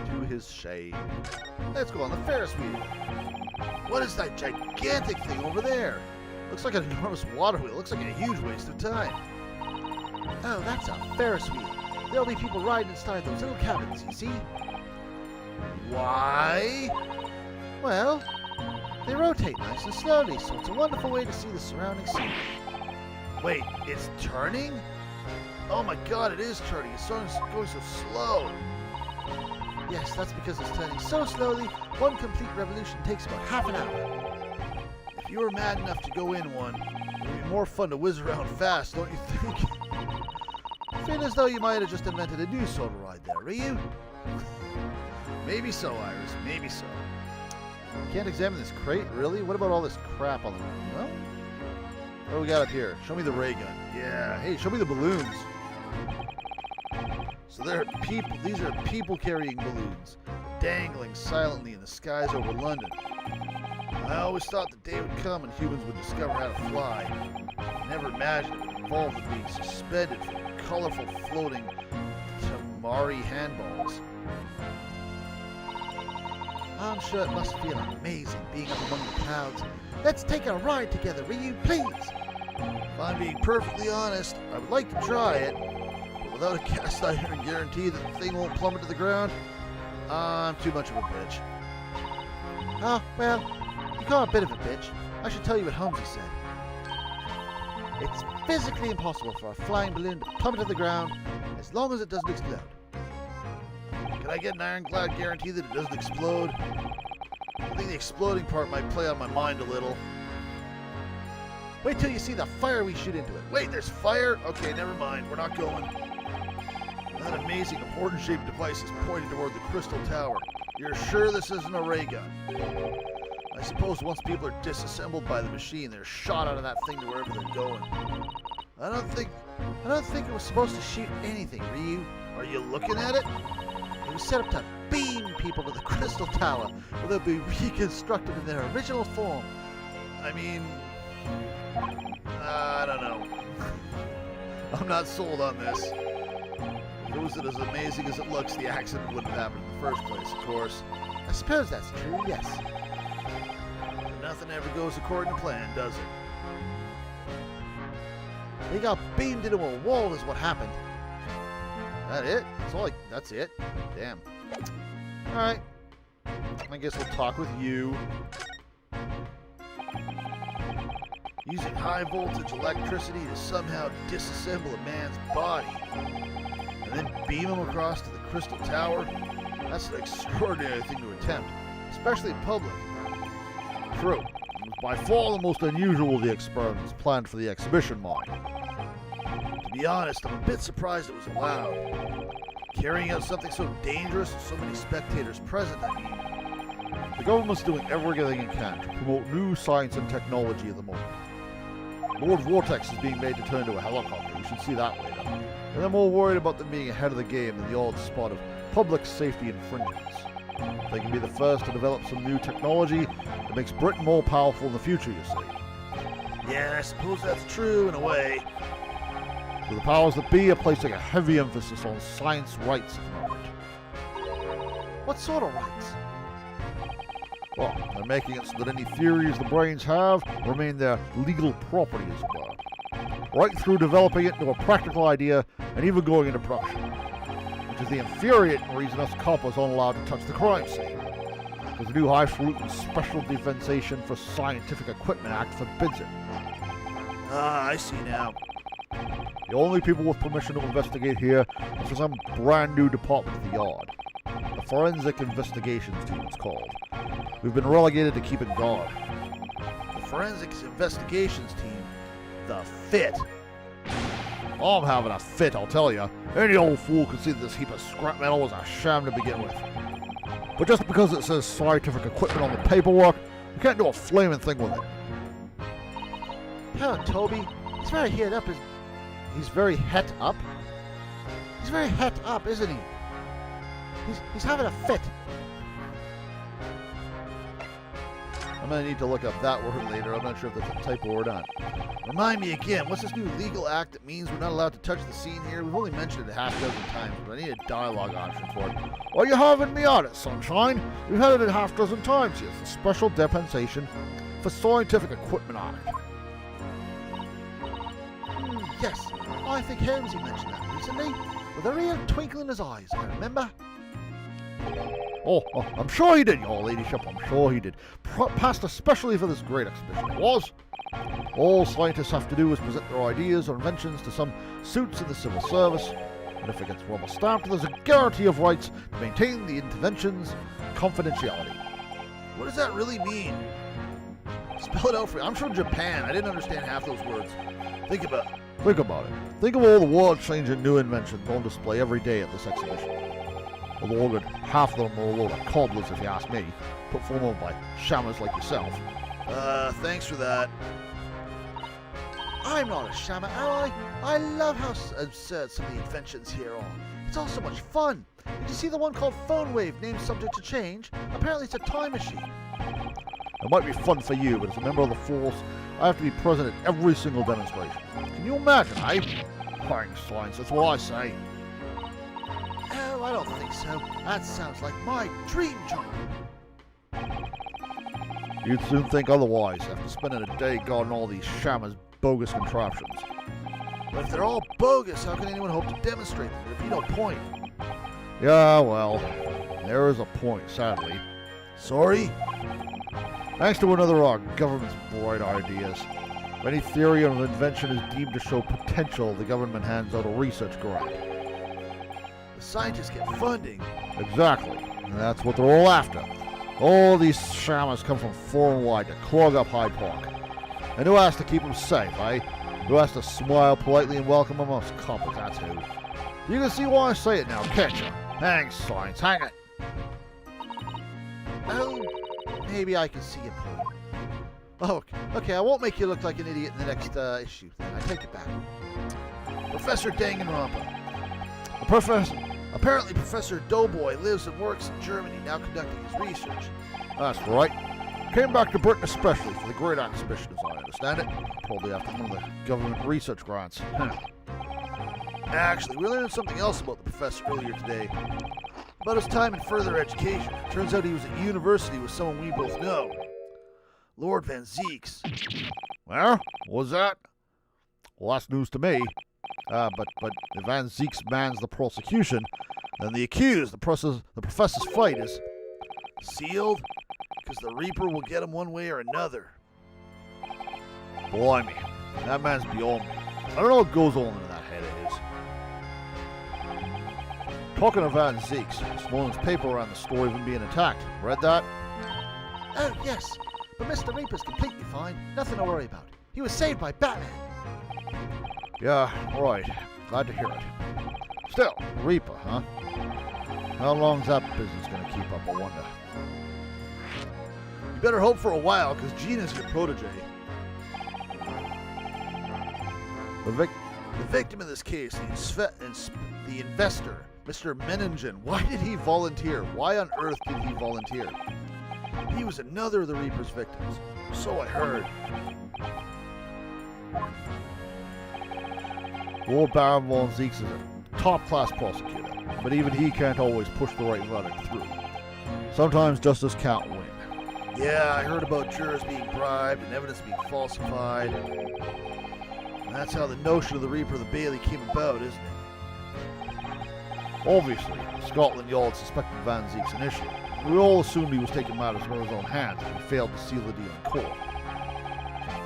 S6: To his shame. Let's go on the Ferris wheel. What is that gigantic thing over there? Looks like an enormous water wheel. Looks like a huge waste of time. Oh, that's a Ferris wheel. There'll be people riding inside those little cabins, you see? Why? Well,
S5: They rotate nice and slowly, so it's a wonderful way to see the surrounding scene.
S1: Wait, it's turning? Oh my god, it is turning. It's going so slow.
S5: Yes, that's because it's turning so slowly, one complete revolution takes about half an hour.
S1: If you were mad enough to go in one, it would be more fun to whiz around fast, don't you think?
S5: Feel as though you might have just invented a new sort of ride there, Ryu.
S1: Maybe so, Iris. Maybe so. Can't examine this crate, really? What about all this crap on the ground? Well, what do we got up here? Show me the ray gun. Yeah. Hey, show me the balloons. So there are people. These are people carrying balloons, dangling silently in the skies over London. I always thought the day would come and humans would discover how to fly. I never imagined it would involve them being suspended from colorful floating tamari handballs.
S5: I'm sure it must feel amazing being up among the clouds. Let's take a ride together, Ryu, please.
S1: If I'm being perfectly honest, I would like to try it, but without a cast iron guarantee that the thing won't plummet to the ground, I'm too much of a bitch.
S5: Oh, well, you call a bit of a bitch. I should tell you what Holmesy said. It's physically impossible for a flying balloon to plummet to the ground as long as it doesn't explode.
S1: Can I get an ironclad guarantee that it doesn't explode? I think the exploding part might play on my mind a little.
S5: Wait till you see the fire we shoot into it.
S1: Wait, there's fire? Okay, never mind. We're not going. That amazing horn-shaped device is pointed toward the Crystal Tower. You're sure this isn't a ray gun? I suppose once people are disassembled by the machine, they're shot out of that thing to wherever they're going. I don't think it was supposed to shoot anything, Ryu. Are you looking at it?
S5: It was set up to beam people to the Crystal Tower, where they'll be reconstructed in their original form.
S1: I mean, I don't know. I'm not sold on this. If it was as amazing as it looks, the accident wouldn't have happened in the first place, of course.
S5: I suppose that's true, yes.
S1: But nothing ever goes according to plan, does it?
S5: They got beamed into a wall is what happened.
S1: That it? That's it? Damn. Alright. I guess we'll talk with you. Using high voltage electricity to somehow disassemble a man's body and then beam him across to the Crystal Tower? That's an extraordinary thing to attempt, especially in public.
S7: True. It was by far the most unusual of the experiments planned for the exhibition, mind.
S1: To be honest, I'm a bit surprised it was allowed. Carrying out something so dangerous with so many spectators present, I mean.
S7: The government's doing everything it can to promote new science and technology at the moment. Lord Vortex is being made to turn into a helicopter. You should see that later. And they're more worried about them being ahead of the game than the odd spot of public safety infringements. They can be the first to develop some new technology that makes Britain more powerful in the future, you see.
S1: Yeah, I suppose that's true in a way.
S7: So the powers that be are placing a heavy emphasis on science rights at the moment.
S5: What sort of rights?
S7: Well, they're making it so that any theories the brains have remain their legal property, as it were. Right through developing it into a practical idea and even going into production. Which is the infuriating reason us coppers aren't allowed to touch the crime scene. Because the new Highfalutin Special Dispensation for Scientific Equipment Act forbids it.
S1: Ah, I see now.
S7: The only people with permission to investigate here is for some brand new department at the Yard. The Forensic Investigations Team, it's called. We've been relegated to keeping guard.
S1: The Forensics Investigations Team. The Fit.
S7: I'm having a fit, I'll tell you. Any old fool can see that this heap of scrap metal was a sham to begin with. But just because it says scientific equipment on the paperwork, you can't do a flaming thing with it.
S5: Hell, Toby, he's very het up. He's very het up? He's very het up, isn't he? He's having a fit.
S1: I'm going to need to look up that word later. I'm not sure if that's a typo or not. Remind me again, what's this new legal act that means we're not allowed to touch the scene here? We've only mentioned it a half dozen times, but I need a dialogue option for it.
S7: Well, you having me on it, Sunshine. We've had it a half dozen times here. It's a special dispensation for Scientific Equipment Act.
S5: Yes, I think Holmesy mentioned that recently, with a real twinkle in his eyes, I remember.
S7: Oh, I'm sure he did, your ladyship. I'm sure he did. Passed especially for this great exhibition. It was. All scientists have to do is present their ideas or inventions to some suits in the civil service, and if it gets rubber stamped, there's a guarantee of rights to maintain the intervention's confidentiality.
S6: What does that really mean? Spell it out for me. I'm from Japan. I didn't understand half those words. Think about it.
S7: Think about it. Think of all the world-changing new inventions on display every day at this exhibition. Although good, half of them are a load of cobblers, if you ask me, put forward by shammers like yourself.
S6: Thanks for that. I'm not a shammer, am I? I love how absurd some of the inventions here are. It's all so much fun. Did you see the one called Phone Wave, named Subject to Change? Apparently it's a time machine.
S7: It might be fun for you, but as a member of the force, I have to be present at every single demonstration. Can you imagine, eh? Thanks, science, that's what I say.
S6: Oh, I don't think so. That sounds like my dream job.
S7: You'd soon think otherwise after spending a day guarding all these shammers' bogus contraptions.
S6: But if they're all bogus, how can anyone hope to demonstrate them? There'd be no point.
S7: Yeah, well, there is a point, sadly.
S6: Sorry?
S7: Thanks to another of our government's bright ideas. If any theory of invention is deemed to show potential, the government hands out a research grant.
S6: The scientists get funding.
S7: Exactly. And that's what they're all after. All these shammers come from far and wide to clog up Hyde Park. And who has to keep them safe, eh? Who has to smile politely and welcome them? Us couples, that's who. You can see why I say it now, can't you? Thanks, science, hang it.
S6: Oh, maybe I can see your point. Oh, okay, I won't make you look like an idiot in the next issue, then. I take it back. Professor Danganronpa. Apparently Professor Doughboy lives and works in Germany, now conducting his research.
S7: That's right. Came back to Britain especially for the great exhibition, as I understand it. Probably after one of the government research grants.
S6: Actually, we learned something else about the professor earlier today. About his time in further education. Turns out he was at university with someone we both know. Lord Van Zeeks.
S7: Well, what was that? Well, that's news to me. But if Van Zeeks mans the prosecution, then the accused, the professor's fight is
S6: sealed? Because the Reaper will get him one way or another.
S7: Blimey, that man's beyond me. I don't know what goes on in that head of his. Talking of Van Zeeks, this morning's paper ran the story of him being attacked. Read that?
S6: Oh, yes. But Mr. Reaper's completely fine. Nothing to worry about. He was saved by Batman.
S7: Yeah, right. Glad to hear it. Still, Reaper, huh? How long's that business gonna keep up, I wonder?
S6: You better hope for a while, because Gina's your protege. The victim in this case, the investor, Mr. Menningen, why did he volunteer? Why on earth did he volunteer? He was another of the Reaper's victims. So I heard.
S7: Lord Baron Von Zeeks is a top-class prosecutor, but even he can't always push the right verdict through. Sometimes justice can't win.
S6: Yeah, I heard about jurors being bribed and evidence being falsified. And that's how the notion of the Reaper of the Bailey came about, isn't it?
S7: Obviously, Scotland Yard suspected Van Zeeks initially. We all assumed he was taking matters in his own hands and he failed to seal the deal in court.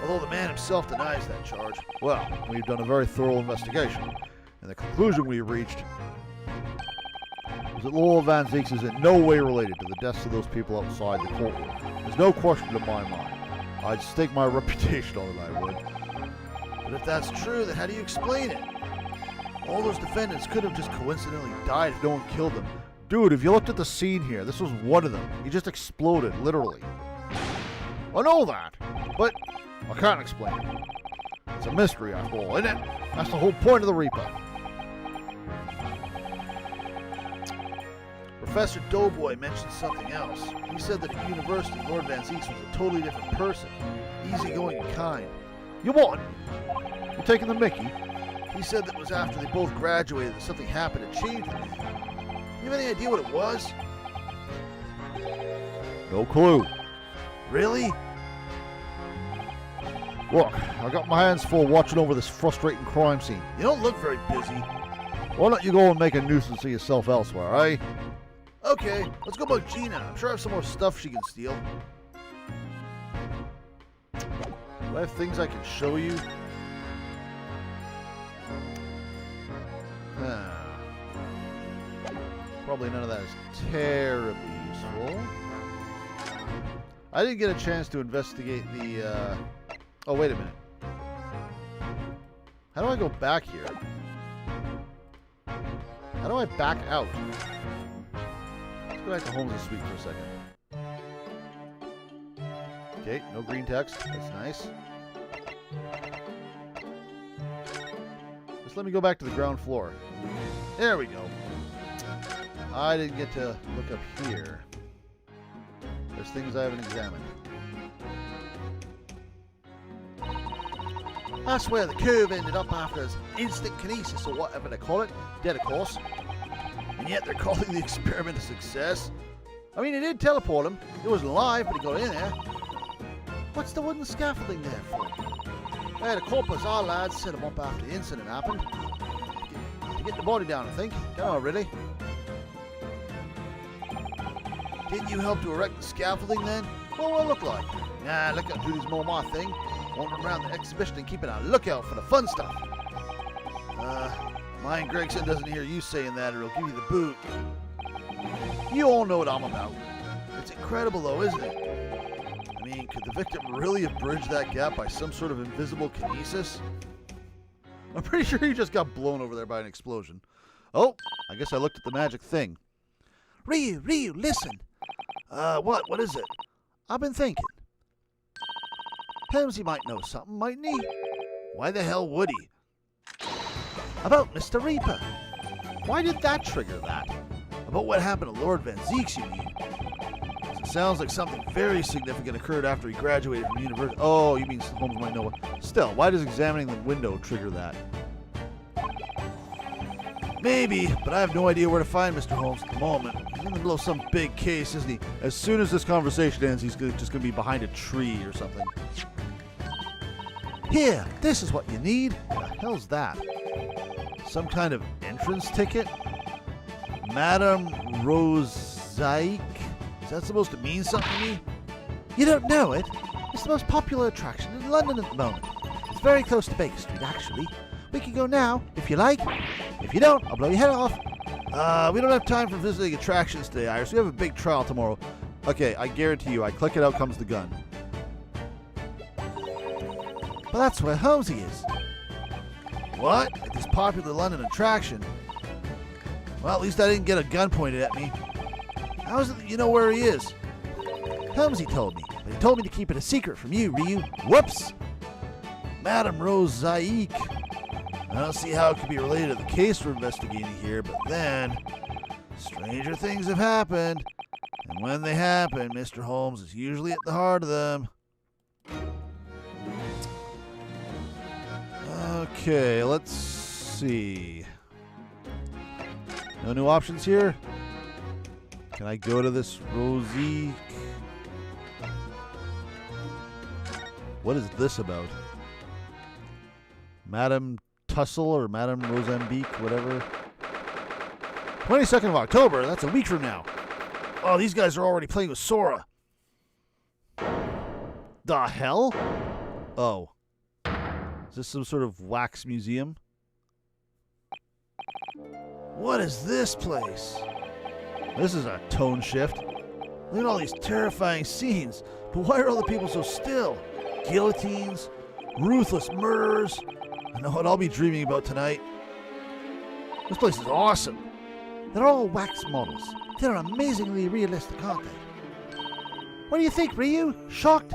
S6: Although the man himself denies that charge.
S7: Well, we've done a very thorough investigation, and the conclusion we reached is that Lord Van Zeeks is in no way related to the deaths of those people outside the courtroom. There's no question in my mind. I'd stake my reputation on it, I would.
S6: But if that's true, then how do you explain it? All those defendants could have just coincidentally died if no one killed them.
S7: Dude, if you looked at the scene here, this was one of them. He just exploded, literally. I know that, but I can't explain it. It's a mystery, after all, isn't it? That's the whole point of the Reaper.
S6: Professor Doughboy mentioned something else. He said that at university, Lord Van Zeeks was a totally different person. Easygoing and kind.
S7: You what? You taking the mickey?
S6: He said that it was after they both graduated that something happened and changed the man. You have any idea what it was?
S7: No clue.
S6: Really?
S7: Look, I got my hands full watching over this frustrating crime scene.
S6: You don't look very busy.
S7: Why don't you go and make a nuisance of yourself elsewhere, eh? Okay, let's go about Gina. I'm sure I have some more stuff she can steal. Do I have things I can show you? Probably none of that is terribly useful. I didn't get a chance to investigate the, Oh, wait a minute. How do I go back here? How do I back out? Let's go back to Holmes' suite for a second. Okay, no green text. That's nice. Just let me go back to the ground floor. There we go. I didn't get to look up here. There's things I haven't examined.
S5: I swear the cove ended up after his instant kinesis or whatever they call it. Dead, of course. And yet they're calling the experiment a success. I mean, it did teleport him. He wasn't alive, but he got in there. What's the wooden scaffolding there for? The corpus, our lads set him up after the incident happened. To get the body down, I think. Come on, really. Didn't you help to erect the scaffolding then? What will it look like? Nah, look at Judy's more my thing. Wandering around the exhibition and keeping a lookout for the fun stuff. Mind Gregson doesn't hear you saying that or he'll give you the boot. You all know what I'm about. It's incredible though, isn't it? I mean, could the victim really have bridged that gap by some sort of invisible kinesis?
S7: I'm pretty sure he just got blown over there by an explosion. Oh, I guess I looked at the magic thing.
S5: Ryu, listen. What is it? I've been thinking. Holmesy might know something, mightn't he?
S7: Why the hell would he?
S5: About Mr. Reaper.
S7: Why did that trigger that?
S5: About what happened to Lord Van Zeeks, you mean?
S7: It sounds like something very significant occurred after he graduated from university. Oh, you mean Holmes might know what? Still, why does examining the window trigger that?
S5: Maybe, but I have no idea where to find Mr. Holmes at the moment. He's in the middle of some big case, isn't he?
S7: As soon as this conversation ends, he's just going to be behind a tree or something.
S5: Here, this is what you need.
S7: What the hell's that? Some kind of entrance ticket? Madame Rosaik? Is that supposed to mean something to me?
S5: You don't know it? It's the most popular attraction in London at the moment. It's very close to Baker Street, actually. We can go now, if you like. If you don't, I'll blow your head off.
S7: We don't have time for visiting attractions today, Iris. We have a big trial tomorrow. Okay, I guarantee you, I click it, out comes the gun.
S5: But that's where Holmesy is.
S7: What? At this popular London attraction? Well, at least I didn't get a gun pointed at me. How is it that you know where he is?
S5: Holmesy told me, but he told me to keep it a secret from you, Ryu.
S7: Whoops! Madame Rosaik. I don't see how it could be related to the case we're investigating here, but then stranger things have happened. And when they happen, Mr. Holmes is usually at the heart of them. Okay, let's see. No new options here? Can I go to this Rosie? What is this about? Madame Tussle or Madame Rosambique, whatever. 22nd of October, that's a week from now. Oh, these guys are already playing with Sora. The hell? Oh. Is this some sort of wax museum? What is this place? This is a tone shift. Look at all these terrifying scenes. But why are all the people so still? Guillotines, ruthless murderers. I know what I'll be dreaming about tonight. This place is awesome.
S5: They're all wax models. They're amazingly realistic, aren't they? What do you think, Ryu? Shocked?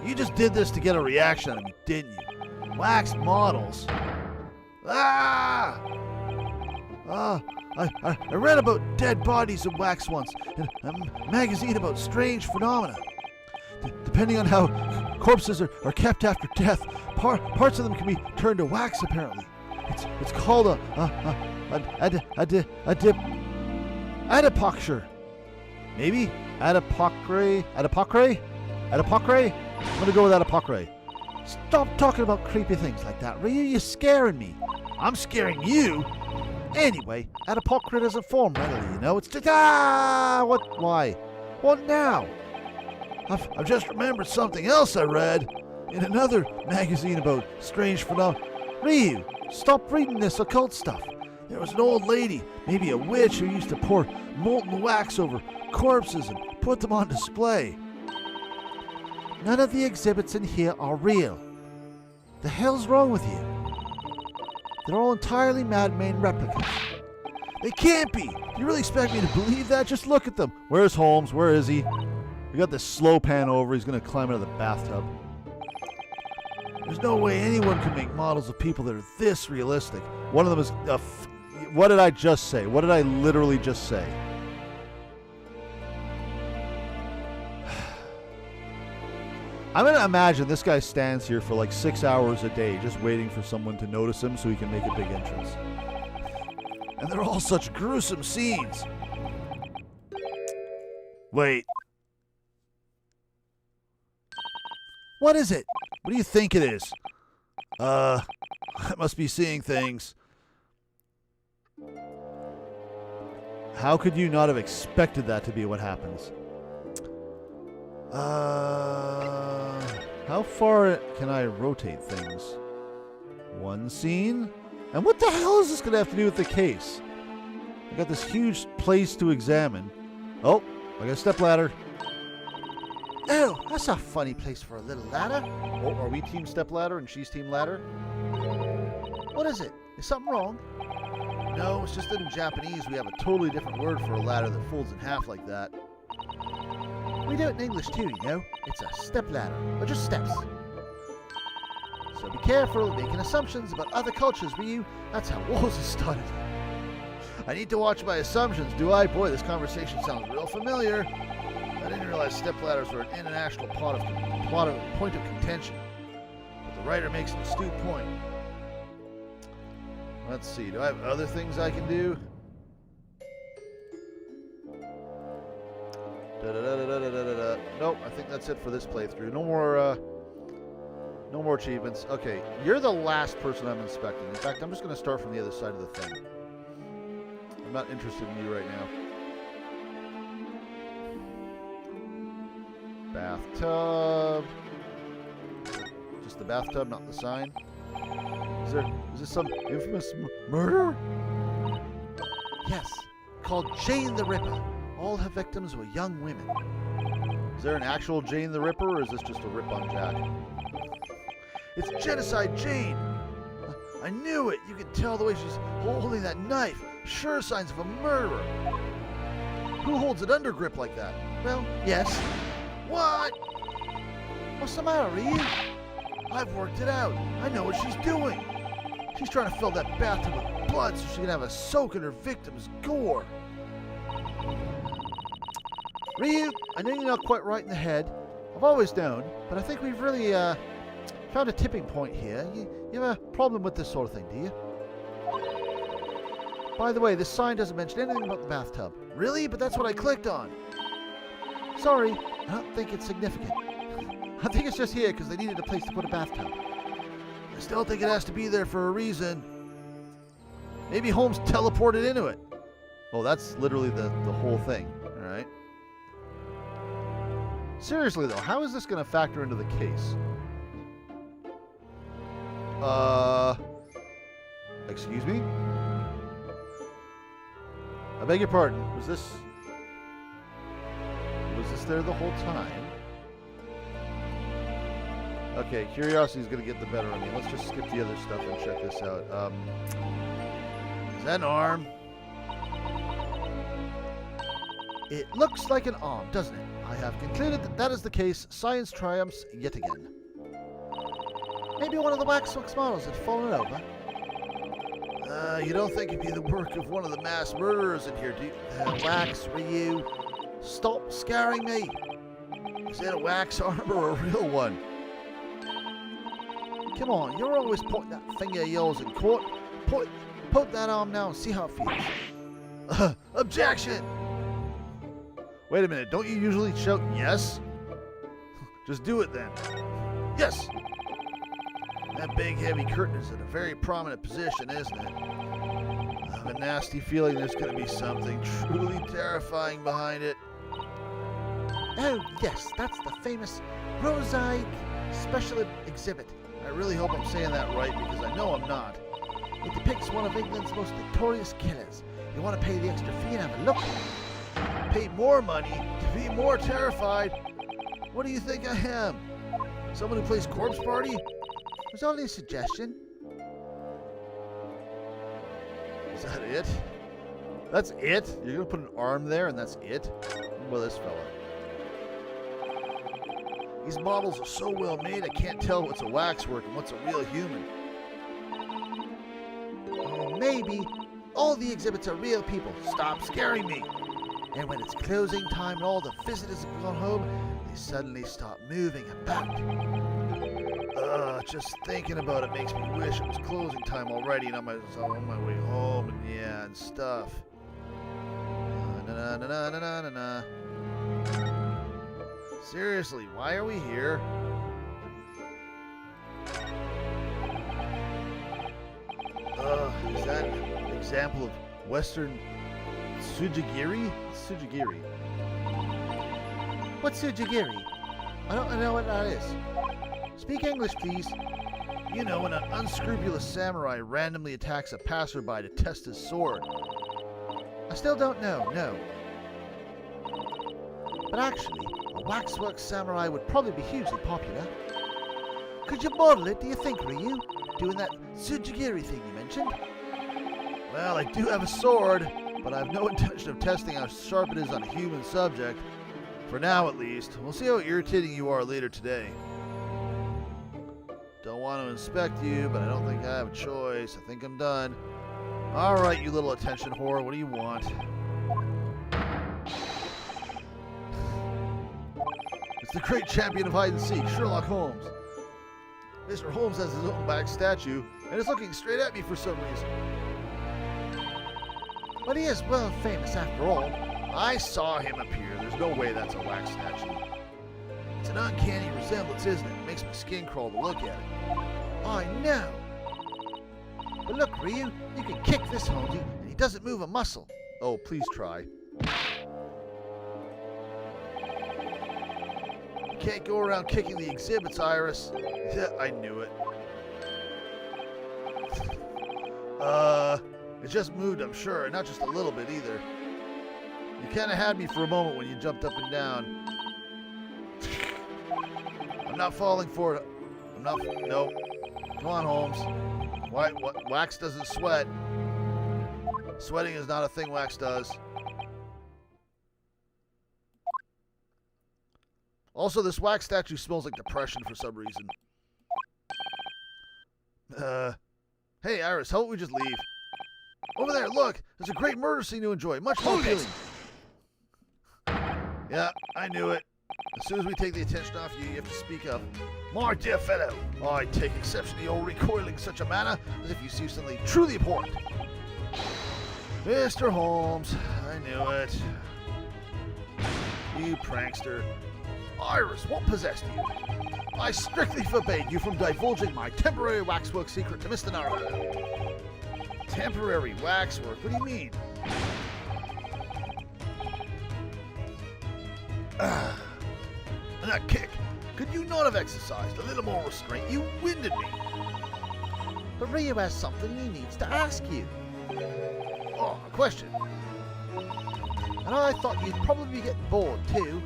S7: You just did this to get a reaction out of me, didn't you? Wax models. Ah! I read about dead bodies in wax once in a magazine about strange phenomena. Depending on how corpses are kept after death, parts of them can be turned to wax, apparently. It's called adipocture. Maybe? Adipocre? Adipocre? Adipocre? I'm gonna go with adipocre.
S5: Stop talking about creepy things like that, Ryu. You're scaring me.
S7: I'm scaring you?
S6: Anyway, adipocrit critters are formed readily, you know. It's just... Ah! What? Why? What now?
S5: I've just remembered something else I read in another magazine about strange phenomena.
S6: Ryu, stop reading this occult stuff.
S5: There was an old lady, maybe a witch, who used to pour molten wax over corpses and put them on display.
S6: None of the exhibits in here are real. The hell's wrong with you? They're all entirely man-made replicas.
S5: They can't be! Do you really expect me to believe that? Just look at them. Where's Holmes? Where is he? We got this slow pan over. He's going to climb out of the bathtub. There's no way anyone can make models of people that are this realistic. One of them is what did I just say? What did I literally just say? I'm going to imagine this guy stands here for like 6 hours a day just waiting for someone to notice him so he can make a big entrance. And they're all such gruesome scenes. Wait. What is it? What do you think it is? I must be seeing things. How could you not have expected that to be what happens? How far can I rotate things? One scene? And what the hell is this going to have to do with the case? I got this huge place to examine. Oh, I got a stepladder.
S6: Oh, that's a funny place for a little ladder.
S5: Oh, are we team stepladder and she's team ladder?
S6: What is it? Is something wrong?
S5: No, it's just that in Japanese we have a totally different word for a ladder that folds in half like that.
S6: We do it in English too, you know. It's a stepladder, or just steps. So be careful making assumptions about other cultures, Ryu. That's how wars are started.
S5: I need to watch my assumptions, do I? Boy, this conversation sounds real familiar. I didn't realize stepladders were an international point of contention. But the writer makes an astute point. Let's see, do I have other things I can do? Nope, I think that's it for this playthrough. No more achievements. Okay, you're the last person I'm inspecting. In fact, I'm just going to start from the other side of the thing. I'm not interested in you right now. Bathtub. Just the bathtub, not the sign. Is this some infamous murder?
S6: Yes, called Jane the Ripper. All her victims were young women.
S5: Is there an actual Jane the Ripper, or is this just a rip on Jack? It's Genocide Jane! I knew it! You can tell the way she's holding that knife. Sure signs of a murderer. Who holds it under grip like that?
S6: Well, yes.
S5: What?
S6: What's the matter, Ryu?
S5: I've worked it out. I know what she's doing. She's trying to fill that bathtub with blood so she can have a soak in her victim's gore.
S6: Ryu, I know you're not quite right in the head. I've always known, but I think we've really found a tipping point here. You have a problem with this sort of thing, do you? By the way, this sign doesn't mention anything about the bathtub.
S5: Really? But that's what I clicked on.
S6: Sorry, I don't think it's significant. I think it's just here because they needed a place to put a bathtub.
S5: I still think it has to be there for a reason. Maybe Holmes teleported into it. Oh, that's literally the whole thing. All right. Seriously, though, how is this going to factor into the case? Excuse me? I beg your pardon. Was this there the whole time? Okay, curiosity is going to get the better of me. Let's just skip the other stuff and check this out. Is that an arm?
S6: It looks like an arm, doesn't it? I have concluded that that is the case. Science triumphs yet again. Maybe one of the waxworks models had fallen over.
S5: You don't think it'd be the work of one of the mass murderers in here, do you?
S6: Wax, Ryu. Stop scaring me.
S5: Is it a wax arm or a real one?
S6: Come on, you're always pointing that finger of yours in court. Poke that arm now and see how it feels.
S5: Objection! Wait a minute, don't you usually shout yes? Just do it then. Yes! That big heavy curtain is in a very prominent position, isn't it?
S1: I have a nasty feeling there's going to be something truly terrifying behind it.
S5: Oh, yes, that's the famous Rosaic Special Exhibit.
S1: I really hope I'm saying that right because I know I'm not.
S5: It depicts one of England's most notorious killers. You want to pay the extra fee and have a look?
S1: Pay more money to be more terrified? What do you think I am? Someone who plays Corpse Party?
S5: It was only a suggestion.
S1: Is that it? That's it? You're going to put an arm there and that's it? Well, this fella. These models are so well made I can't tell what's a waxwork and what's a real human.
S5: Maybe all the exhibits are real people.
S1: Stop scaring me!
S5: And when it's closing time and all the visitors have gone home, they suddenly start moving about.
S1: Just thinking about it makes me wish it was closing time already and I'm on my way home and yeah, and stuff. Na. Seriously, why are we here? Is that an example of Western Sujigiri? Sujigiri.
S5: What's Sujigiri? I don't know what that is. Speak English, please.
S1: You know, when an unscrupulous samurai randomly attacks a passerby to test his sword.
S5: I still don't know, no. But actually, a waxwork samurai would probably be hugely popular. Could you model it, do you think, Ryu? Doing that Sujigiri thing you mentioned?
S1: Well, I do have a sword, but I have no intention of testing how sharp it is on a human subject. For now, at least. We'll see how irritating you are later today. Don't want to inspect you, but I don't think I have a choice. I think I'm done. Alright, you little attention whore. What do you want? It's the great champion of hide-and-seek, Sherlock Holmes. Mr. Holmes has his own back statue, and is looking straight at me for some reason.
S5: But he is world famous after all.
S1: I saw him appear. There's no way that's a wax statue. It's an uncanny resemblance, isn't it? It makes my skin crawl to look at it.
S5: I know. But look, Ryu, you can kick this Holmesy, and he doesn't move a muscle.
S1: Oh, please try. You can't go around kicking the exhibits, Iris. Yeah, I knew it. It just moved, I'm sure, and not just a little bit either. You kind of had me for a moment when you jumped up and down. I'm not falling for it. I'm not. Nope. Come on, Holmes. Why? What? Wax doesn't sweat. Sweating is not a thing wax does. Also, this wax statue smells like depression for some reason. Hey, Iris, how about we just leave? Over there, look! There's a great murder scene to enjoy. Much more appealing. Yeah, I knew it. As soon as we take the attention off you, you have to speak up. My dear fellow, I take exception to your recoiling in such a manner as if you see something truly abhorrent. Mr. Holmes, I knew it. You prankster. Iris, what possessed you? I strictly forbade you from divulging my temporary waxwork secret to Mr. Naruto. Temporary waxwork? What do you mean? And that kick. Could you not have exercised a little more restraint? You winded me.
S5: But Ryu has something he needs to ask you.
S1: Oh, a question.
S5: And I thought you'd probably be getting bored too.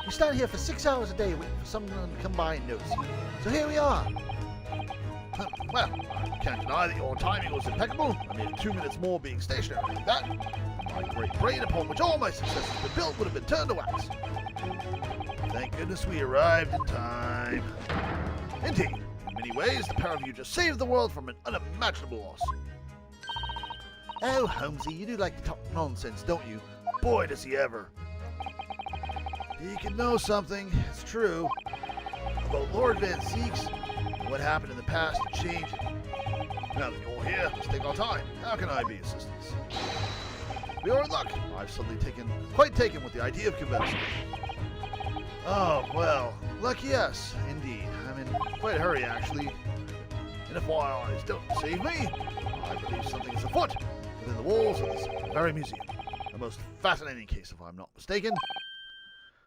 S5: You stand here for 6 hours a day waiting for someone to come by and notice you. So here we are.
S1: Well, I can't deny that your timing was impeccable. I mean, 2 minutes more being stationary like that. My great brain upon which all my successes have been built would have been turned to wax. Thank goodness we arrived in time. Indeed, in many ways, the pair of you just saved the world from an unimaginable loss.
S5: Oh, Holmesy, you do like to talk nonsense, don't you?
S1: Boy, does he ever. He can know something, it's true, about Lord Van Zeeks and what happened in the past to change it. Now that you're here, let's take our time. How can I be assistance? We are in luck. I've suddenly quite taken with the idea of convincing. Oh, well, lucky yes, indeed. I'm in quite a hurry, actually. And if my eyes don't deceive me, I believe something is afoot.
S6: within the walls of this very museum. A most fascinating case, if I'm not mistaken.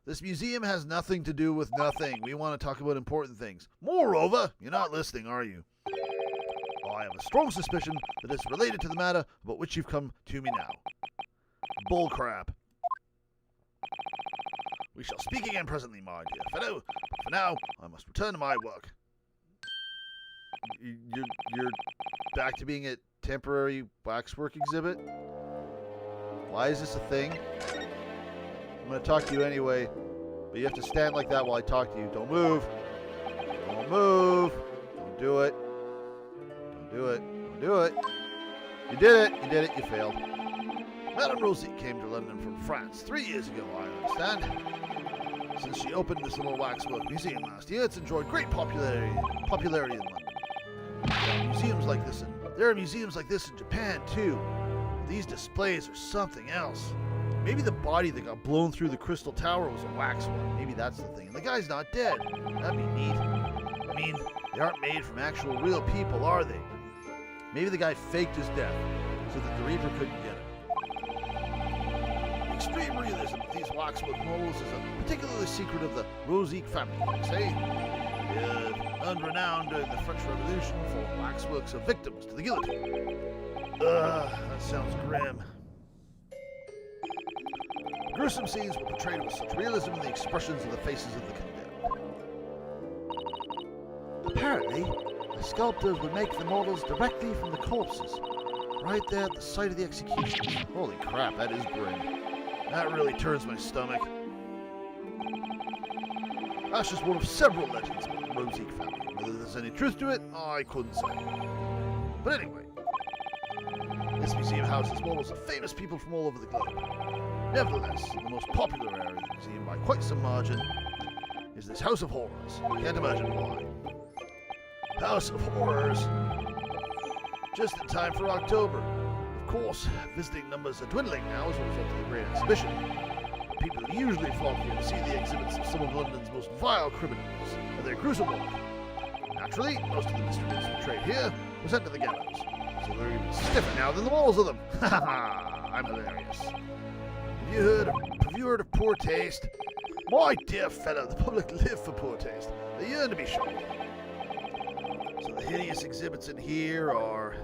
S6: This museum has nothing to do with nothing. We want to talk about important things. Moreover, you're not listening, are you? I have a strong suspicion that it's related to the matter about which you've come to me now. Bullcrap. We shall speak again presently, my dear fellow, but for now, I must return to my work. You're back to being a temporary waxwork exhibit? Why is this a thing? I'm going to talk to you anyway, but you have to stand like that while I talk to you. Don't move. Don't move. Don't do it. Don't do it. Don't do it. You did it. You did it. You failed. Madame Rosie came to London from France 3 years ago, I understand. Since she opened this little waxwork museum last year, it's enjoyed great popularity in London. There are museums like this in Japan, too. These displays are something else. Maybe the body that got blown through the Crystal Tower was a wax one. Maybe that's the thing. And the guy's not dead. That'd be neat. I mean, they aren't made from actual real people, are they? Maybe the guy faked his death so that the Reaper couldn't get him. The extreme realism of these waxwork models is a particularly secret of the Rosique family, I'd say. Unrenowned during the French Revolution for waxworks of victims to the guillotine. That sounds grim. Gruesome scenes were portrayed with such realism in the expressions of the faces of the condemned.
S5: Apparently, the sculptors would make the models directly from the corpses, right there at the site of the execution.
S6: Holy crap, that is grim. That really turns my stomach. That's just one of several legends about the Rosique family. Whether there's any truth to it, I couldn't say. But anyway, this museum houses models of famous people from all over the globe. Nevertheless, the most popular area of the museum by quite some margin is this House of Horrors. Can't imagine why. House of Horrors. Just in time for October. Of course, visiting numbers are dwindling now as a result of the Great Exhibition. People usually flock here to see the exhibits of some of London's most vile criminals and their gruesome work. Naturally, most of the miscreants portrayed here were sent to the gallows, so they're even stiffer now than the walls of them. Ha ha ha! I'm hilarious. Have you heard of poor taste? My dear fellow, the public live for poor taste. They yearn to be shocked. So the hideous exhibits in here are...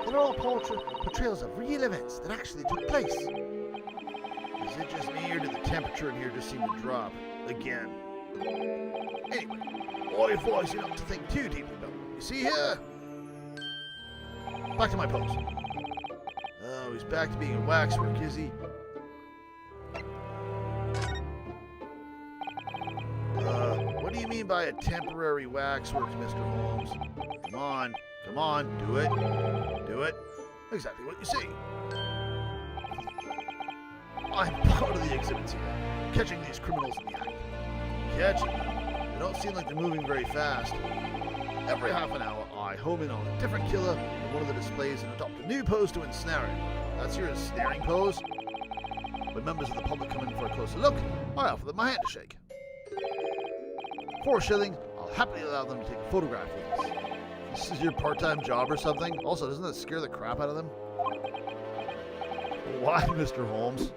S5: They're all portrayals of real events that actually took place.
S6: Is it just me, or did the temperature in here just seem to drop again? Anyway, I advise you not to think too deeply about what you see here. Back to my pose. Oh, he's back to being a waxwork, is he? What do you mean by a temporary waxwork, Mr. Holmes? Come on, do it. Do it. Exactly what you see. I'm part of the exhibits here, catching these criminals in the act. Catching them. They don't seem like they're moving very fast. Every half an hour, I home in on a different killer in one of the displays and adopt a new pose to ensnare him. That's your ensnaring pose. When members of the public come in for a closer look, I offer them my hand to shake. For a shilling, I'll happily allow them to take a photograph with us. This is your part-time job or something? Also, doesn't that scare the crap out of them? Why, Mr. Holmes?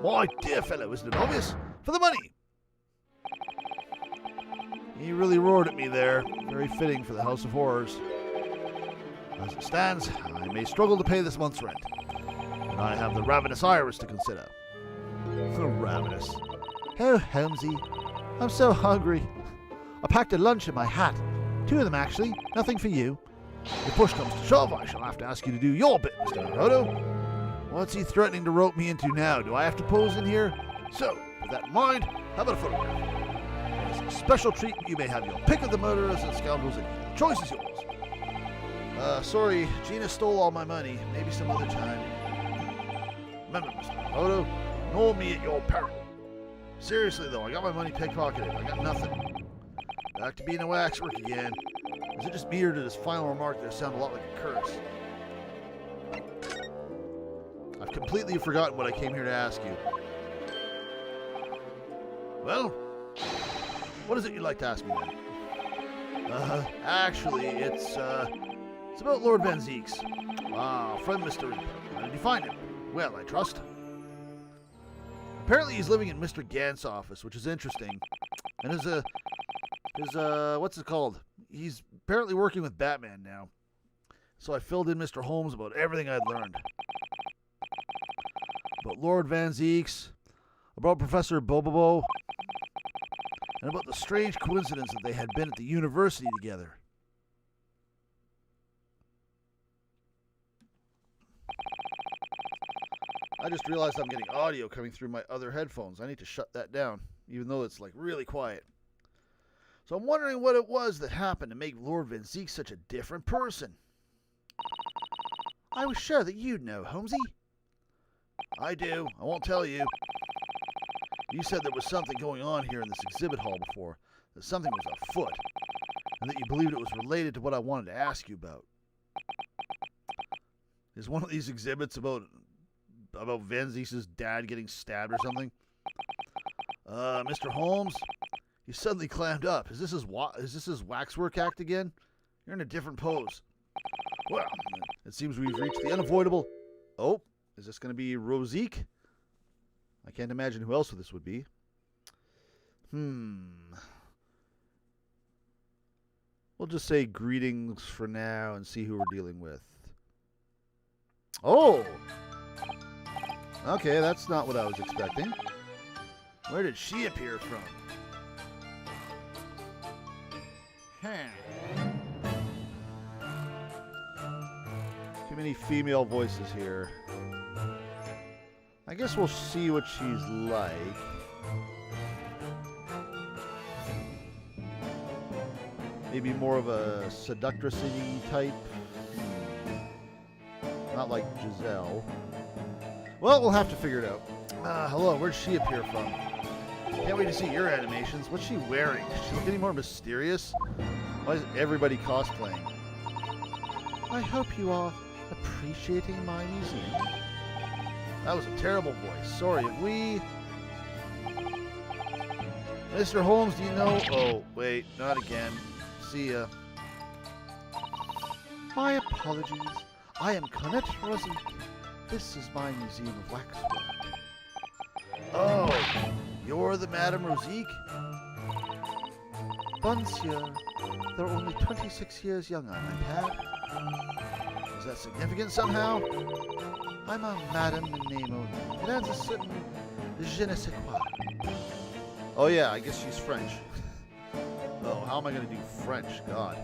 S6: My dear fellow, isn't it obvious? For the money! He really roared at me there. Very fitting for the House of Horrors. As it stands, I may struggle to pay this month's rent. And I have the ravenous iris to consider. The ravenous.
S5: Oh, Holmesy, I'm so hungry. I packed a lunch in my hat. 2 of them, actually. Nothing for you.
S6: If push comes to shove, I shall have to ask you to do your bit, Mr. Naruto. What's he threatening to rope me into now? Do I have to pose in here? So, with that in mind, how about a photograph? As a special treat, you may have your pick of the murderers and scoundrels in here. The choice is yours. Sorry, Gina stole all my money. Maybe some other time. Remember, Mr. Naruto, ignore me at your peril. Seriously, though, I got my money pickpocketed. I got nothing. Back to being a waxwork again. Is it just me, or did his final remark there sound a lot like a curse? I've completely forgotten what I came here to ask you. Well, what is it you'd like to ask me then? Actually, it's It's about Lord Van Zeeks. Ah, friend Mr. Reaper. How did you find him? Well, I trust. Apparently he's living in Mr. Gant's office, which is interesting. And what's it called? He's apparently working with Batman now. So I filled in Mr. Holmes about everything I'd learned. About Lord Van Zeeks, about Professor Bobobo, and about the strange coincidence that they had been at the university together. I just realized I'm getting audio coming through my other headphones. I need to shut that down, even though it's like really quiet. So I'm wondering what it was that happened to make Lord Van Zeeks such a different person. I was sure that you'd know, Holmesy. I do. I won't tell you. You said there was something going on here in this exhibit hall before, that something was afoot, and that you believed it was related to what I wanted to ask you about. Is one of these exhibits about Van Zeeks' dad getting stabbed or something? Mr. Holmes, you suddenly clammed up. Is this his waxwork act again? You're in a different pose. Well, it seems we've reached the unavoidable. Oh, is this going to be Rosique? I can't imagine who else this would be. We'll just say greetings for now and see who we're dealing with. Oh! Okay, that's not what I was expecting. Where did she appear from? Too many female voices here. I guess we'll see what she's like. Maybe more of a seductress-y type. Not like Giselle. Well, we'll have to figure it out. Hello, where'd she appear from? Can't wait to see your animations. What's she wearing? Is she getting more mysterious? Why is everybody cosplaying? I hope you are appreciating my museum. That was a terrible voice. Sorry, have we... Mr. Holmes, do you know... Oh, wait, not again. See ya. My apologies. I am Cornette Rosique. This is my museum of waxwork. Oh, you're the Madame Rosique? Monsieur, they're only 26 years young, I might add. Is that significant somehow? I'm a Madame in name only. It adds a certain je ne sais quoi. Oh yeah, I guess she's French. Oh, how am I going to do French? God.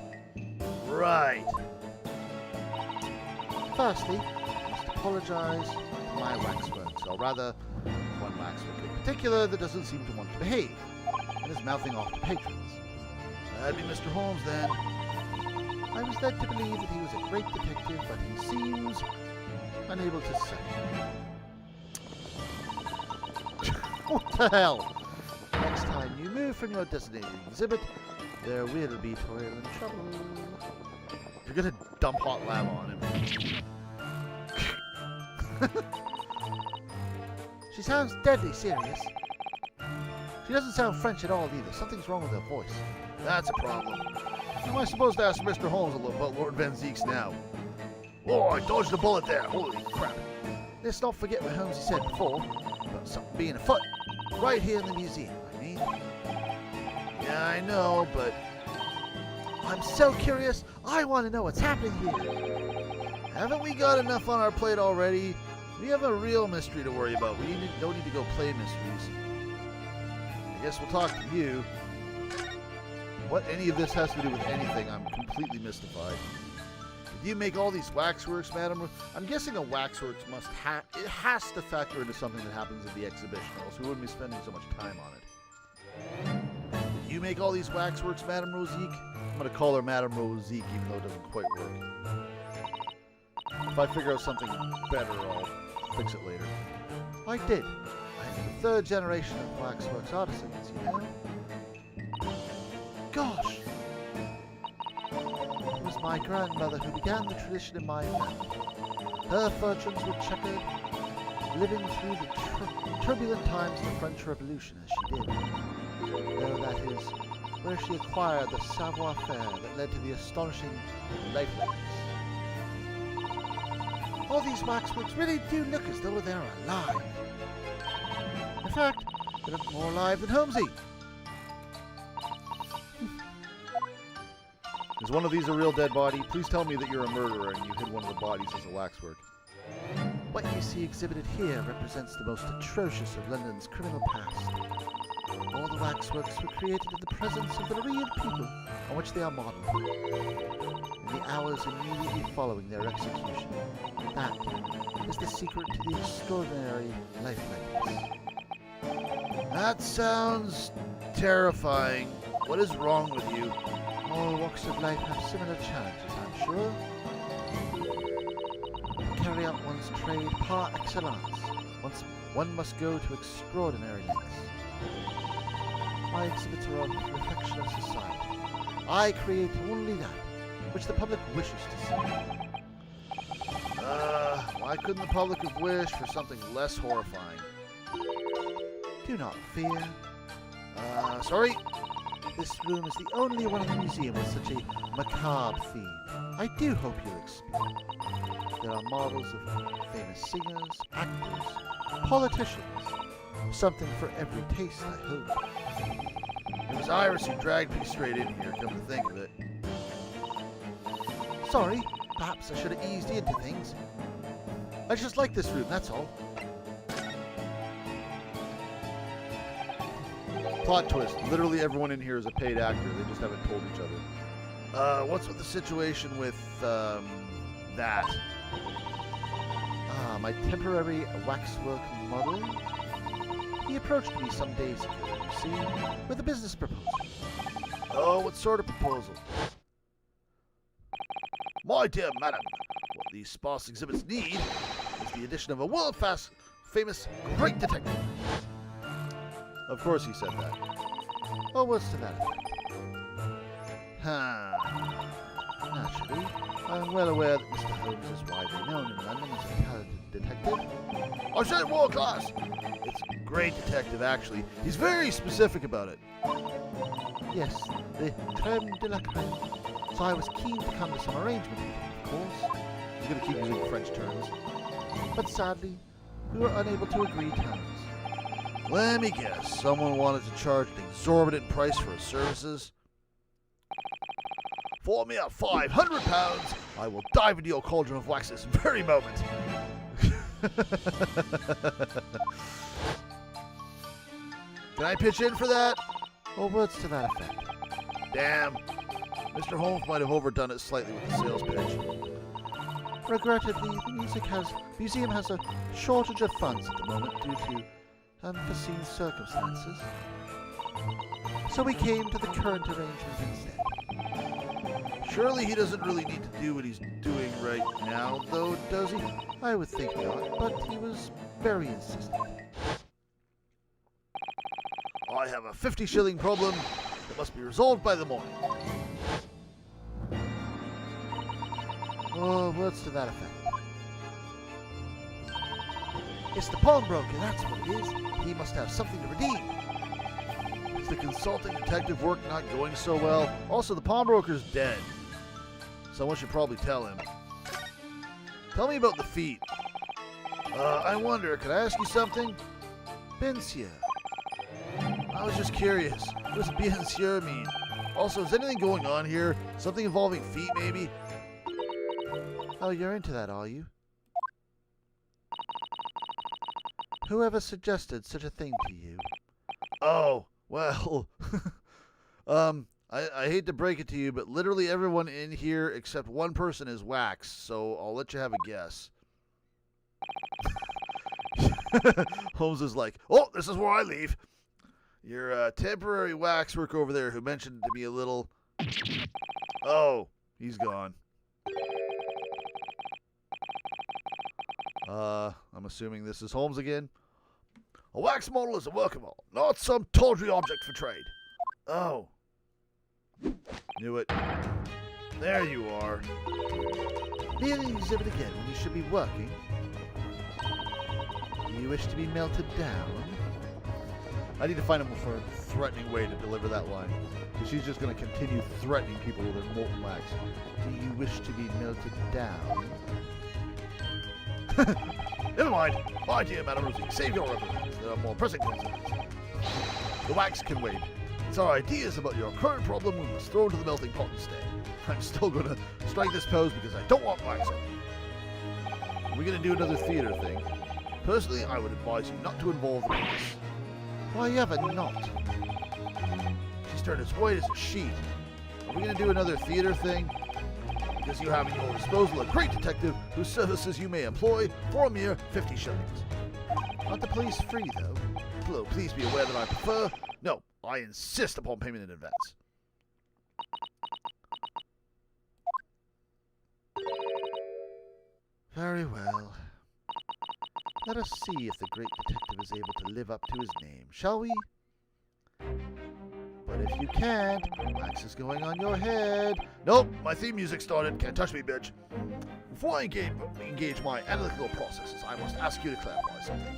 S6: Right. Firstly, I must apologize for my waxworks, or rather, one waxwork in particular that doesn't seem to want to behave, and is mouthing off to patrons. That'd be Mr. Holmes, then. I was led to believe that he was a great detective, but he seems unable to say. What the hell? Next time you move from your designated exhibit, there will be toil and trouble. You're gonna dump hot lava on him. She sounds deadly serious. She doesn't sound French at all either. Something's wrong with her voice. That's a problem. Am I supposed to ask Mr. Holmes a little about Lord Van Zeeks now? Oh, I dodged a bullet there. Holy crap. Let's not forget what Holmes said before about something being afoot. Right here in the museum, I mean. Yeah, I know, but... I'm so curious. I want to know what's happening here. Haven't we got enough on our plate already? We have a real mystery to worry about. We don't need to go play mysteries. I guess we'll talk to you. What any of this has to do with anything, I'm completely mystified. Did you make all these waxworks, madam? I'm guessing a waxworks it has to factor into something that happens at the exhibition, else we wouldn't be spending so much time on it. Did you make all these waxworks, Madame Rosique? I'm going to call her Madame Rosique, even though it doesn't quite work. If I figure out something better, I'll fix it later. I did. I'm the third generation of waxworks artisans, you know? Gosh! It was my grandmother who began the tradition in my family. Her fortunes were checkered, living through the turbulent times of the French Revolution as she did. Though that is where she acquired the savoir-faire that led to the astonishing lifelines
S5: All these waxworks really do look as though they're alive. In fact, they look more alive than Holmesy.
S1: Is one of these a real dead body? Please tell me that you're a murderer and you hid one of the bodies as a waxwork.
S5: What you see exhibited here represents the most atrocious of London's criminal past. All the waxworks were created in the presence of the real people on which they are modelled, in the hours immediately following their execution. That is the secret to the extraordinary life like this.
S1: That sounds terrifying. What is wrong with you?
S5: All walks of life have similar challenges, I'm sure. To carry out one's trade par excellence, one must go to extraordinary lengths. My exhibits are a reflection of society. I create only that which the public wishes to see.
S1: Why couldn't the public have wished for something less horrifying?
S5: Do not fear.
S1: Sorry?
S5: This room is the only one in the museum with such a macabre theme. I do hope you'll explore. There are models of famous singers, actors, politicians. Something for every taste, I hope.
S1: It was Iris who dragged me straight in here, come to think of it.
S5: Sorry, perhaps I should have eased you into things. I just like this room, that's all.
S1: Plot twist. Literally everyone in here is a paid actor. They just haven't told each other. What's with the situation with, that?
S5: My temporary waxwork model? He approached me some days ago, you see, with a business proposal.
S1: Oh, what sort of proposal? My dear madam, what these sparse exhibits need is the addition of a world-famous great detective. Of course he said that.
S5: Oh, what's to that effect? Naturally, I'm well aware that Mr. Holmes is widely known in London as a talented detective.
S1: I said world class. It's a great detective, actually. He's very specific about it.
S5: Yes, the creme de la creme. So I was keen to come to some arrangement with him, of course.
S1: He's going to keep using French terms.
S5: But sadly, we were unable to agree terms.
S1: Let me guess. Someone wanted to charge an exorbitant price for his services. For me at £500, I will dive into your cauldron of wax this very moment. Can I pitch in for that?
S5: Or words to that effect.
S1: Damn. Mr. Holmes might have overdone it slightly with the sales pitch.
S5: Regrettably, the museum has a shortage of funds at the moment due to unforeseen circumstances. So we came to the current arrangement instead.
S1: Surely he doesn't really need to do what he's doing right now, though, does he?
S5: I would think not, but he was very insistent.
S1: I have a 50-shilling problem that must be resolved by the morning.
S5: Or words to that effect. It's the pawnbroker, that's what it is. He must have something to redeem.
S1: Is the consulting detective work not going so well? Also, the pawnbroker's dead. Someone should probably tell him. Tell me about the feet. I wonder, could I ask you something?
S5: Bien sûr.
S1: I was just curious. What does bien sûr mean? Also, is anything going on here? Something involving feet, maybe?
S5: Oh, you're into that, are you? Whoever suggested such a thing to you?
S1: Oh, well, I hate to break it to you, but literally everyone in here except one person is wax, so I'll let you have a guess. Holmes is like, oh, this is where I leave. Your temporary waxwork over there who mentioned to me a little... Oh, he's gone. I'm assuming this is Holmes again. A wax model is a work of art, not some tawdry object for trade. Oh. Knew it. There you are.
S5: Nearly exhibit again when you should be working. Do you wish to be melted down?
S1: I need to find a more threatening way to deliver that line. Because she's just going to continue threatening people with her molten wax.
S5: Do you wish to be melted down?
S7: Never mind. My dear Madame Rosie, save your reverence. There are more pressing concerns. The wax can wait. It's our ideas about your current problem we must throw into the melting pot instead. I'm still going to strike this pose because I don't want wax on me. We're going to do another theater thing. Personally, I would advise you not to involve the police.
S6: Why ever not?
S7: She's turned as white as a sheet. Are we going to do another theater thing? Because you have at your disposal a great detective whose services you may employ for a mere 50 shillings.
S6: Aren't the police free, though?
S7: Hello, please be aware that I prefer... No, I insist upon payment in advance.
S6: Very well. Let us see if the great detective is able to live up to his name, shall we? But if you can't, wax is going on your head.
S7: Nope, my theme music started. Can't touch me, bitch. Before I engage my analytical processes, I must ask you to clarify something.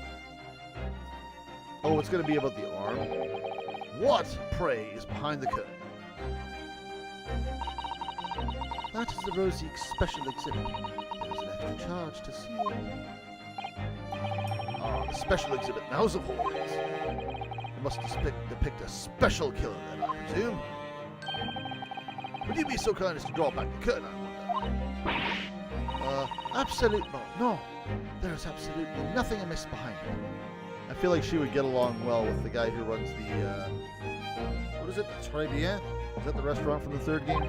S1: Oh, it's going to be about the arm.
S7: What, pray, is behind the curtain?
S6: That is the Rosique special exhibit. There is an extra charge to see it.
S7: Ah, the special exhibit in the House of Horrors. It must depict a special killer, then, I presume. Would you be so kind as to draw back the curtain, I wonder?
S6: Absolutely not. No. There is absolutely nothing amiss behind it.
S1: I feel like she would get along well with the guy who runs the, what is it? Très Bien? Is that the restaurant from the third game?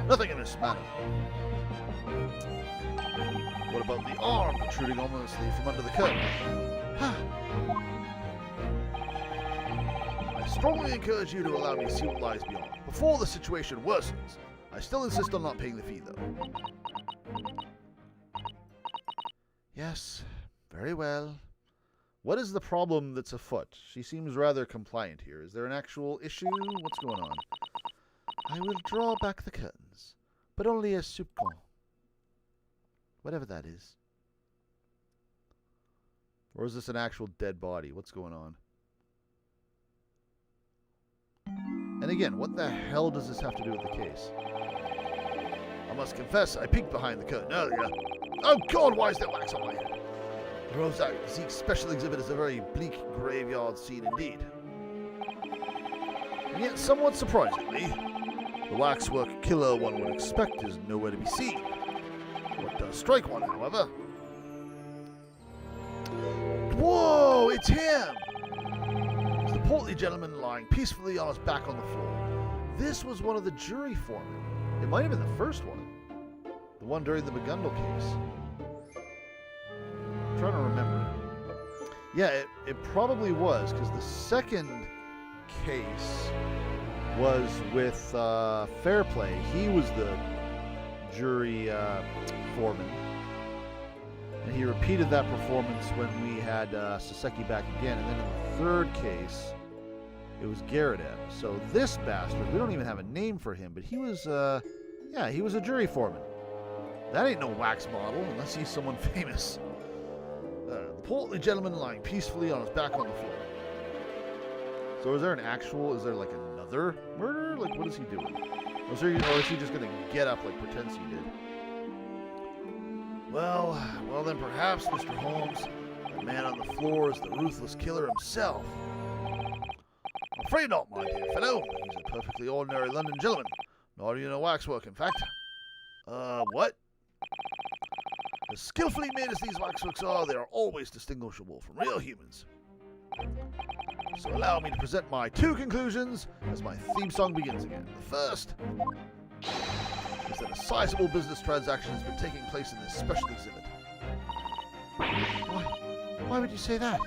S7: Nothing in this matter.
S1: What about the arm protruding ominously from under the curtain?
S7: I strongly encourage you to allow me to see what lies beyond, before the situation worsens. I still insist on not paying the fee, though.
S6: Yes, very well.
S1: What is the problem that's afoot? She seems rather compliant here. Is there an actual issue? What's going on?
S6: I will draw back the curtains, but only as soupçon. Whatever that is.
S1: Or is this an actual dead body? What's going on? And again, what the hell does this have to do with the case?
S7: I must confess, I peeked behind the curtain earlier. Oh God, why is there wax on my head? The Rosique special exhibit is a very bleak graveyard scene indeed. And yet, somewhat surprisingly, the waxwork killer one would expect is nowhere to be seen. What does strike one, however? Whoa, it's him! It's the portly gentleman lying peacefully on his back on the floor.
S1: This was one of the jury foremen. It might have been the first one. The one during the McGundle case. I'm trying to remember. Yeah, it probably was, because the second case was with Fairplay. He was the jury foreman. And he repeated that performance when we had Saseki back again. And then in the third case, it was Garrett M. So this bastard, we don't even have a name for him, but he was, yeah, he was a jury foreman. That ain't no wax model, unless he's someone famous. The portly gentleman lying peacefully on his back on the floor. So is there like another murder? Like, what is he doing? Or is he just going to get up like pretends he did?
S7: Well then perhaps, Mr. Holmes, the man on the floor is the ruthless killer himself. I'm afraid not, my dear fellow. He's a perfectly ordinary London gentleman. Not even a waxwork, in fact. What? As skillfully made as these waxworks are, they are always distinguishable from real humans. So allow me to present my two conclusions as my theme song begins again. The first is that a sizable business transaction has been taking place in this special exhibit.
S6: Why would you say that?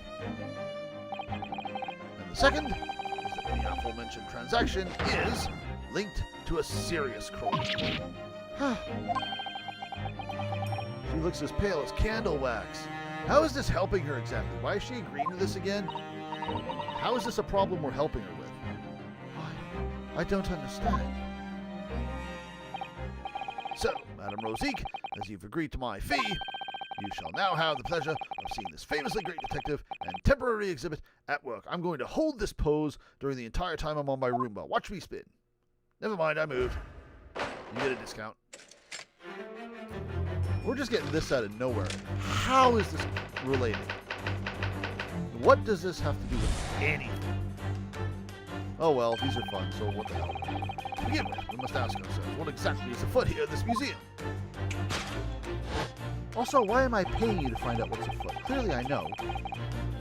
S7: And the second is that the aforementioned transaction is linked to a serious crime. She looks as pale as candle wax. How is this helping her exactly? Why is she agreeing to this again? How is this a problem we're helping her with?
S6: I don't understand.
S7: So, Madame Rosique, as you've agreed to my fee, you shall now have the pleasure of seeing this famously great detective and temporary exhibit at work. I'm going to hold this pose during the entire time I'm on my Roomba. Watch me spin. Never mind, I moved. You get a discount.
S1: We're just getting this out of nowhere. How is this related? What does this have to do with anything? Oh well, these are fun, so what the hell? To begin with, we must ask ourselves, what exactly is afoot here at this museum?
S6: Also, why am I paying you to find out what's afoot? Clearly I know.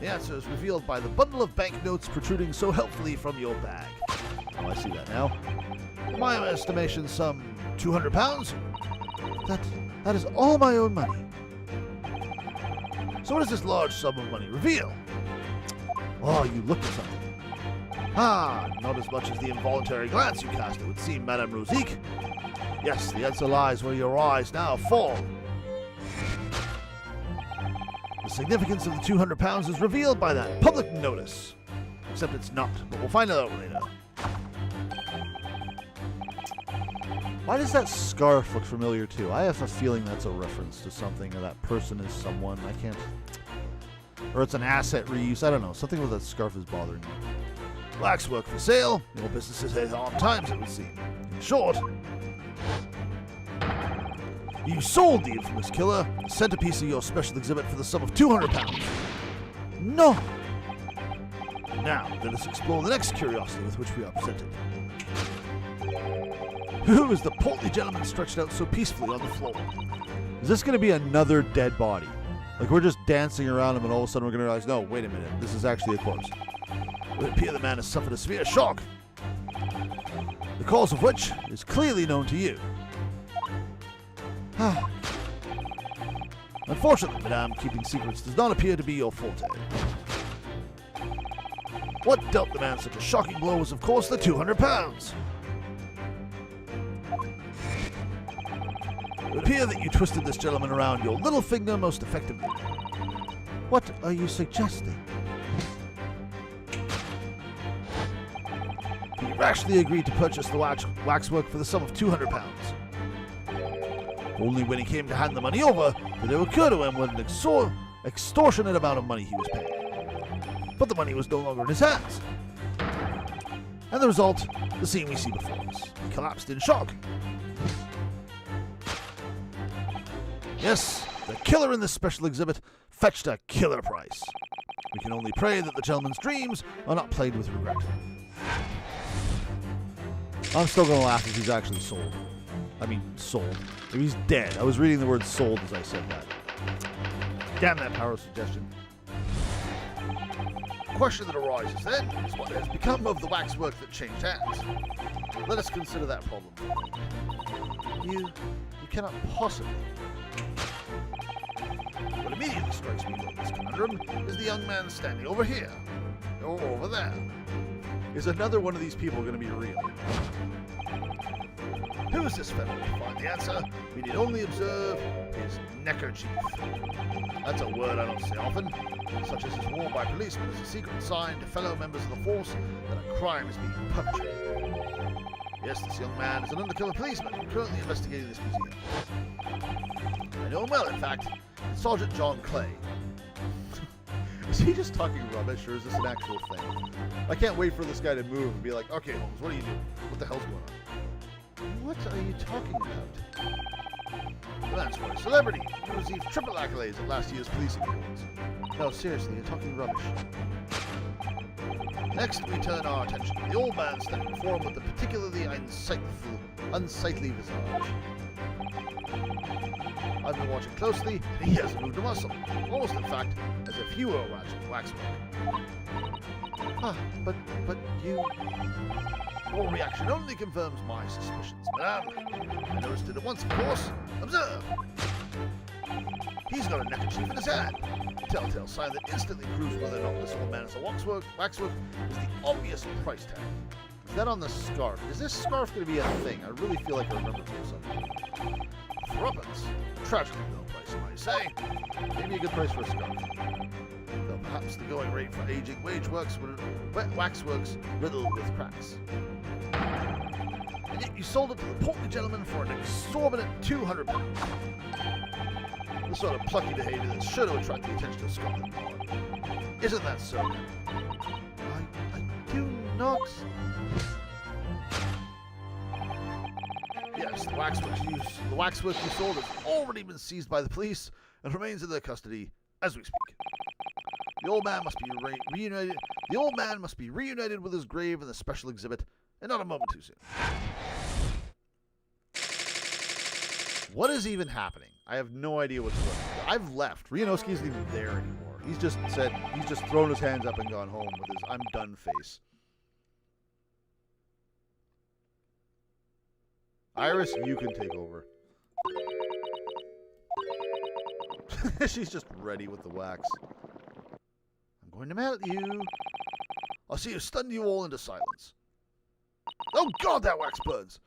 S1: The answer is revealed by the bundle of banknotes protruding so helpfully from your bag. Oh, I see that now. In my estimation, some 200 pounds?
S6: That is all my own money.
S1: So what does this large sum of money reveal? Oh, you looked at something. Ah, not as much as the involuntary glance you cast, it would seem, Madame Rosique. Yes, the answer lies where your eyes now fall. The significance of the 200 pounds is revealed by that public notice. Except it's not, but we'll find out later.
S6: Why does that scarf look familiar too? I have a feeling that's a reference to something, or that person is someone. I can't... Or it's an asset reuse. I don't know. Something with that scarf is bothering me.
S1: Waxwork for sale. Your business is at hard times, it would seem. In short, you sold the infamous killer the centerpiece of your special exhibit for the sum of 200 pounds.
S6: No!
S1: Now, let us explore the next curiosity with which we are presented. Who is the portly gentleman stretched out so peacefully on the floor?
S6: Is this going to be another dead body? Like we're just dancing around him and all of a sudden we're going to realize, no, wait a minute, this is actually a corpse.
S1: It would appear the man has suffered a severe shock, the cause of which is clearly known to you. Unfortunately, madame, keeping secrets does not appear to be your forte. What dealt the man such a shocking blow was, of course, the 200 pounds. It would appear that you twisted this gentleman around your little finger most effectively.
S6: What are you suggesting?
S1: He rashly agreed to purchase the waxwork for the sum of 200 pounds. Only when he came to hand the money over did it occur to him what an extortionate amount of money he was paying. But the money was no longer in his hands. And the result, the scene we see before us. He collapsed in shock. Yes, the killer in this special exhibit fetched a killer price. We can only pray that the gentleman's dreams are not played with regret.
S6: I'm still going to laugh if he's actually sold. I mean, sold. If he's dead. I was reading the word sold as I said that.
S1: Damn that power of suggestion. The question that arises then is what has become of the waxwork that changed hands. Let us consider that problem.
S6: You cannot possibly.
S1: What immediately strikes me from this conundrum is the young man standing over here, or over there. Is another one of these people going to be real? Who is this fellow? To find the answer, we need only observe his neckerchief. That's a word I don't say often, such as is worn by policemen as a secret sign to fellow members of the force that a crime is being perpetrated. Yes, this young man is an undercover policeman currently investigating this museum. I know him well, in fact. It's Sergeant John Clay.
S6: Is he just talking rubbish, or is this an actual thing? I can't wait for this guy to move and be like, okay, Holmes, what are you doing? What the hell's going on? What are you talking about?
S1: The man's quite a celebrity. He received triple accolades at last year's policing awards.
S6: No, seriously, you're talking rubbish.
S1: Next, we turn our attention to the old man standing before him with a particularly unsightly visage. I've been watching closely, and he hasn't moved a muscle. Almost, in fact, as if he were a waxwork.
S6: But you...
S1: Your reaction only confirms my suspicions, madame. I noticed it at once, of course. Observe! He's got a neckerchief in his hand. A telltale sign that instantly proves whether or not this old man is a waxwork is the obvious price tag.
S6: Is that on the scarf? Is this scarf going to be a thing? I really feel like I remember from something.
S1: Threepence. Tragically low price, you might say.
S6: Maybe a good price for a scarf.
S1: Though perhaps the going rate for aging waxworks riddled with cracks. And yet you sold it to the portly gentleman for an exorbitant 200 pounds. The sort of plucky behavior that's sure to attract the attention of Scotland Yard. Isn't that so?
S6: I do not...
S1: Yes, the
S7: The waxwork you sold has already been seized by the police and remains in their custody as we speak. The old man must be reunited. The old man must be reunited with his grave in the special exhibit, and not a moment too soon. What is even happening? I have no idea what's going on. I've left. Rianowski isn't even there anymore. He's just thrown his hands up and gone home with his "I'm done" face. Iris, you can take over. She's just ready with the wax. I'm going to melt you. I'll see you stun you all into silence. Oh God, that wax burns.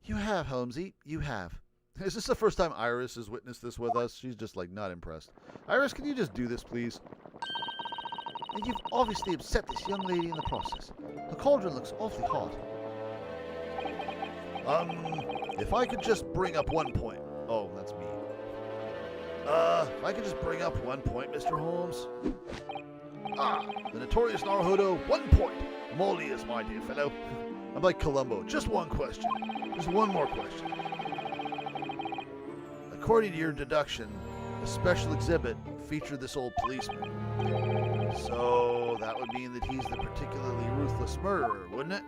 S6: You have, Holmesy. You have.
S1: Is this the first time Iris has witnessed this with us? She's just like not impressed. Iris, can you just do this, please?
S6: And you've obviously upset this young lady in the process. The cauldron looks awfully hot.
S1: If I could just bring up one point. Oh, that's me. If I could just bring up one point, Mr. Holmes. The notorious Naruhodo, 1 point. Molly is my dear fellow. I'm like Columbo. Just one question. Just one more question. According to your deduction, the special exhibit featured this old policeman. So that would mean that he's the particularly ruthless murderer, wouldn't it?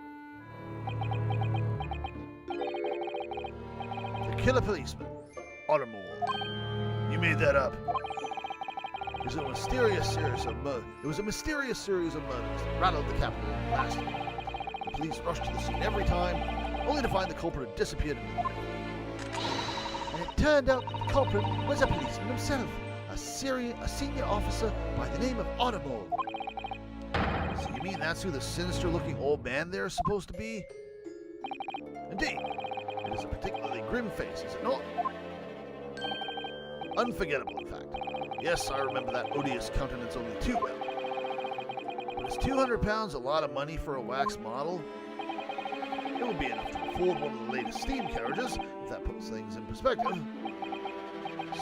S1: The killer policeman, Automobile. You made that up. It was a mysterious series of murders that rattled the capital last year. The police rushed to the scene every time, only to find the culprit had disappeared into the night.
S6: And it turned out that the culprit was a policeman himself, a senior officer by the name of Automobile.
S1: So you mean that's who the sinister-looking old man there is supposed to be? Indeed. It is a particularly grim face, is it not? Unforgettable, in fact. Yes, I remember that odious countenance only too well. But is £200 a lot of money for a wax model? It would be enough to afford one of the latest steam carriages, if that puts things in perspective.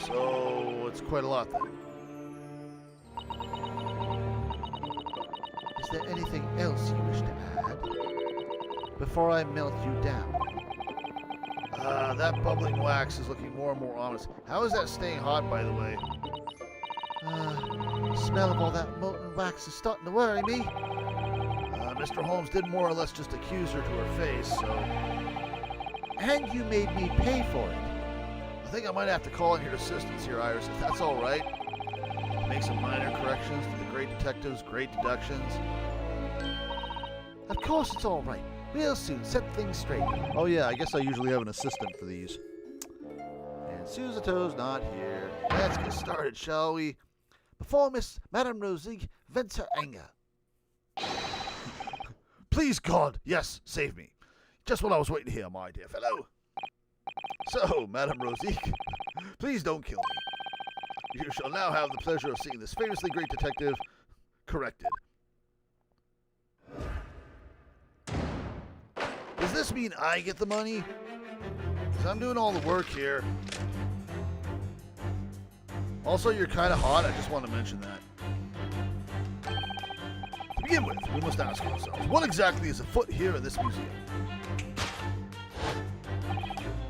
S1: So, it's quite a lot then.
S6: Is there anything else you wish to add before I melt you down?
S1: That bubbling wax is looking more and more ominous. How is that staying hot, by the way?
S6: The smell of all that molten wax is starting to worry me.
S1: Mr. Holmes did more or less just accuse her to her face, so...
S6: And you made me pay for it.
S1: I think I might have to call in your assistance here, Iris, if that's all right. Make some minor corrections to the great detective's great deductions.
S6: Of course it's all right. We'll soon set things straight.
S1: Oh yeah, I guess I usually have an assistant for these. And Susato's not here. Let's get started, shall we?
S6: Before Madame Rosique vents her anger.
S1: Please, God, yes, save me. Just what I was waiting to hear, my dear fellow. So, Madame Rosique, please don't kill me. You shall now have the pleasure of seeing this famously great detective corrected. Does this mean I get the money? Because I'm doing all the work here. Also, you're kind of hot. I just want to mention that. To begin with, we must ask ourselves, what exactly is afoot here in this museum?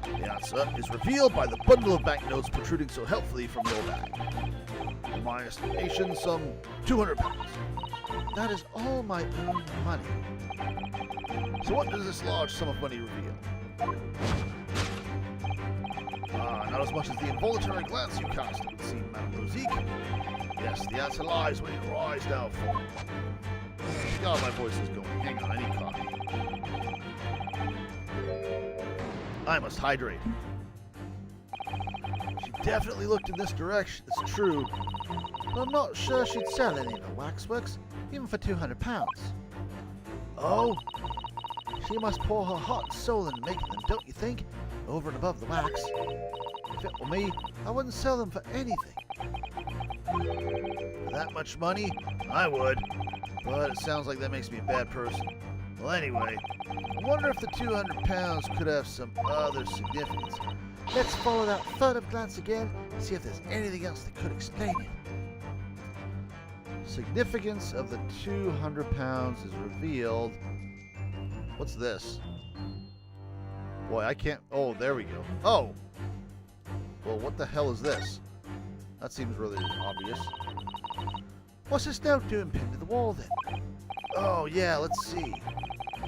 S1: The answer is revealed by the bundle of banknotes protruding so helpfully from your bag. In my estimation, some £200.
S6: That is all my own money.
S1: So what does this large sum of money reveal? Not as much as the involuntary glance you cast, it would seem, Madame Rosique. Yes, the answer lies where your eyes now fall. God, my voice is going. Hang on, I need coffee. I must hydrate. She definitely looked in this direction, it's true.
S6: But I'm not sure she'd sell any of her waxworks, even for £200.
S1: Oh?
S6: She must pour her heart and soul into making them, don't you think? Over and above the wax. If it were me, I wouldn't sell them for anything.
S1: For that much money? I would. But it sounds like that makes me a bad person. Well, anyway, I wonder if the £200 could have some other significance.
S6: Let's follow that furtive glance again and see if there's anything else that could explain it.
S1: Significance of the £200 is revealed. What's this?
S7: Boy, I can't... Oh, there we go. Oh! Well, what the hell is this? That seems really obvious.
S6: What's this note doing pinned to the wall, then?
S7: Oh, yeah, let's see.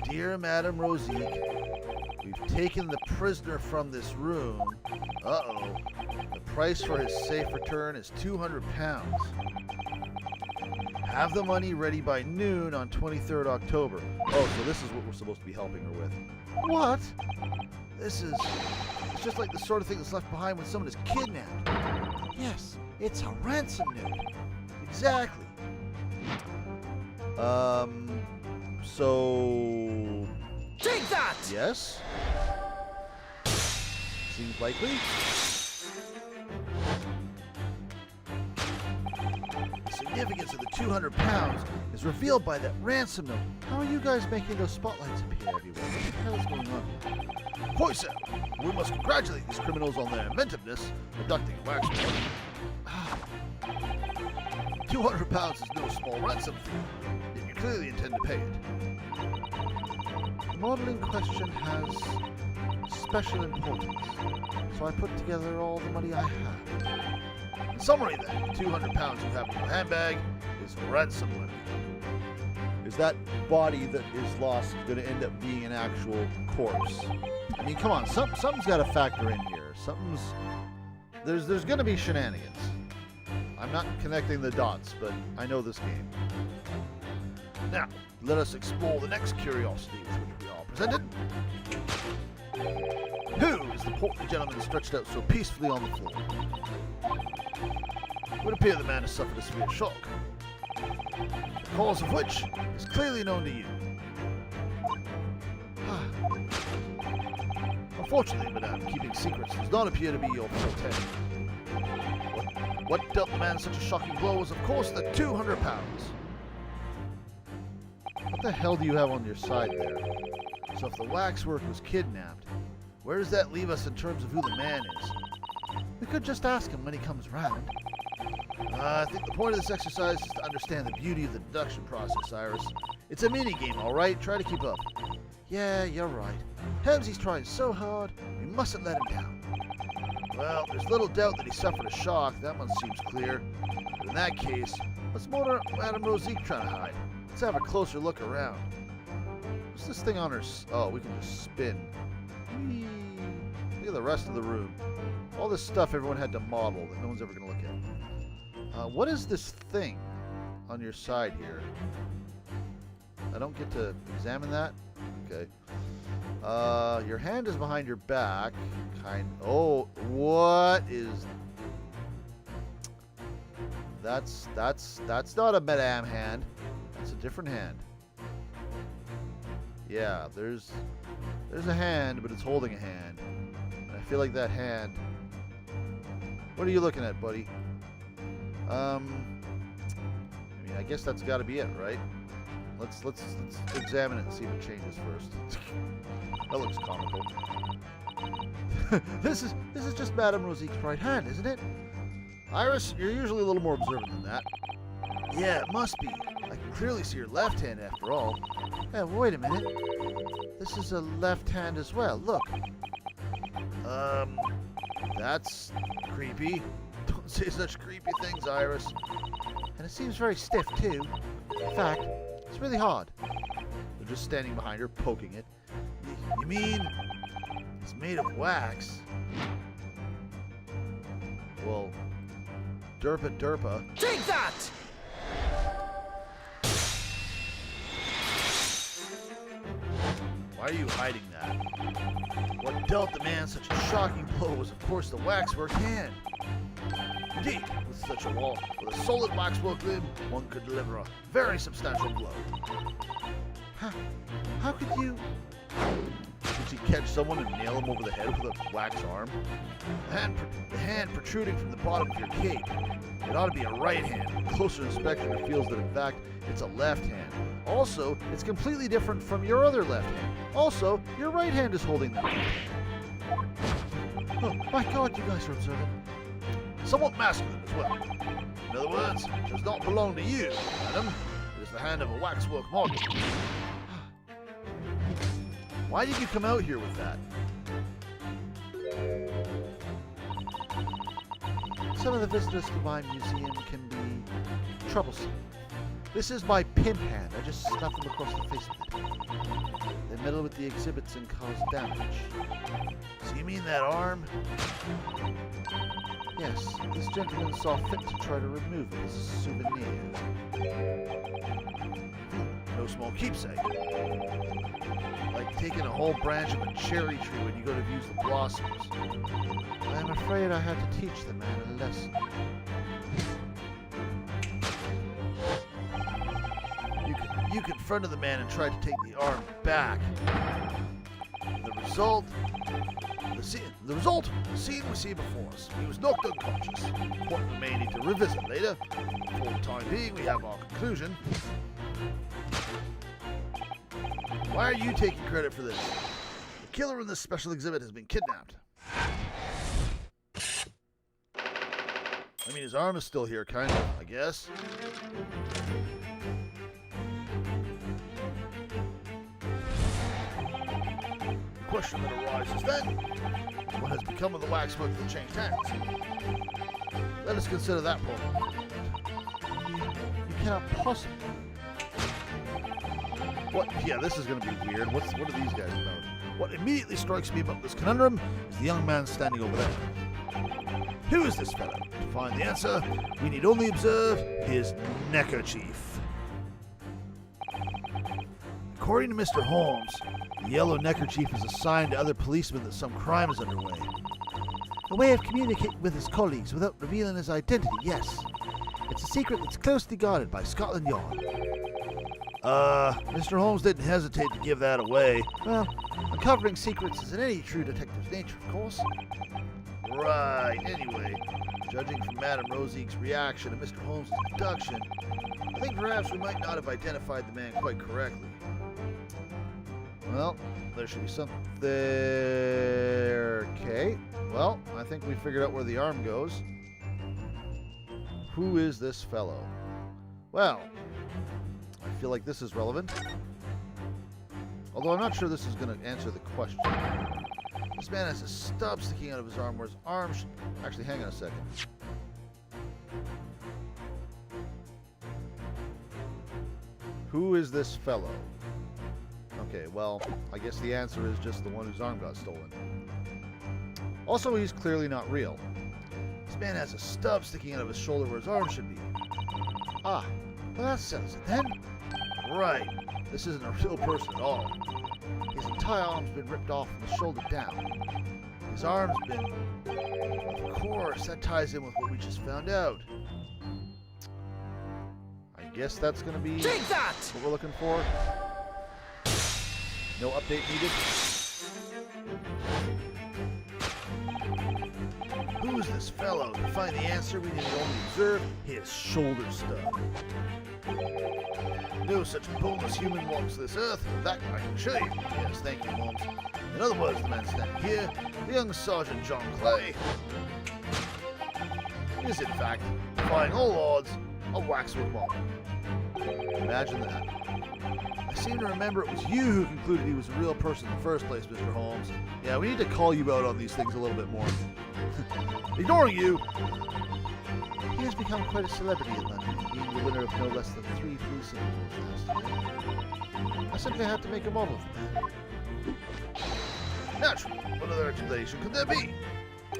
S7: Dear Madame Rosique, we've taken the prisoner from this room. Uh-oh. The price for his safe return is 200 pounds. Have the money ready by noon on 23rd October. Oh, so this is what we're supposed to be helping her with.
S6: What?
S7: It's just like the sort of thing that's left behind when someone is kidnapped.
S6: Yes, it's a ransom note.
S7: Exactly. So...
S2: Take that!
S7: Yes? Seems likely. The significance of the 200 pounds is revealed by that ransom note.
S6: How are you guys making those spotlights appear everywhere? What the hell is going on?
S7: Poison! We must congratulate these criminals on their inventiveness, abducting a wax work. 200 pounds is no small ransom fee, and you clearly intend to pay it.
S6: The model in question has special importance, so I put together all the money I have.
S7: In summary, then, the 200 pounds you have in your handbag is ransom money. Is that body that is lost going to end up being an actual corpse? I mean, come on, something's got to factor in here. There's going to be shenanigans. I'm not connecting the dots, but I know this game. Now, let us explore the next curiosity with which we are presented. Who is the portly gentleman stretched out so peacefully on the floor? It would appear the man has suffered a severe shock, the cause of which is clearly known to you. Unfortunately, madame, keeping secrets does not appear to be your forte. What dealt the man such a shocking blow was, of course, the 200 pounds. What the hell do you have on your side there? So if the waxwork was kidnapped, where does that leave us in terms of who the man is?
S6: We could just ask him when he comes round.
S7: I think the point of this exercise is to understand the beauty of the deduction process, Iris. It's a mini-game, all right? Try to keep up.
S6: Yeah, you're right. Helmsy's trying so hard, we mustn't let him down.
S7: Well, there's little doubt that he suffered a shock. That one seems clear. But in that case, what's Madame Rosique trying to hide? Let's have a closer look around. What's this thing on her... Oh, we can just spin. Whee! Look at the rest of the room. All this stuff everyone had to model that no one's ever going to look at. What is this thing on your side here? I don't get to examine that? Okay. Your hand is behind your back. Oh, what is... That's not a Madame hand. That's a different hand. Yeah, there's a hand, but it's holding a hand. And I feel like that hand... What are you looking at, buddy? I mean, I guess that's got to be it, right? Let's examine it and see if it changes first. That looks comical. This is just Madame Rosique's right hand, isn't it? Iris, you're usually a little more observant than that. Yeah, it must be. I can clearly see your left hand after all.
S6: Yeah, wait a minute. This is a left hand as well. Look.
S7: That's creepy. Don't say such creepy things, Iris.
S6: And it seems very stiff, too. In fact, it's really hard.
S7: They're just standing behind her, poking it. You mean it's made of wax? Well, derpa derpa.
S2: Take that!
S7: Why are you hiding that? What dealt the man such a shocking blow was, of course, the waxwork hand. Indeed, with such a wall, with a solid waxwork limb, one could deliver a very substantial blow.
S6: How could you...
S7: Did she catch someone and nail him over the head with a wax arm? The hand protruding from the bottom of your cape. It ought to be a right hand. Closer inspection reveals that, in fact, it's a left hand. Also, it's completely different from your other left hand. Also, your right hand is holding them.
S6: Oh, my God, you guys are observant.
S7: Somewhat masculine as well. In other words, it does not belong to you, madam. It is the hand of a waxwork model. Why did you come out here with that?
S6: Some of the visitors to my museum can be troublesome. This is my pin hand. I just snuff them across the face with it. They meddle with the exhibits and cause damage.
S5: So you mean that arm?
S6: Yes, this gentleman saw fit to try to remove it as a souvenir.
S5: No small keepsake. Like taking a whole branch of a cherry tree when you go to view the blossoms.
S6: I'm afraid I had to teach the man a lesson.
S5: You confronted the man and tried to take the arm back. The result, the scene we see before us. He was knocked unconscious. What we may need to revisit later. For the time being, we have our conclusion. Why are you taking credit for this? The killer in this special exhibit has been kidnapped. I mean, his arm is still here, kind of, I guess. The question that arises then, what has become of the waxwork that changed hands? Let us consider that problem.
S6: You cannot possibly.
S5: What? Yeah, this is going to be weird. What are these guys about? What immediately strikes me about this conundrum is the young man standing over there. Who is this fellow? To find the answer, we need only observe his neckerchief. According to Mr. Holmes, the yellow neckerchief is a sign to other policemen that some crime is underway.
S6: A way of communicating with his colleagues without revealing his identity, yes. It's a secret that's closely guarded by Scotland Yard.
S5: Mr. Holmes didn't hesitate to give that away.
S6: Well, uncovering secrets is in any true detective's nature, of course.
S5: Right, anyway, judging from Madame Rosie's reaction to Mr. Holmes' abduction, I think perhaps we might not have identified the man quite correctly. Well, there should be something there. Okay, well, I think we figured out where the arm goes. Who is this fellow? Well, I feel like this is relevant. Although I'm not sure this is going to answer the question. This man has a stub sticking out of his arm where his arm should... Actually, hang on a second. Who is this fellow? Okay, well, I guess the answer is just the one whose arm got stolen. Also, he's clearly not real. This man has a stub sticking out of his shoulder where his arm should be.
S6: Ah, well that settles it then.
S5: Right. This isn't a real person at all.
S6: His entire arm's been ripped off from the shoulder down.
S5: His arm's been... Of course, that ties in with what we just found out. I guess that's going to be...
S2: Take that!
S5: What we're looking for. No update needed. Who's this fellow? To find the answer, we need to only observe his shoulder stub. No such boneless human walks this earth. That I can show you. Yes, thank you, Holmes. In other words, the man standing here, the young Sergeant John Clay, is in fact, defying all odds, a waxwork model. Imagine that. I seem to remember it was you who concluded he was a real person in the first place, Mr. Holmes. Yeah, we need to call you out on these things a little bit more. Ignoring you.
S6: He has become quite a celebrity in London, being the winner of no less than 3 policing awards last year. I simply had to make a model of the man.
S5: Naturally, what other explanation could there be?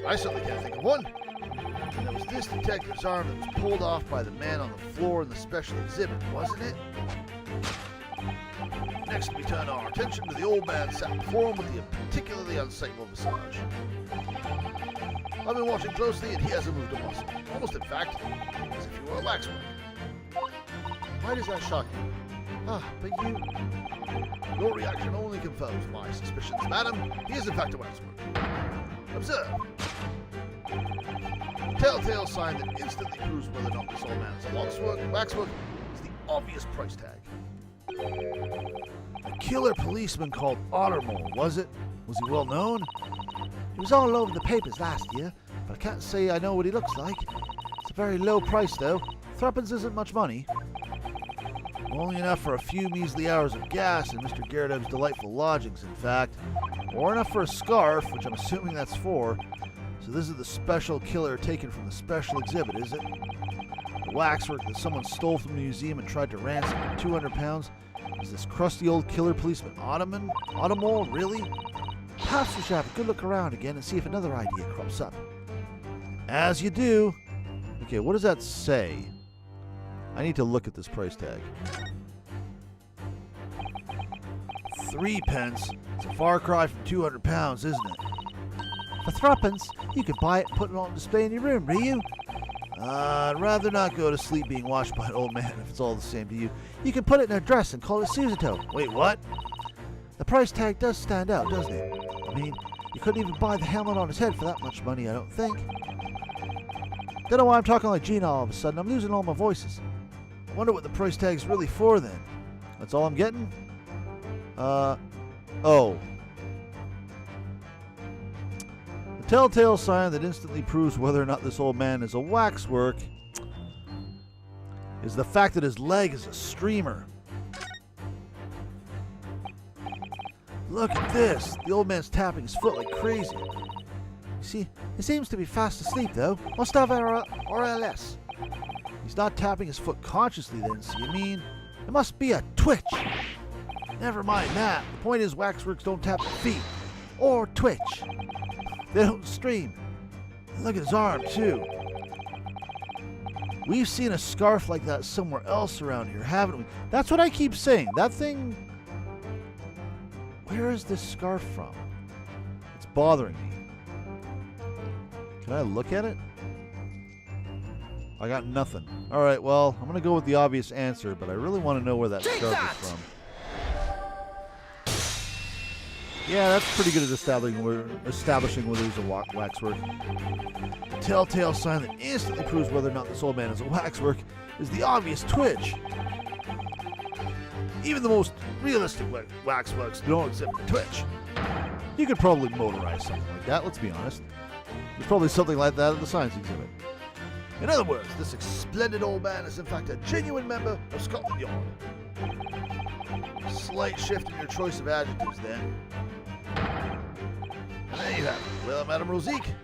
S5: I certainly can't think of one. And it was this detective's arm that was pulled off by the man on the floor in the special exhibit, wasn't it? Next, we turn our attention to the old man sat before him with the particularly unsightly visage. I've been watching closely, and he hasn't moved a muscle. Almost, in fact, as if he were a waxwork. Why does that shock you?
S6: Ah, but you...
S5: Your reaction only confirms my suspicions, madam. He is, in fact, a waxwork. Observe. The telltale sign that instantly proves whether or not this old man is a waxwork is the obvious price tag. A killer policeman called Ottermore, was it? Was he well known?
S6: He was all over the papers last year, but I can't say I know what he looks like. It's a very low price, though. Threepence isn't much money. Only enough for a few measly hours of gas in Mr. Garrett's delightful lodgings, in fact. Or enough for a scarf, which I'm assuming that's for. So this is the special killer taken from the special exhibit, is it? The waxwork that someone stole from the museum and tried to ransom for 200 pounds? Is this crusty old killer policeman Automole, really? Perhaps we should have a good look around again and see if another idea crops up. As you do. Okay, what does that say? I need to look at this price tag. 3 pence. It's a far cry from 200 pounds, isn't it? For threepence, you could buy it and put it on display in your room, Ryu. I'd rather not go to sleep being watched by an old man if it's all the same to you. You can put it in a dress and call it Susato. Wait, what? The price tag does stand out, doesn't it? I mean, you couldn't even buy the helmet on his head for that much money, I don't think. Don't know why I'm talking like Gina all of a sudden. I'm losing all my voices. I wonder what the price tag's really for then. That's all I'm getting? Oh. The telltale sign that instantly proves whether or not this old man is a waxwork is the fact that his leg is a streamer. Look at this. The old man's tapping his foot like crazy. See, he seems to be fast asleep, though. Must have RLS. He's not tapping his foot consciously, then, so you mean? It must be a twitch. Never mind that. The point is, waxworks don't tap their feet. Or twitch. They don't stream. Look at his arm, too. We've seen a scarf like that somewhere else around here, haven't we? That's what I keep saying. That thing... Where is this scarf from? It's bothering me. Can I look at it? I got nothing. Alright, well, I'm going to go with the obvious answer, but I really want to know where that scarf is from. Yeah, that's pretty good at establishing whether he's a waxwork. The telltale sign that instantly proves whether or not this old man is a waxwork is the obvious twitch. Even the most realistic waxworks don't exhibit twitch. You could probably motorize something like that, let's be honest. There's probably something like that at the science exhibit. In other words, this splendid old man is in fact a genuine member of Scotland Yard. Slight shift in your choice of adjectives then. And there you have it. Well, Madame Rosique.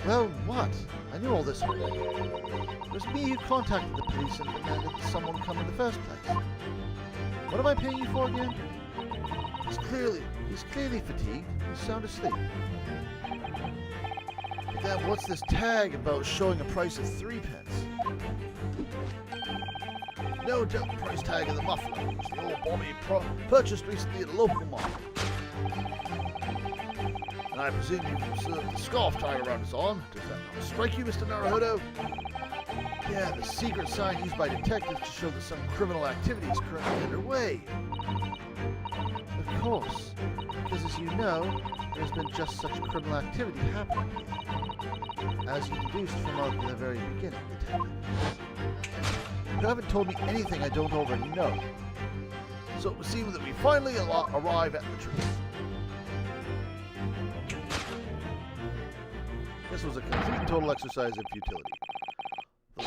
S6: Well, what? I knew all this already. It was me who contacted the police and demanded that someone come in the first place. What am I paying you for again? He's clearly fatigued. He's sound asleep. But then what's this tag about showing a price of 3 pence? No doubt the price tag of the muffler, which the old Bobby purchased recently at a local market. And I presume you've observed the scarf tied around his arm. Does that not strike you, Mr. Naruhodo? Yeah, the secret sign used by detectives to show that some criminal activity is currently underway. Of course, because as you know, there's been just such criminal activity happening here. As you deduced from the very beginning, Detective. You haven't told me anything I don't already know. So it would seem that we finally arrive at the truth. This was a complete and total exercise in futility. The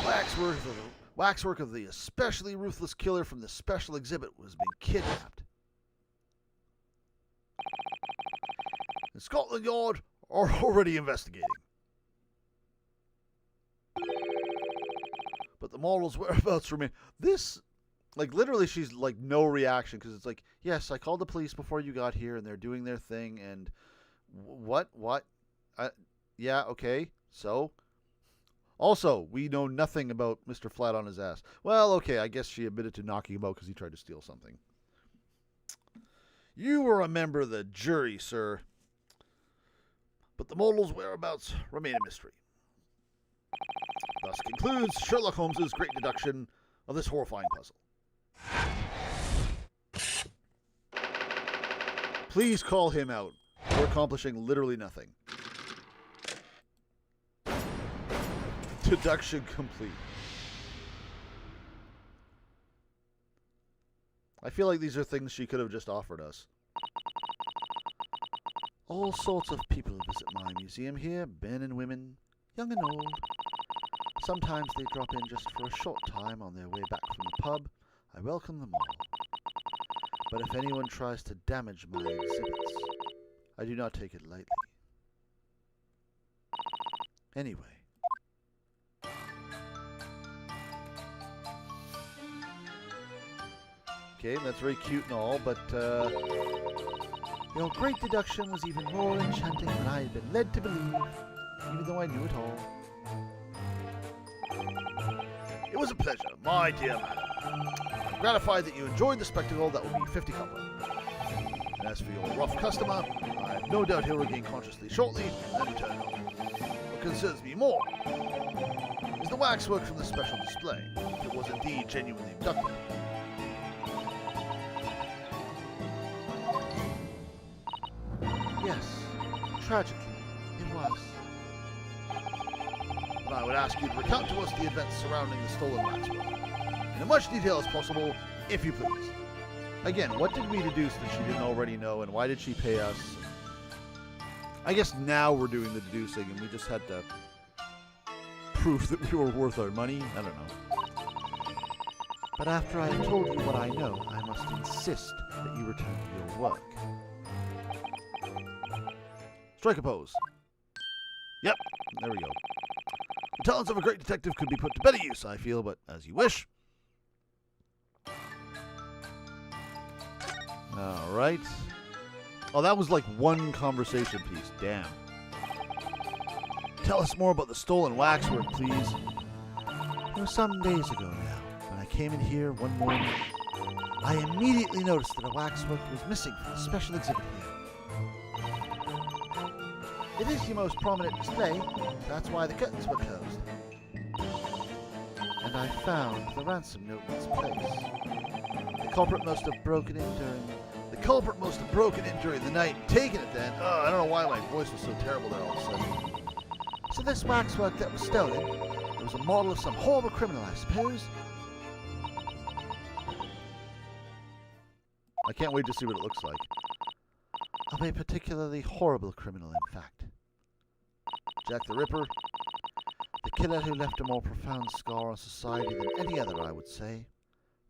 S6: waxwork of the especially ruthless killer from the special exhibit was being kidnapped. And Scotland Yard are already investigating. But the model's whereabouts remain. This, like, literally, she's like no reaction because it's like, yes, I called the police before you got here, and they're doing their thing. And what? Yeah, okay. So, also, we know nothing about Mr. Flat on his ass. Well, okay, I guess she admitted to knocking him out because he tried to steal something. You were a member of the jury, sir. But the model's whereabouts remain a mystery. Thus concludes Sherlock Holmes's great deduction of this horrifying puzzle. Please call him out. We're accomplishing literally nothing. Deduction complete. I feel like these are things she could have just offered us. All sorts of people visit my museum here, men and women, young and old. Sometimes they drop in just for a short time on their way back from the pub. I welcome them all. But if anyone tries to damage my exhibits, I do not take it lightly. Anyway.
S1: Okay, that's very cute and all, but,
S6: Your great deduction was even more enchanting than I had been led to believe, even though I knew it all.
S1: it was a pleasure, my dear madam. I'm gratified that you enjoyed the spectacle. That will be 50 copper. And as for your rough customer, I have no doubt he'll regain consciousness shortly and return home. What concerns me more is the waxwork from the special display. If it was indeed genuinely abducted.
S6: Yes, tragically, it was.
S1: And I would ask you to recount to us the events surrounding the stolen waxwork, in as much detail as possible, if you please. Again, what did we deduce that she didn't already know, and why did she pay us? I guess now we're doing the deducing, and we just had to prove that we were worth our money. I don't know.
S6: But after I have told you what I know, I must insist that you return to your work.
S1: Strike a pose. Yep, there we go. The talents of a great detective could be put to better use, I feel, but as you wish. All right. Oh, that was like one conversation piece. Damn. Tell us more about the stolen waxwork, please.
S6: It was some days ago now, when I came in here one morning. I immediately noticed that a waxwork was missing from the special exhibit here. It is your most prominent display, that's why the curtains were closed. And I found the ransom note in its place. The culprit must have broken in during the night and taken it then. I don't know why my voice was so terrible there all of a sudden. So this waxwork that was stolen, it was a model of some horrible criminal, I suppose.
S1: I can't wait to see what it looks like.
S6: Of a particularly horrible criminal, in fact.
S1: Jack the Ripper.
S6: The killer who left a more profound scar on society than any other, I would say.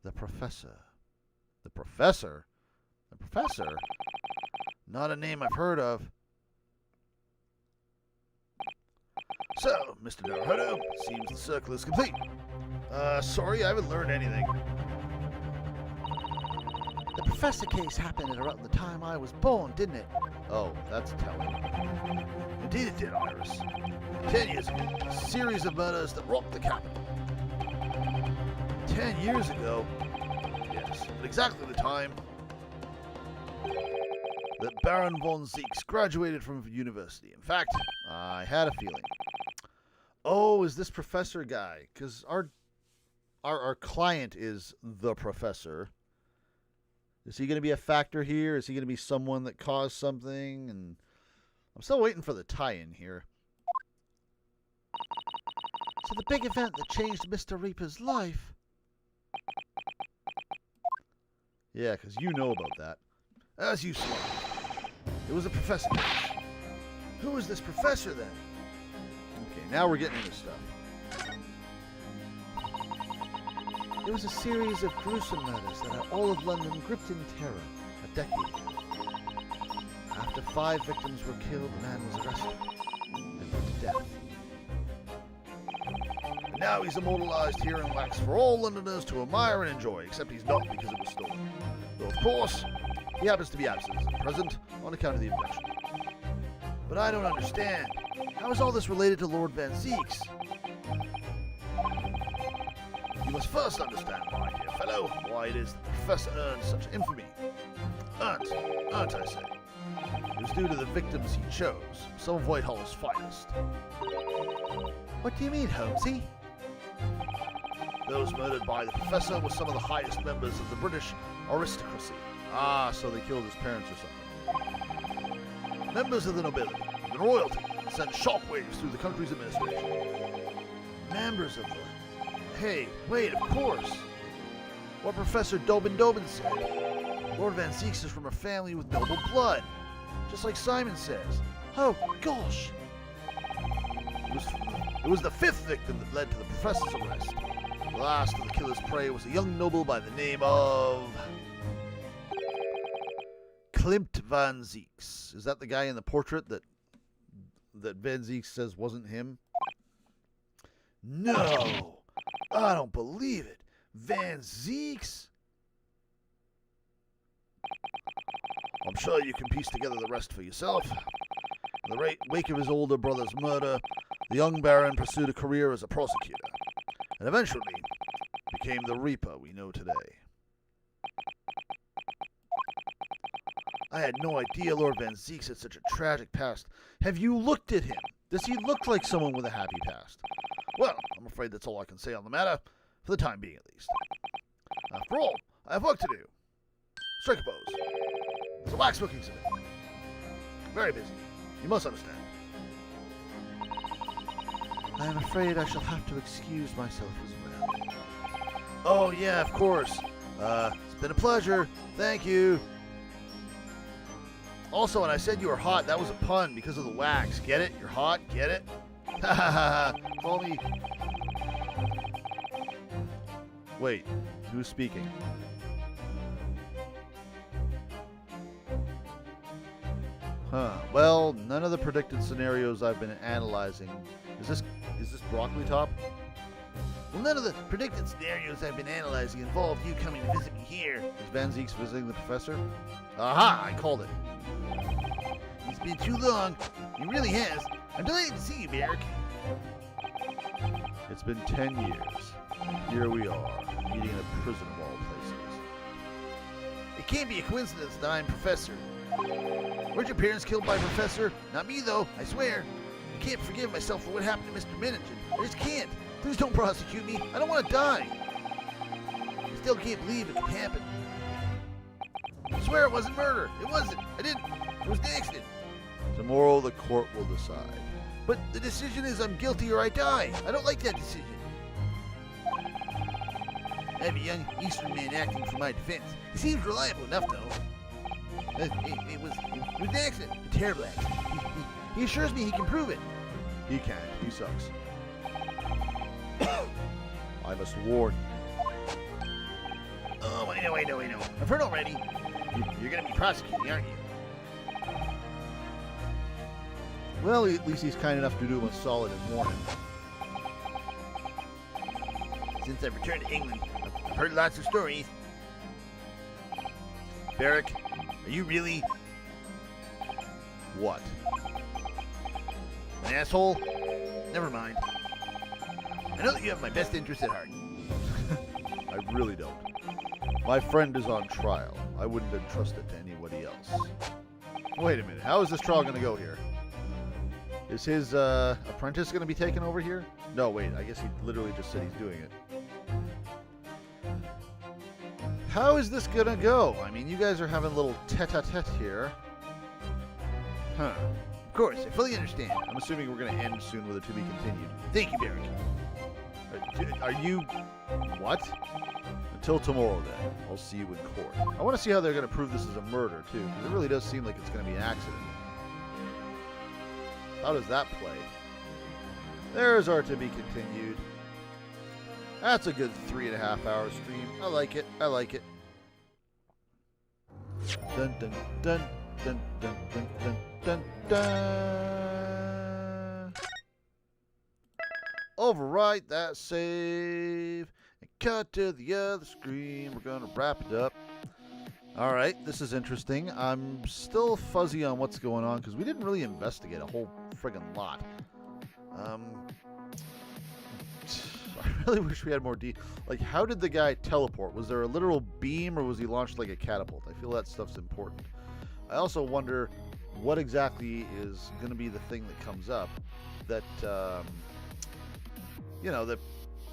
S6: The Professor.
S1: The Professor? The Professor? Not a name I've heard of. So, Mr. Naruhodo, seems the circle is complete. Sorry, I haven't learned anything.
S6: The Professor case happened at around the time I was born, didn't it?
S1: Oh, that's telling. Indeed it did, Iris. 10 years ago, a series of murders that rocked the capital. 10 years ago? Yes, at exactly the time that Baron von Zieks graduated from university. In fact, I had a feeling. Oh, is this Professor guy? Because our client is the Professor. Is he going to be a factor here? Is he going to be someone that caused something? And I'm still waiting for the tie-in here.
S6: So the big event that changed Mr. Reaper's life.
S1: Yeah, because you know about that. As you saw, it was a professor. Who is this professor then? Okay, now we're getting into stuff.
S6: It was a series of gruesome murders that had all of London gripped in terror a decade ago. After 5 victims were killed, the man was arrested and put to death.
S1: And now he's immortalized here in wax for all Londoners to admire and enjoy, except he's not because it was stolen. Though, of course, he happens to be absent at present on account of the invention. But I don't understand. How is all this related to Lord Van Zieks? You must first understand, my dear fellow, why it is that the Professor earned such infamy. Earned, I say. It was due to the victims he chose, some of Whitehall's finest.
S6: What do you mean, Holmesy?
S1: Those murdered by the Professor were some of the highest members of the British aristocracy. Ah, so they killed his parents or something. Members of the nobility, the royalty, sent shockwaves through the country's administration. Members of the... Hey, wait, of course. What Professor Dobin said. Lord Van Zieks is from a family with noble blood. Just like Psy'Min says.
S6: Oh, gosh!
S1: It was the 5th victim that led to the Professor's arrest.
S6: The last of the killer's prey was a young noble by the name of Klimt van Zieks. Is that the guy in the portrait that Van Zieks says wasn't him? No! I don't believe it. Van Zieks? I'm sure you can piece together the rest for yourself. In the wake of his older brother's murder, the young Baron pursued a career as a prosecutor, and eventually became the Reaper we know today. I had no idea Lord Van Zieks had such a tragic past. Have you looked at him? Does he look like someone with a happy past? Well, I'm afraid that's all I can say on the matter, for the time being at least. After all, I have work to do. Strike a pose. It's a waxwork exhibit. Very busy. You must understand. I am afraid I shall have to excuse myself as well. Oh, yeah, of course. It's been a pleasure. Thank you. Also, when I said you were hot, that was a pun because of the wax. Get it? You're hot? Get it? Ha ha ha. Call me. Wait, who's speaking? Well, none of the predicted scenarios I've been analyzing. Is this Broccoli Top? Well, none of the predicted scenarios I've been analyzing involve you coming to visit me here. Is Van Zieks visiting the professor? Aha! I called it. It's been too long. He really has. I'm delighted to see you, Beric. It's been 10 years. Here we are, meeting in a prison of all places. It can't be a coincidence that I'm Professor. Weren't your parents killed by Professor? Not me, though, I swear. I can't forgive myself for what happened to Mr. Minigen. I just can't. Please don't prosecute me. I don't want to die. I still can't believe it could happen. I swear it wasn't murder. It wasn't. I didn't. It was an accident. Tomorrow the court will decide. But the decision is I'm guilty or I die. I don't like that decision. I have a young Eastern man acting for my defense. He seems reliable enough, though. It was an accident. A terrible accident. He assures me he can prove it. He can't. He sucks. I must warn you. Oh, I know. I've heard already. You're going to be prosecuting, aren't you? Well, at least he's kind enough to do him a solid and warn him. Since I've returned to England, I've heard lots of stories. Beric, are you really... What? An asshole? Never mind. I know that you have my best interest at heart. I really don't. My friend is on trial. I wouldn't entrust it to anybody else. Wait a minute. How is this trial going to go here? Is his apprentice going to be taken over here? No, wait. I guess he literally just said he's doing it. How is this going to go? I mean, you guys are having a little tete-a-tete here. Huh. Of course, I fully understand. I'm assuming we're going to end soon with a to be continued. Thank you, Beric. Are you... What? Until tomorrow, then. I'll see you in court. I want to see how they're going to prove this is a murder, too, because it really does seem like it's going to be an accident. How does that play? There's our to be continued. That's a good 3.5 hour stream. I like it. I like it. Dun dun dun dun dun dun dun dun dun. Overwrite that save and cut to the other screen. We're gonna wrap it up. Alright, this is interesting. I'm still fuzzy on what's going on because we didn't really investigate a whole friggin' lot. I really wish we had more like, how did the guy teleport? Was there a literal beam or was he launched like a catapult? I feel that stuff's important. I also wonder what exactly is going to be the thing that comes up that, you know, that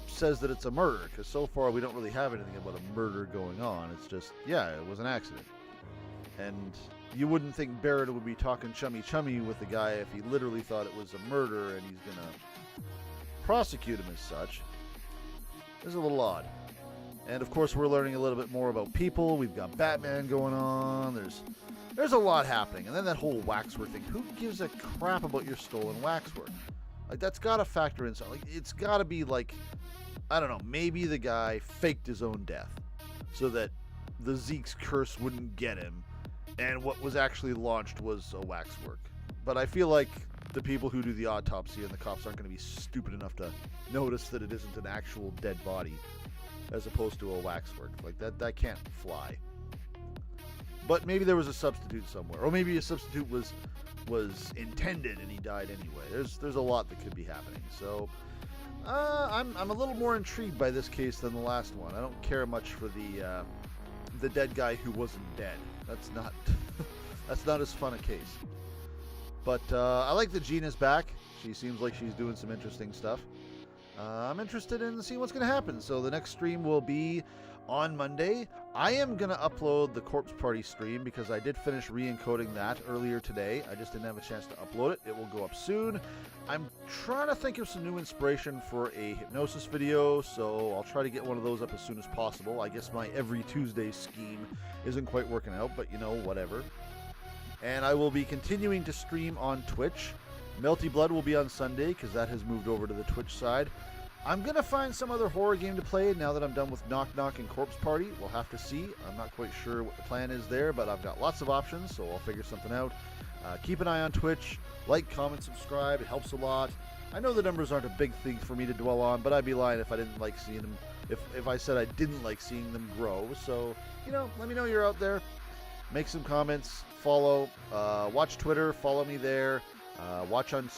S6: says that it's a murder, because so far we don't really have anything about a murder going on. It's just, yeah, it was an accident. And you wouldn't think Barrett would be talking chummy with the guy if he literally thought it was a murder and he's going to prosecute him as such. It's a little odd. And of course we're learning a little bit more about people. We've got Batman going on. There's a lot happening. And then that whole waxwork thing. Who gives a crap about your stolen waxwork? Like, that's got to factor in something. Like, it's got to be like
S1: I don't know, maybe the guy faked his own death so that the Zeke's curse wouldn't get him, and what was actually launched was a waxwork. But I feel like the people who do the autopsy and the cops aren't going to be stupid enough to notice that it isn't an actual dead body as opposed to a waxwork. Like, that can't fly. But maybe there was a substitute somewhere, or maybe a substitute was intended and he died anyway. There's a lot that could be happening. So I'm a little more intrigued by this case than the last one. I don't care much for the dead guy who wasn't dead. That's not that's not as fun a case. But I like that Gina's back. She seems like she's doing some interesting stuff. I'm interested in seeing what's going to happen. So the next stream will be on Monday. I am going to upload the Corpse Party stream because I did finish re-encoding that earlier today. I just didn't have a chance to upload it. It will go up soon. I'm trying to think of some new inspiration for a hypnosis video, so I'll try to get one of those up as soon as possible. I guess my every Tuesday scheme isn't quite working out, but you know, whatever. And I will be continuing to stream on Twitch. Melty Blood will be on Sunday because that has moved over to the Twitch side. I'm going to find some other horror game to play now that I'm done with Knock Knock and Corpse Party. We'll have to see. I'm not quite sure what the plan is there, but I've got lots of options, so I'll figure something out. Keep an eye on Twitch. Like, comment, subscribe. It helps a lot. I know the numbers aren't a big thing for me to dwell on, but I'd be lying if I didn't like seeing them, if I said I didn't like seeing them grow. So, you know, let me know you're out there. Make some comments. Follow. Watch Twitter. Follow me there. Watch on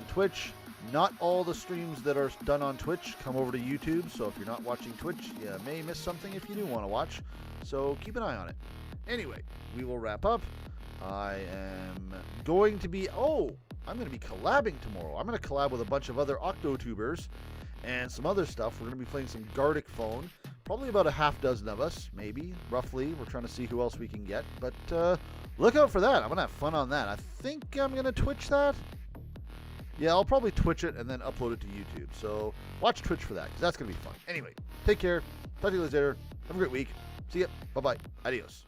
S1: Twitch. Not all the streams that are done on Twitch come over to YouTube, so if you're not watching Twitch, you may miss something if you do want to watch. So keep an eye on it. Anyway, we will wrap up. I am going to be... I'm going to be collabing tomorrow. I'm going to collab with a bunch of other Octotubers and some other stuff. We're going to be playing some Gardic Phone. Probably about a half dozen of us, maybe, roughly. We're trying to see who else we can get. But look out for that. I'm going to have fun on that. I think I'm going to Twitch that. Yeah, I'll probably Twitch it and then upload it to YouTube. So watch Twitch for that, because that's going to be fun. Anyway, take care. Talk to you later. Have a great week. See ya. Bye-bye. Adios.